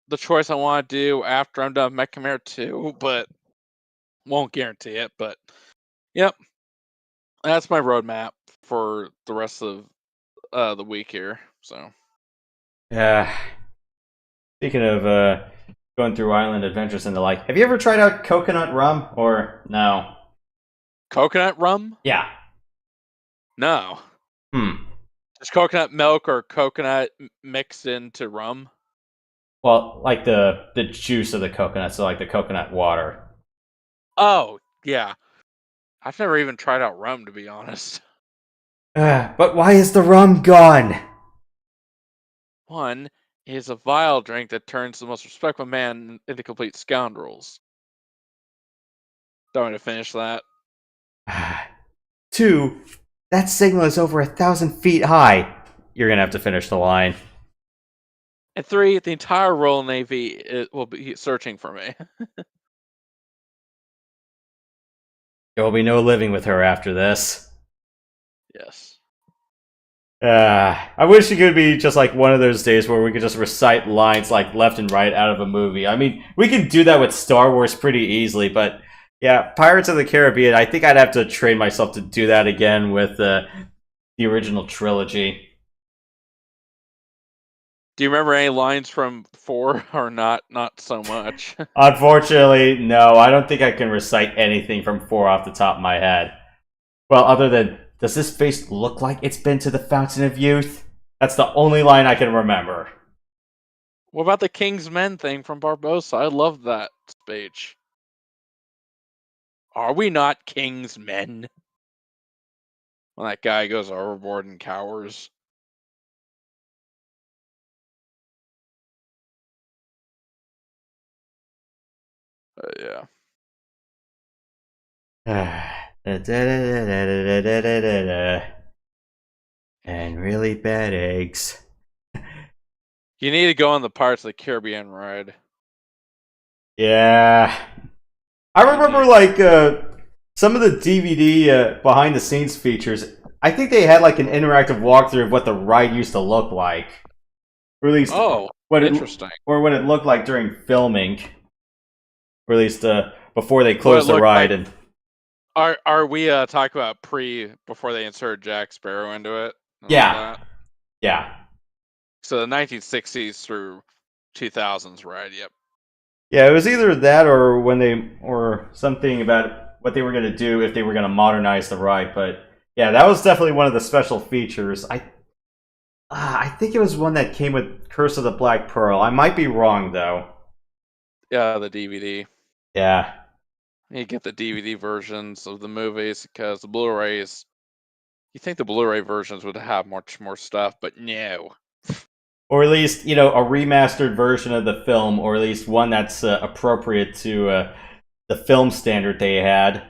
the choice I want to do after I'm done Mech Command 2, but won't guarantee it. But, yep, that's my roadmap for the rest of the week here. So, Yeah. Speaking of going through island adventures and the like, have you ever tried out coconut rum, or no? coconut rum? Yeah. No. Just coconut milk or coconut mixed into rum? Well, like the juice of the coconut, so like the coconut water. Oh, yeah. I've never even tried out rum, to be honest. But why is the rum gone? One is a vile drink that turns the most respectful man into complete scoundrels. Don't want to finish that. 2, that signal is over 1,000 feet high. You're gonna have to finish the line. And 3, the entire Royal Navy will be searching for me. There will be no living with her after this. Yes. I wish it could be just like one of those days where we could just recite lines like left and right out of a movie. I mean, we can do that with Star Wars pretty easily, but yeah, Pirates of the Caribbean, I think I'd have to train myself to do that again with the original trilogy. Do you remember any lines from 4 or not? Not so much. Unfortunately, no, I don't think I can recite anything from 4 off the top of my head. Well, other than, does this face look like it's been to the Fountain of Youth? That's the only line I can remember. What about the King's Men thing from Barbossa? I love that speech. Are we not King's Men? When that guy goes overboard and cowers. Yeah. And really bad eggs. You need to go on the Pirates of the Caribbean ride. Yeah. I remember, like, some of the DVD behind the scenes features. I think they had, like, an interactive walkthrough of what the ride used to look like. Or at least, interesting. Or what it looked like during filming. Or at least before they closed the ride. Like, and are we talking about before they insert Jack Sparrow into it? Yeah. Yeah. So the 1960s through 2000s ride, yep. Yeah, it was either that or something about what they were going to do if they were going to modernize the ride. But yeah, that was definitely one of the special features. I think it was one that came with Curse of the Black Pearl. I might be wrong though. Yeah, the DVD. Yeah. You get the DVD versions of the movies because the Blu-rays. You think the Blu-ray versions would have much more stuff, but no. Or at least, a remastered version of the film, or at least one that's appropriate to the film standard they had.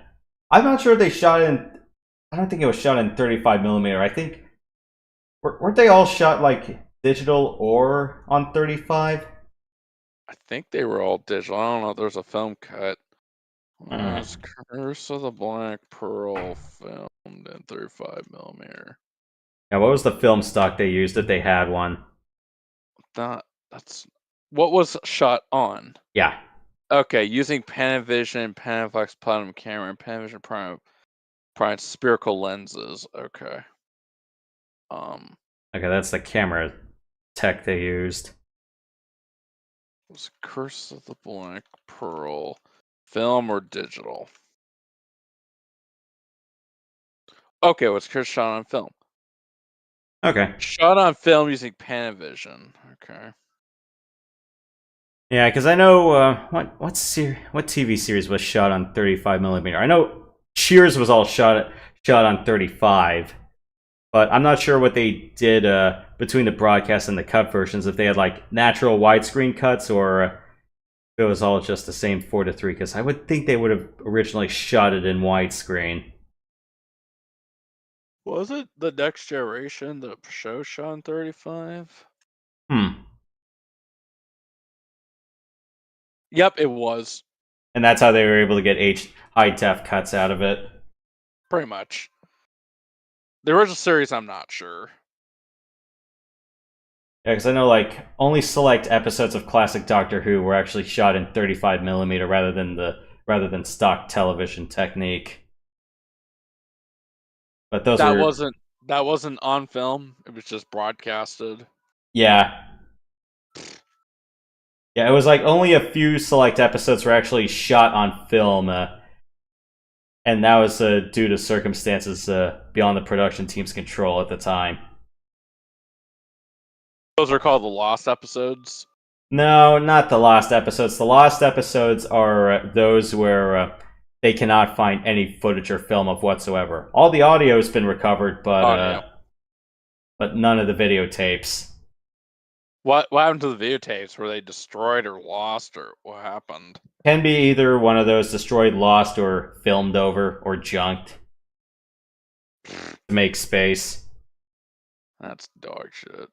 I'm not sure if they shot in... I don't think it was shot in 35mm. I think Weren't they all shot like digital or on 35? I think they were all digital. I don't know if there's a film cut. Uh, Was Curse of the Black Pearl filmed in 35 millimeter? yeah, what was the film stock they used if they had one? That's what was shot on. Yeah. Okay, using Panavision, Panaflex Platinum camera, and Panavision Prime spherical lenses. Okay. Okay, that's the camera tech they used. Was Curse of the Black Pearl film or digital? Okay, was Curse shot on film? Okay. Shot on film using Panavision. Okay. Yeah, because I know what TV series was shot on 35 millimeter. I know Cheers was all shot on 35, but I'm not sure what they did between the broadcast and the cut versions. If they had like natural widescreen cuts, or if it was all just the same 4:3. Because I would think they would have originally shot it in widescreen. Was it the Next Generation, the show shot in 35? Hmm. Yep, it was. And that's how they were able to get high def cuts out of it. Pretty much. The original series, I'm not sure. Yeah, because I know like only select episodes of classic Doctor Who were actually shot in 35 millimeter rather than stock television technique. But those That were wasn't on film. It was just broadcasted. yeah. Yeah, it was like only a few select episodes were actually shot on film, and that was due to circumstances beyond the production team's control at the time. Those are called the lost episodes. No, not the lost episodes. The lost episodes are those where they cannot find any footage or film of whatsoever. All the audio has been recovered, but none of the videotapes. What happened to the videotapes? Were they destroyed or lost, or what happened? Can be either one of those: destroyed, lost, or filmed over, or junked to make space. That's dog shit.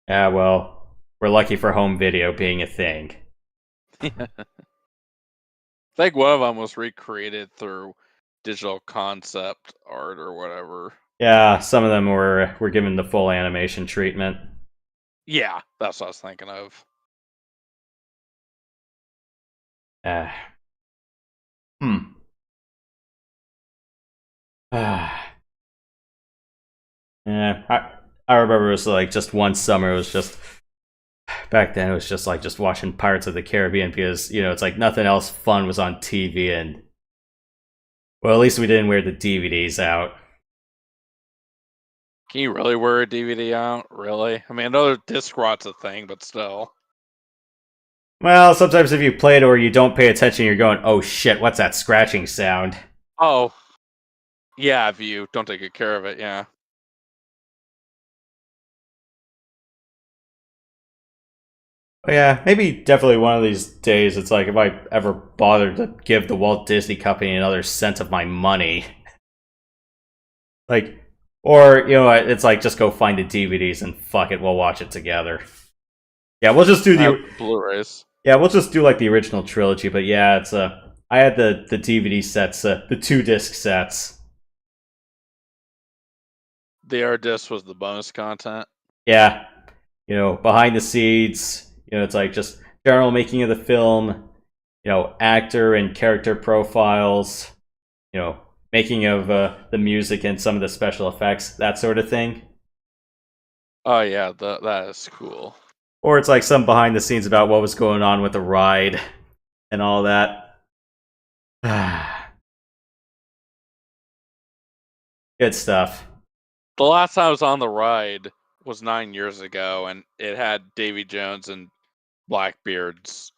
Yeah, well, we're lucky for home video being a thing. I think one of them was recreated through digital concept art or whatever. Yeah, some of them were given the full animation treatment. Yeah, that's what I was thinking of. Uh, hmm. Yeah, I remember it was like just one summer. It was just back then. It was just like just watching Pirates of the Caribbean because it's like nothing else fun was on TV, and well, at least we didn't wear the DVDs out. Can you really wear a DVD out? Really? I mean, I know disc rot's a thing, but still. Well, sometimes if you play it or you don't pay attention, you're going, "Oh shit, what's that scratching sound?" Oh, yeah, if you don't take good care of it, yeah. But yeah, maybe definitely one of these days. It's like if I ever bothered to give the Walt Disney Company another cent of my money, like, or it's like just go find the DVDs and fuck it, we'll watch it together. Yeah, we'll just do Blu-rays. Yeah, we'll just do like the original trilogy. But yeah, it's I had the DVD sets, the 2 disc sets. The air disc was the bonus content. Yeah, behind the scenes. It's like just general making of the film. Actor and character profiles. Making of the music and some of the special effects, that sort of thing. Oh yeah, that is cool. Or it's like some behind the scenes about what was going on with the ride and all that. Good stuff. The last time I was on the ride was 9 years ago, and it had Davy Jones and Blackbeard's.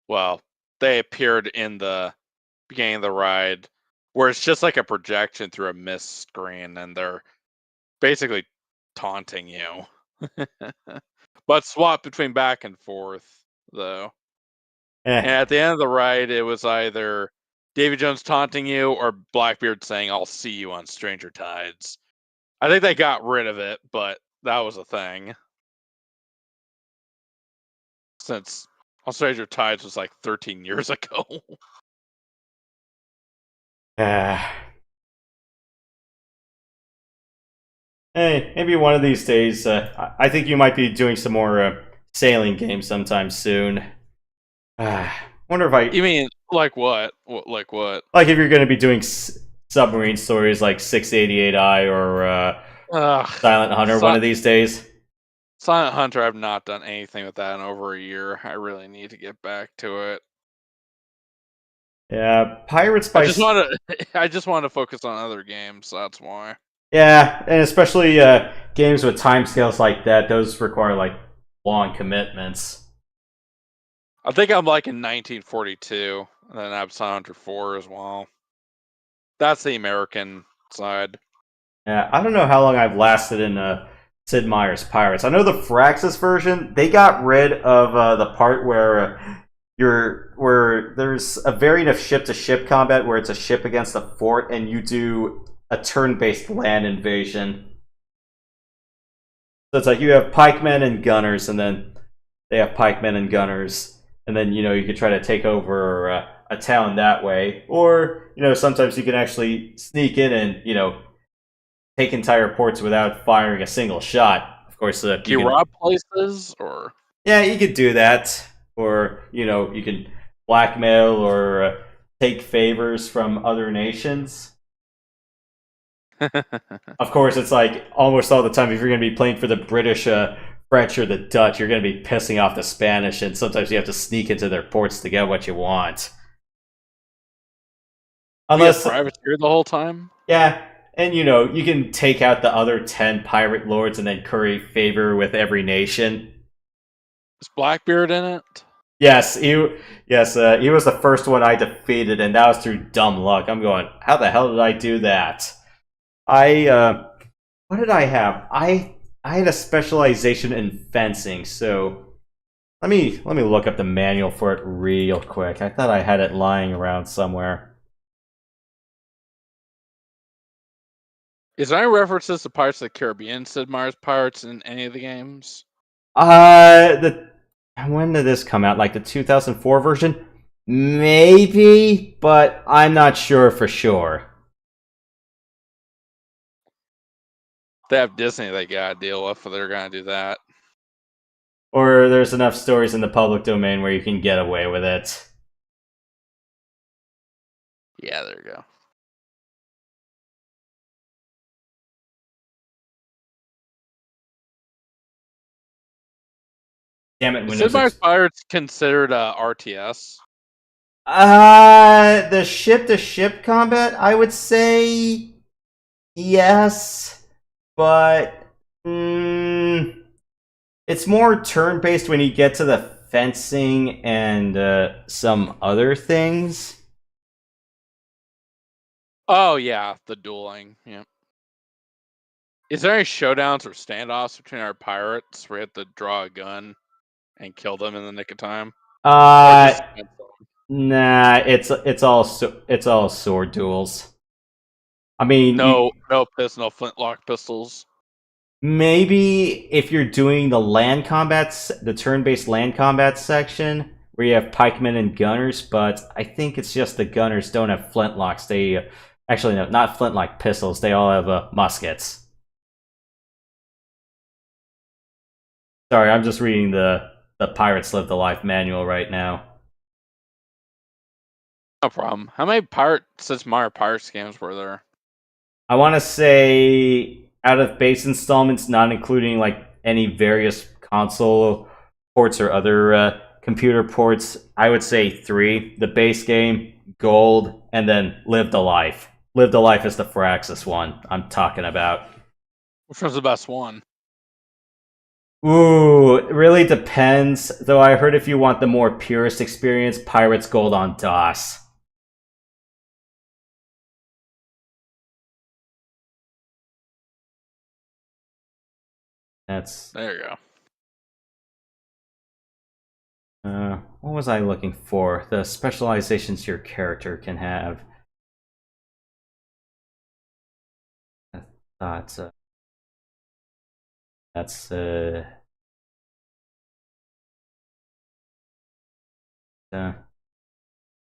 Well, they appeared in the beginning of the ride, where it's just like a projection through a mist screen, and they're basically taunting you. But swap between back and forth, though. And at the end of the ride, it was either Davy Jones taunting you or Blackbeard saying, "I'll see you on Stranger Tides." I think they got rid of it, but that was a thing. Since Stranger Tides was like 13 years ago. Hey, maybe one of these days. I think you might be doing some more sailing games sometime soon. Wonder if I You mean like what? Like what? like if you're going to be doing submarine stories like 688i or Silent Hunter one of these days. Silent Hunter, I've not done anything with that in over a year. I really need to get back to it. Yeah, Pirates by I just want to focus on other games. That's why. Yeah, and especially games with timescales like that, those require like long commitments. I think I'm like in 1942, and then I have Silent Hunter 4 as well. That's the American side. Yeah, I don't know how long I've lasted in Sid Meier's Pirates. I know the Firaxis version, they got rid of the part where where there's a variant of ship-to-ship combat where it's a ship against a fort and you do a turn-based land invasion. So it's like you have pikemen and gunners, and then they have pikemen and gunners, and then you could try to take over a town that way, or sometimes you can actually sneak in and take entire ports without firing a single shot. Of course, Do you rob places, or yeah, you could do that, or you can blackmail or take favors from other nations. Of course, it's like almost all the time if you're going to be playing for the British, French, or the Dutch, you're going to be pissing off the Spanish, and sometimes you have to sneak into their ports to get what you want. Unless privateer the whole time. Yeah, and you can take out the other 10 pirate lords and then curry favor with every nation. Is Blackbeard in it? Yes, he was the first one I defeated, and that was through dumb luck. I'm going, how the hell did I do that? What did I have? I had a specialization in fencing, so let me look up the manual for it real quick. I thought I had it lying around somewhere. Is there any references to Pirates of the Caribbean, Sid Meier's Pirates, in any of the games? When did this come out? Like the 2004 version? Maybe, but I'm not sure for sure. They have Disney they gotta deal with if they're gonna do that. Or there's enough stories in the public domain where you can get away with it. Yeah, there you go. Damn it, Is Windows. Sid Meier's Pirates considered RTS? The ship-to-ship combat, I would say yes, but it's more turn-based when you get to the fencing and some other things. Oh yeah, the dueling. Yeah. Is there any showdowns or standoffs between our pirates where we have to draw a gun and kill them in the nick of time? Nah, it's all sword duels. I mean, no flintlock pistols. Maybe if you're doing the the turn-based land combat section where you have pikemen and gunners, but I think it's just the gunners don't have flintlocks. They actually no, not flintlock pistols. They all have muskets. Sorry, I'm just reading the Pirates Live the Life manual right now. No problem. How many Sid Meier Pirates games were there? I want to say out of base installments, not including like any various console ports or other computer ports, I would say 3. The base game, Gold, and then Live the Life. Live the Life is the Firaxis one I'm talking about. Which one's the best one? Ooh, it really depends. Though I heard if you want the more purest experience, Pirates Gold on DOS. There you go. What was I looking for? The specializations your character can have. I thought That's dealing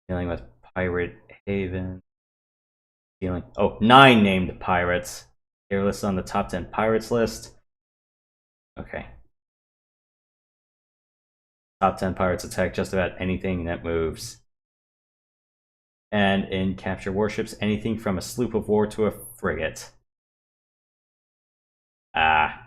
with Pirate Haven. Dealing 9 named pirates. They're listed on the top 10 pirates list. Okay. Top 10 pirates attack just about anything that moves. And in capture warships, anything from a sloop of war to a frigate. Ah.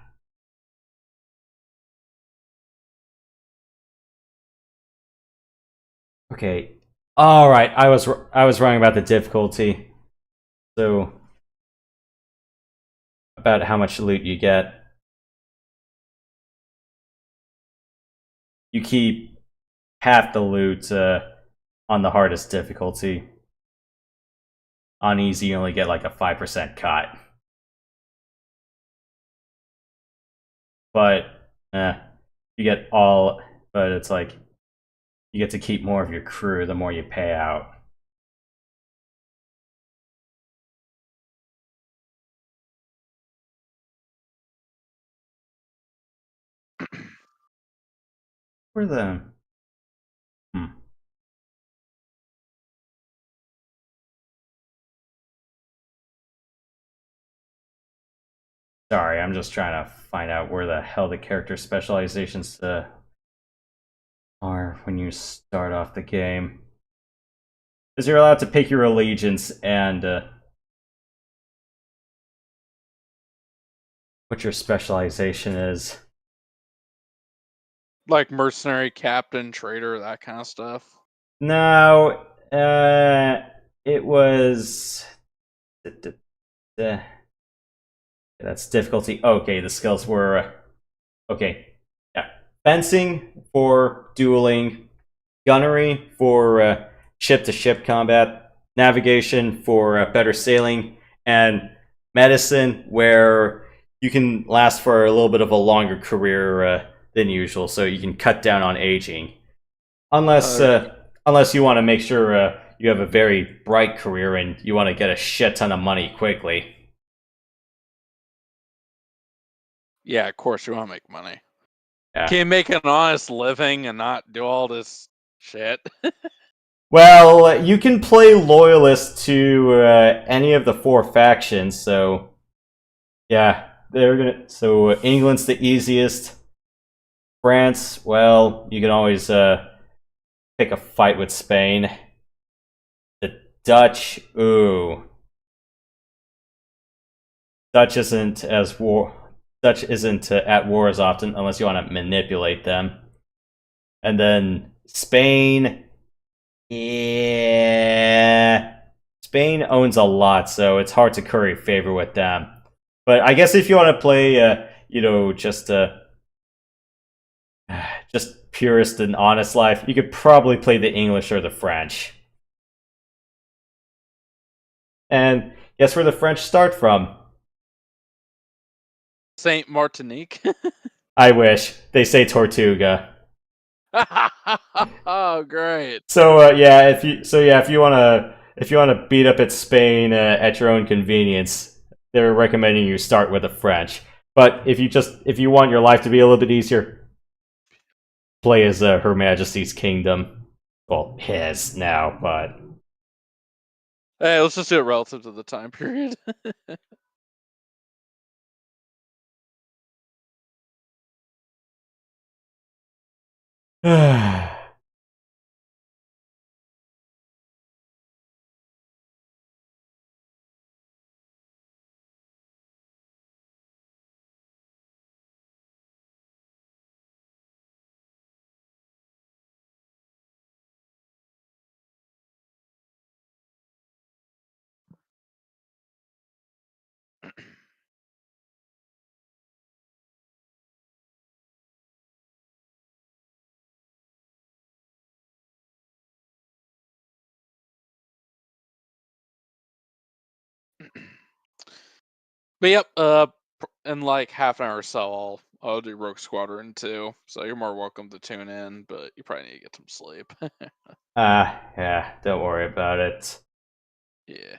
Okay. All right. I was wrong about the difficulty. So about how much loot you get. You keep half the loot on the hardest difficulty. On easy, you only get like a 5% cut. But you get all. But it's like you get to keep more of your crew the more you pay out. Where the Sorry, I'm just trying to find out where the hell the character specializations are when you start off the game. Because you're allowed to pick your allegiance and what your specialization is. Like mercenary, captain, trader, that kind of stuff. No, it was. That's difficulty. Okay, the skills were. Okay, yeah. Fencing for dueling, gunnery for ship-to-ship combat, navigation for better sailing, and medicine where you can last for a little bit of a longer career than usual, so you can cut down on aging. Unless you want to make sure you have a very bright career and you want to get a shit ton of money quickly. Yeah, of course you want to make money. Yeah. Can you make an honest living and not do all this shit? Well, you can play loyalist to any of the 4 factions, so yeah, they're gonna. So England's the easiest. France, well, you can always pick a fight with Spain. The Dutch, ooh, Dutch isn't at war as often unless you want to manipulate them. And then Spain, yeah, Spain owns a lot, so it's hard to curry favor with them. But I guess if you want to play, just purest and honest life, you could probably play the English or the French. And guess where the French start from? Saint Martinique. I wish. They say Tortuga. Oh, great. So if you wanna beat up at Spain at your own convenience, they're recommending you start with the French. But if you want your life to be a little bit easier, play as Her Majesty's Kingdom. Well, his now, but Hey, let's just do it relative to the time period. But yep, in like half an hour or so, I'll do Rogue Squadron 2. So you're more welcome to tune in, but you probably need to get some sleep. yeah, don't worry about it. Yeah.